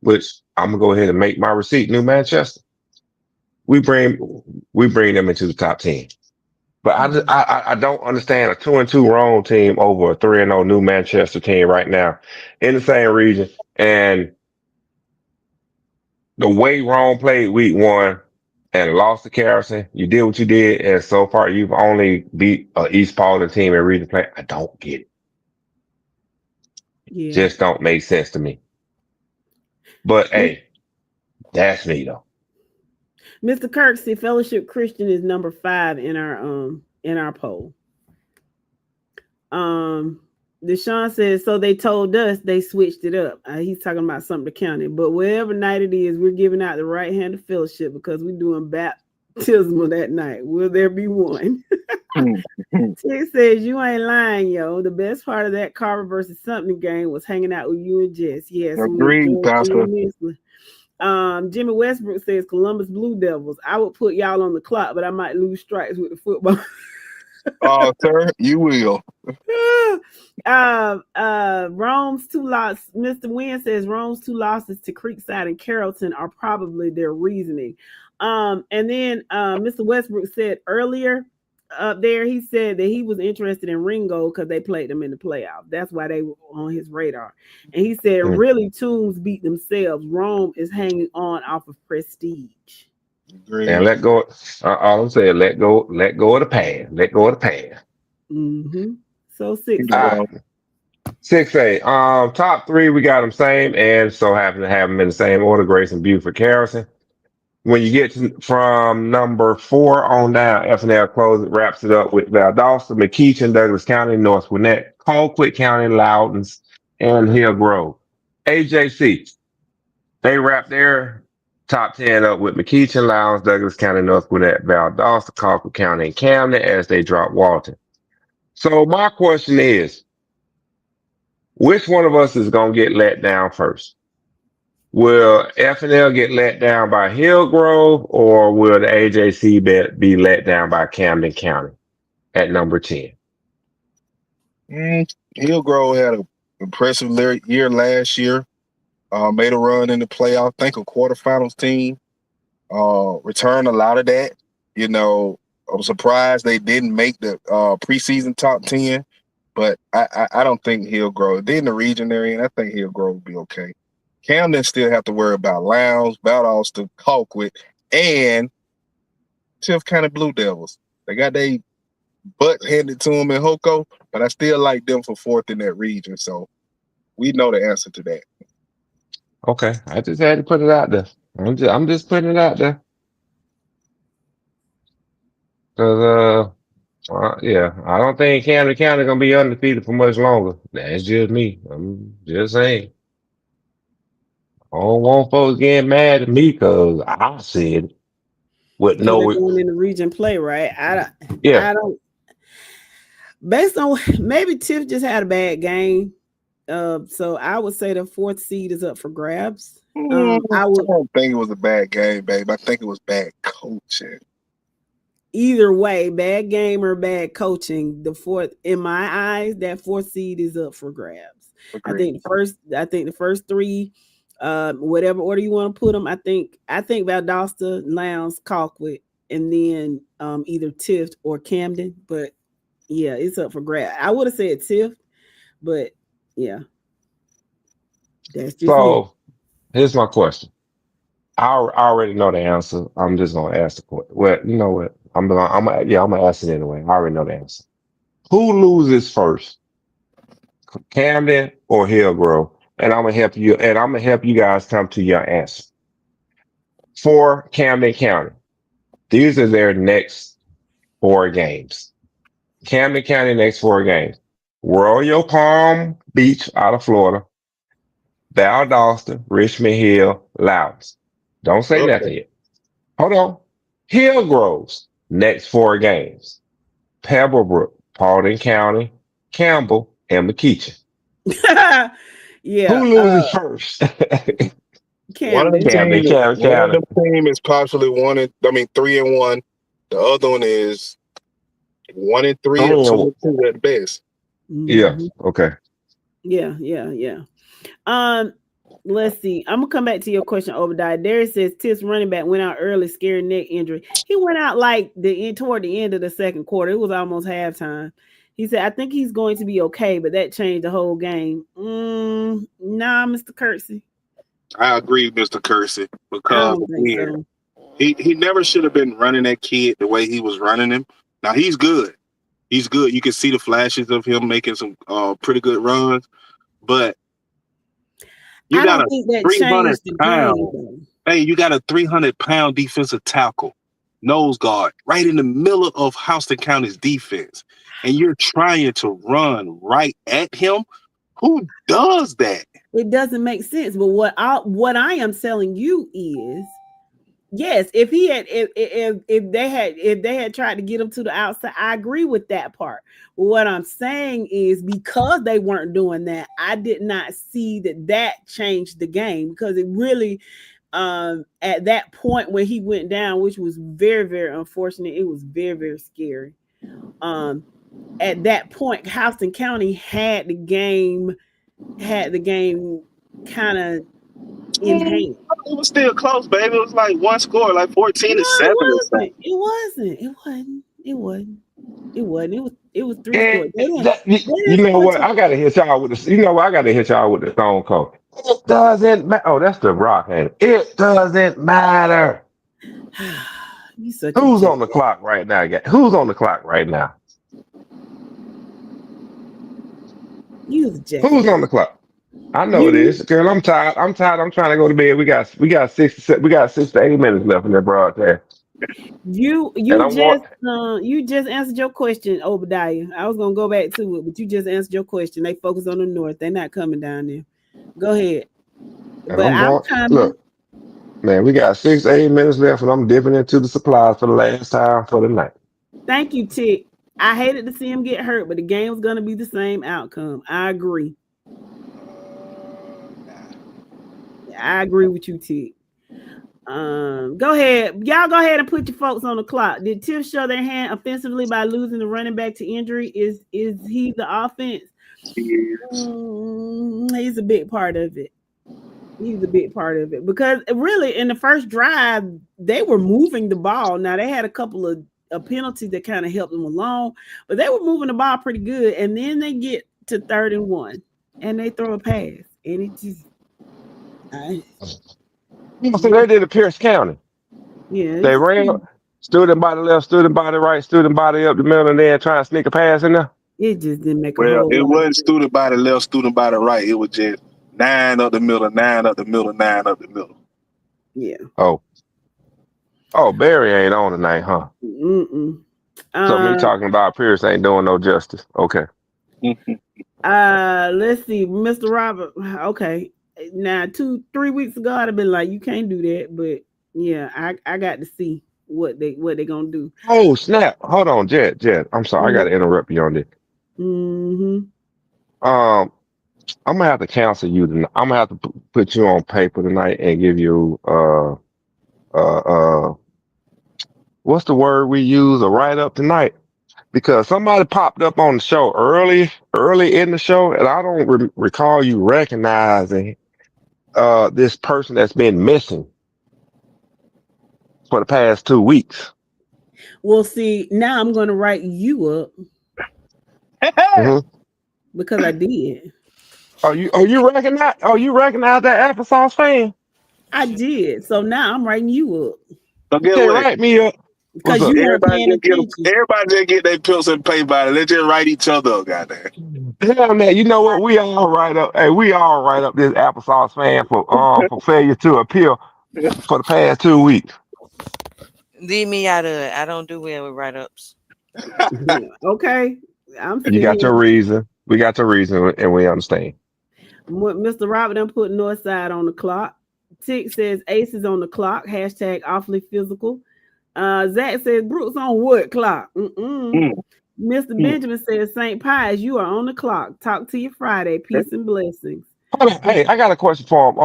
which I'm going to go ahead and make my receipt New Manchester, we bring them into the top 10. But I don't understand a 2-2 Rome team over a 3-0 New Manchester team right now in the same region. And the way Rome played week 1 and lost to Carrollton, you did what you did, and so far you've only beat an East Paulding team in region play. I don't get it. Yeah. Just don't make sense to me. But hey, that's me though. Mr. Kirksey, Fellowship Christian is number 5 in our poll. Deshaun says, so they told us they switched it up. He's talking about Sumter County, but whatever night it is, we're giving out the right hand of fellowship because we're doing baptismal that night. Will there be one? Tick says, you ain't lying, yo. The best part of that Carver versus Sumter game was hanging out with you and Jess. Yes. Agreed, Pastor. Jimmy Westbrook says Columbus Blue Devils. I would put y'all on the clock, but I might lose strikes with the football. Oh, sir, you will. Rome's 2 losses. Mr. Wynn says Rome's 2 losses to Creekside and Carrollton are probably their reasoning. And then Mr. Westbrook said earlier up there, he said that he was interested in Ringo because they played them in the playoff. That's why they were on his radar. And he said, really, Toombs beat themselves. Rome is hanging on off of prestige. And Agreed. let go. All I'm saying, let go of the past. Let go of the past. Mm-hmm. So Keep six it All eight. right. going. 6A. Top three, we got them same, and so happen to have them in the same order. Grayson, Buford, Harrison. When you get from number 4 on down, FNL wraps it up with Valdosta, McKeechin, Douglas County, North Gwinnett, Colquitt County, Loudons, and Hillgrove. AJC, they wrap their top 10 up with McKeechin, Loudons, Douglas County, North Gwinnett, Valdosta, Colquitt County, and Camden as they drop Walton. So my question is, which one of us is going to get let down first? Will FNL get let down by Hillgrove, or will the AJC be let down by Camden County at number 10? Hillgrove had an impressive year last year. Made a run in the playoff. Think a quarterfinals team. Returned a lot of that. You know, I'm surprised they didn't make the preseason top 10, but I don't think Hillgrove. They're in the region they're in. I think Hillgrove will be okay. Camden still have to worry about Lowndes, Valdosta, Colquitt, and Tiff County Blue Devils. They got their butt handed to them in Hoko, but I still like them for fourth in that region. So we know the answer to that. Okay, I just had to put it out there. I'm just putting it out there. 'Cause yeah, I don't think Camden County gonna be undefeated for much longer. That's just me. I'm just saying. I don't want folks getting mad at me because I said with Because they're no, going in the region play, right? yeah. I don't. Based on maybe Tiff just had a bad game. So I would say the fourth seed is up for grabs. I I would don't think it was a bad game, babe. I think it was bad coaching. either way, bad game or bad coaching. The fourth, in my eyes, that fourth seed is up for grabs. Agreed. I think the first three, whatever order you want to put them. I think Valdosta, Lowndes, Colquitt, and then either Tift or Camden. But yeah, it's up for grabs. I would have said Tift, but yeah, that's just me. So here's my question. I already know the answer. I'm just gonna ask the question. Well, you know what? I'm gonna ask it anyway. I already know the answer. Who loses first, Camden or Hillgrove? And I'm gonna help you. And I'm gonna help you guys come to your answer. For Camden County, these are their next 4 games. Camden County next 4 games: Royal Palm Beach out of Florida, Valdosta, Richmond Hill, Loudon. Don't say Uh-oh. nothing yet. Hold on. Hillgrove's next 4 games: Pebblebrook, Paulding County, Campbell, and McKeechin. Yeah, Who loses first? One of them Camden. Camden, team, Camden one of County. them team is possibly 3-1. The other one is 1-3 or Oh, 2-2 at best. yeah. Mm-hmm. Okay. Yeah. Um, let's see. I'm gonna come back to your question, Obadiah. Darius says Tiff's running back went out early, scared neck injury. He went out like toward the end of the second quarter. It was almost halftime. He said, I think he's going to be okay, but that changed the whole game. Nah, Mr. Kirksey. I agree, Mr. Kersey, I because don't think again, so. he never should have been running that kid the way he was running him. Now he's good. He's good. You can see the flashes of him making some pretty good runs, but you I got don't a think that 300 changed the game pound. though. Hey, you got a 300-pound defensive tackle, nose guard, right in the middle of Houston County's defense, and you're trying to run right at him. Who does that? It doesn't make sense. But what I am telling you is, yes, if they had tried to get him to the outside, I agree with that part. But what I'm saying is, because they weren't doing that, I did not see that changed the game, because it really at that point when he went down, which was very, very unfortunate, it was very, very scary. At that point, Houston County had the game kind of in hand. It was still close, baby. It was like one score, like 14-7 No, or something. it wasn't. It was three And scores. They you didn't know score what? I gotta hit y'all with this. You know what? I gotta hit y'all with the Stone Cold. It doesn't matter. Oh, that's the Rock. Ain't it? It doesn't matter. You such Who's a on the clock right now? Who's on the clock right now? you was a Who's jackass. on the clock? I know it You is, girl. I'm tired. I'm tired. I'm trying to go to bed. We got 6 to 8 minutes left in the broadcast, you and you I'm want. just you just answered your question, Obadiah. I was gonna go back to it, but you just answered your question. They focus on the north. They're not coming down there. Go ahead. And But I'm I'm want. coming. Look, man, we got 6 to 8 minutes left, and I'm dipping into the supplies for the last time for the night. Thank you, Tick. I hated to see him get hurt, but the game was gonna be the same outcome. I agree. I agree with you, Tick. Go ahead. Y'all go ahead and put your folks on the clock. Did Tiff show their hand offensively by losing the running back to injury? Is he the offense? Yes. He's a big part of it. He's a big part of it because really in the first drive they were moving the ball. Now they had a couple of penalties that kind of helped them along, but they were moving the ball pretty good. And then they get to 3rd and 1, and they throw a pass, and it just, So they did a Pierce County. yeah, They ran student by the left, student by the right, student body up the middle, and then try to sneak a pass in there. it just didn't make a Well, whole it lot of wasn't sense. student by the left, student by the right. It was just 9 up the middle, 9 up the middle, 9 up the middle. Yeah. Oh, Barry ain't on tonight, huh? Mm-mm. So me talking about Pierce ain't doing no justice. Okay. Let's see, Mr. Robert. Okay. Now 2-3 weeks ago I'd have been like, you can't do that, but yeah, I got to see what they gonna do. Oh snap! Hold on, Jed. I'm sorry, I got to interrupt you on this. Mm-hmm. I'm gonna have to cancel you tonight. I'm gonna have to put you on paper tonight and give you what's the word we use? A write up tonight because somebody popped up on the show early in the show, and I don't recall you recognizing this person that's been missing for the past 2 weeks. Well, see, now I'm gonna write you up Mm-hmm. because I did. You recognize that applesauce fan? I did. So now I'm writing you up So You get can't what? write me up. What's because up? you weren't paying attention. Everybody just get their pencil and paper out. Let's just write each other up, goddamn. Damn that. You know what? We all write up. Hey, we all write up this applesauce fan for failure to appeal for the past 2 weeks. Leave me out of it. I don't do well with write ups. Okay. I'm You sitting got here. your reason. We got your reason, and we understand. Mr. Robert done put north side on the clock. Tick says Ace is on the clock. Hashtag awfully physical. Zach says Brooks on what clock? Mr. Benjamin says St. Pius, you are on the clock. Talk to you Friday. Peace and blessings. Hold on. Hey, I got a question for him.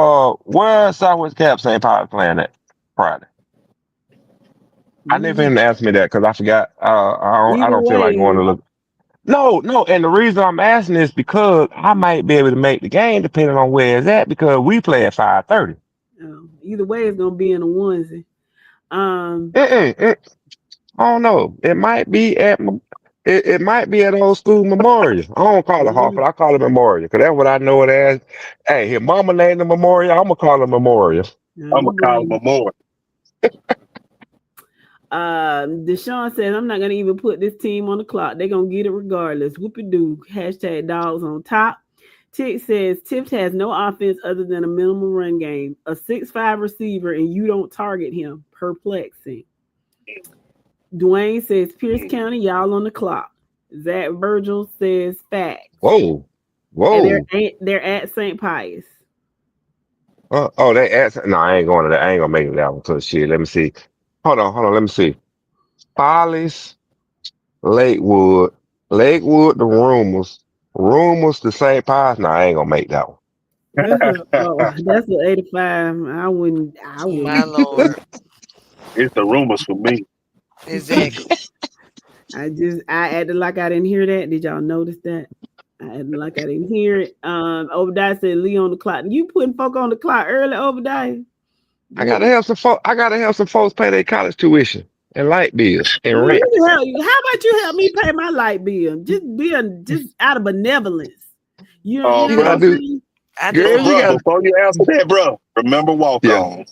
Where's Southwest Cap St. Paul playing at Friday? I never him to ask me that because I forgot. I Either don't feel like going way, to look. No. And the reason I'm asking is because I might be able to make the game depending on where it's at because we play at 5:30. Either way, it's gonna be in a onesie. I don't know. It might be at it might be at Old School Memorial. I don't call it Hartford. I call it Memorial because that's what I know it as. Hey, his mama named the Memorial. I'm gonna call it Memorial. I'm gonna call him a more. Deshaun says I'm not gonna even put this team on the clock. They're gonna get it regardless. Whoopie-doo. Hashtag dogs on top. Tick says Tift has no offense other than a minimum run game. A 6'5" receiver and you don't target him. Perplexing. Dwayne says Pierce County, y'all on the clock. Zach Virgil says facts. Whoa. And they're at St. Pius. They asked. No, I ain't going to that. I ain't gonna make it that one. So shit. Let me see. Hold on. Let me see. Follies, Lakewood, the rumors to St. Pius. No, I ain't gonna make that one. That's an 85. I wouldn't. My Lord. It's the rumors for me. Exactly. I acted like I didn't hear that. Did y'all notice that? I acted like I didn't hear it. Obadiah said Lee on the clock. You putting folk on the clock early, Obadiah? I gotta help some folks pay their college tuition and light bills and rent. How about you help me pay my light bill? Just out of benevolence. You know what I'm saying? Before you answer that, bro, remember walk on.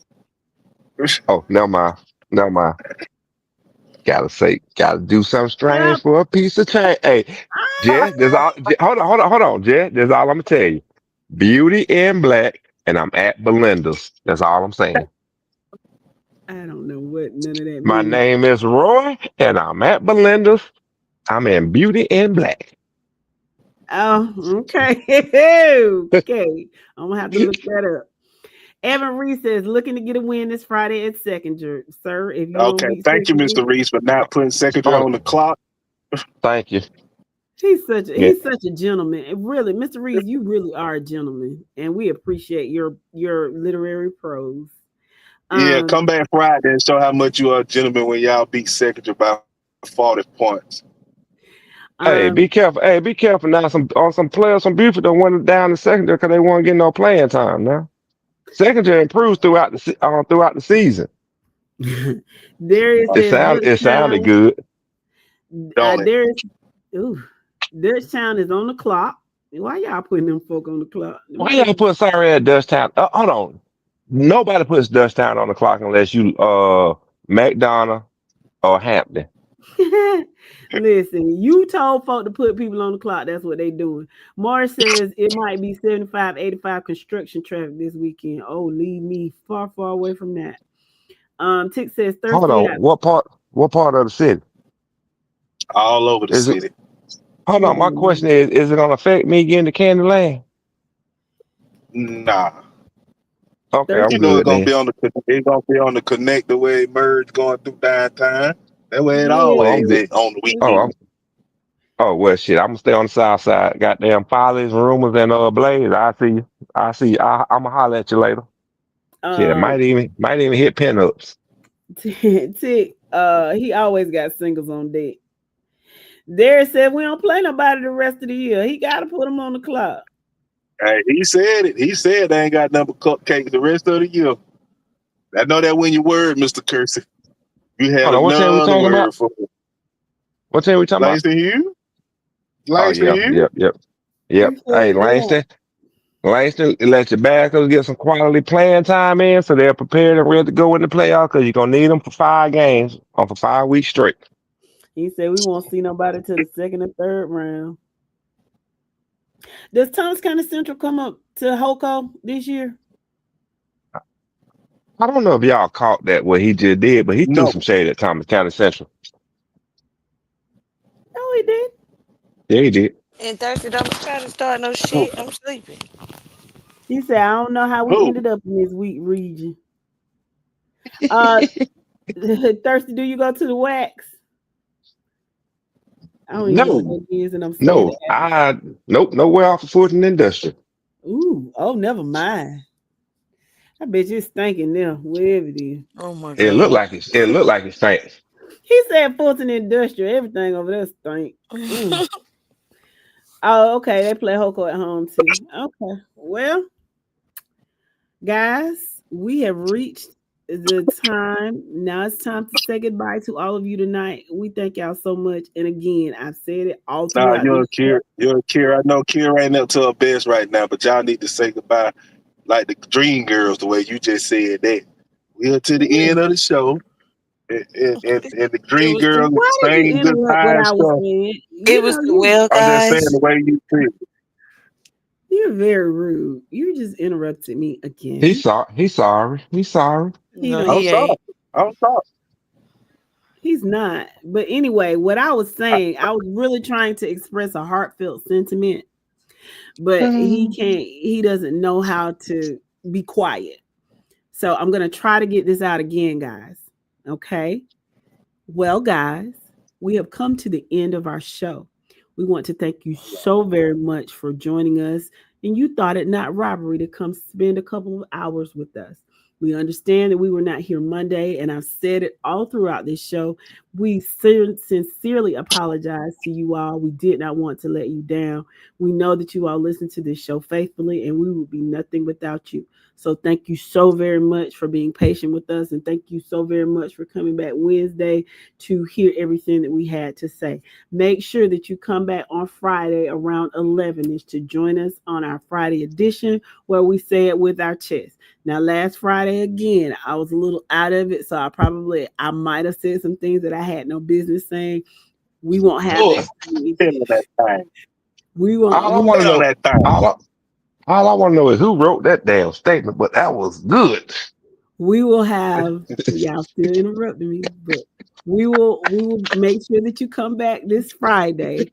Oh, never mind. No, my gotta do something strange for a piece of change. Hey, Jess, there's all. Hold on, Jess. There's all I'm gonna tell you. Beauty in black, and I'm at Belinda's. That's all I'm saying. I don't know what none of that My means. name is Roy, and I'm at Belinda's. I'm in Beauty in Black. Oh, okay. Okay. I'm gonna have to look that up. Evan Reese says looking to get a win this Friday at Seconder. Sir, if you don't Okay, beat thank you, Seconder, Mr. Reese, for not putting secondary Oh, on the clock. thank you. Yeah. he's such a gentleman. And really, Mr. Reese, you really are a gentleman. And we appreciate your literary prose. Yeah, Um come back Friday and show how much you are a gentleman when y'all beat secondary by 40 points. Hey, be um careful. Hey, be careful now. Some players from Buford don't went down the secondary because they weren't getting no playing time now. Secondary improves throughout the season. Darius It says sound it sounded Dutchtown. good. Don't it? Darius, ooh, Dutchtown is on the clock. Why y'all putting them folk on the clock? Them Why y'all folk- put sorry at Dutchtown? Hold on. Nobody puts Dutchtown on the clock unless you McDonough or Hampton. Listen, you told folk to put people on the clock. That's what they doing. Morris says it might be 75, 85 construction traffic this weekend. Oh, leave me far, far away from that. Tick says Hold Thursday. on. What part of the city? All over the Is it city. hold on, my question is it gonna affect me getting to Candyland? Nah. Okay, I'm You Thursday. know it's good gonna then. be on the connect the way it merge going through downtown. That way it Oh, I'm Yeah. always good. is on the Oh, weekend. I'm oh well shit. I'm gonna stay on the south side. Goddamn follies, rumors, and Blaze. I see you. I see you. I'ma holler at you later. Shit, it Um, might even hit pinups. Tick, he always got singles on deck. Darius said we don't play nobody the rest of the year. He got to put them on the clock. Hey, he said it. He said they ain't got number cupcakes the rest of the year. I know that when you word, Mr. Kersey. You had Hold on, what team we another talking about? word for it. What team we talking about? Langston Hughes? Oh Langston yeah, Hughes? yep. He Hey, said they want. Langston, let your backers get some quality playing time in, so they're prepared and ready to go in the playoffs. Because you're gonna need them for 5 games or for 5 weeks straight. He said we won't see nobody till the second and third round. Does Thomas County Central come up to Hoco this year? I don't know if y'all caught that what he just did, but he threw No. some shade at Thomas County Central. No, he did. Yeah, he did. And Thursday, don't try to start no Who? shit. I'm sleeping. He said I don't know how we Who? ended up in this weak region. Uh, Thirsty, do you go to the wax? I don't even know what No, that is, and I'm scared no, to ask. nope, nowhere off of foot and industry. Ooh, oh, never mind. I bet you it's stinking there, wherever it is. Oh my It looked god. like it stank. He said Fulton Industrial. Everything over there stink. Oh, okay. They play Hoco at home too. Okay. Well, guys, we have reached the time. Now it's time to say goodbye to all of you tonight. We thank y'all so much. And again, I've said it all Nah, throughout you're this a show. Kier. You're a Kier. I know Kier ain't up to her best right now, but y'all need to say goodbye like the Dream Girls, the way you just said that. We're to the end of the show. And the It Dream was the, Girls Why did you saying interrupt what goodbye and I was stuff. saying? it You was know, the well, I'm just saying guys. the way you feel. you're very rude. You just interrupted me He's again. sorry. He's sorry. He No, don't. I'm he sorry. ain't. I'm sorry. He's not. But anyway, what I was saying, I was really trying to express a heartfelt sentiment, but he can't, he doesn't know how to be quiet. So I'm going to try to get this out again, guys. Okay. Well, guys, we have come to the end of our show. We want to thank you so very much for joining us. And you thought it not robbery to come spend a couple of hours with us. We understand that we were not here Monday, and I've said it all throughout this show. We sincerely apologize to you all. We did not want to let you down. We know that you all listen to this show faithfully, and we would be nothing without you. So thank you so very much for being patient with us, and thank you so very much for coming back Wednesday to hear everything that we had to say. Make sure that you come back on Friday around 11 is to join us on our Friday edition where we say it with our chest. Now, last Friday again, I was a little out of it, so I might have said some things that I had no business saying. We won't have Good. that. Spit on that thing. We won't. All I We want to Spit on know, that thing. all I want to know is who wrote that damn statement. But that was good. we will have. Y'all still interrupting me, but we will make sure that you come back this Friday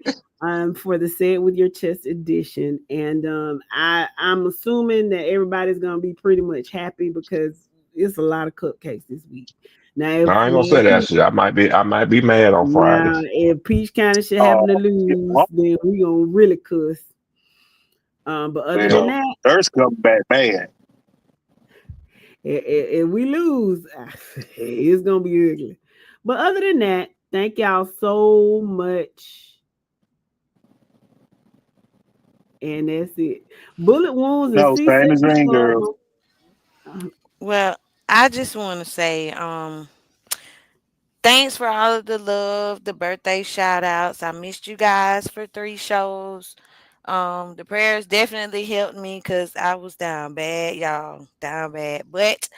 for the Say It With Your Chest edition. And I'm assuming that everybody's gonna be pretty much happy because it's a lot of cupcakes this week. Now if I ain't gonna now say that Peach, shit. I might be mad on Friday. now if Peach County should happen to Oh, lose, then we gonna really cuss. But other than well, that, Durst come back bad. if we lose, it's gonna be ugly. But other than that, thank y'all so much. And that's it. Bullet wounds and No, same as C-section Green Girl. trauma. Well, I just want to say, thanks for all of the love, the birthday shout outs. I missed you guys for 3 shows. The prayers definitely helped me because I was down bad, y'all. Down bad. But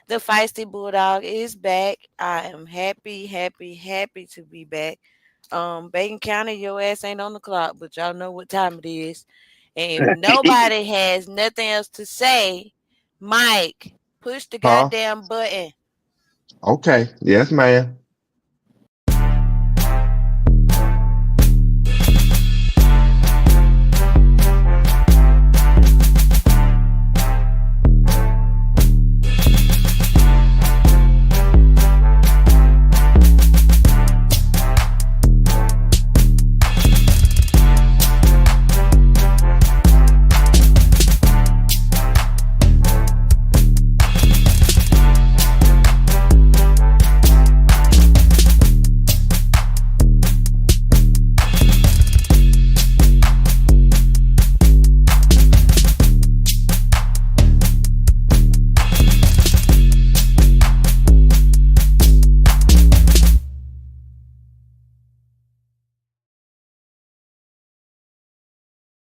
the feisty bulldog is back. I am happy, happy, happy to be back. Bacon County, your ass ain't on the clock, but y'all know what time it is. And if nobody has nothing else to say, Mike, push the Huh? goddamn button. Okay. Yes, man.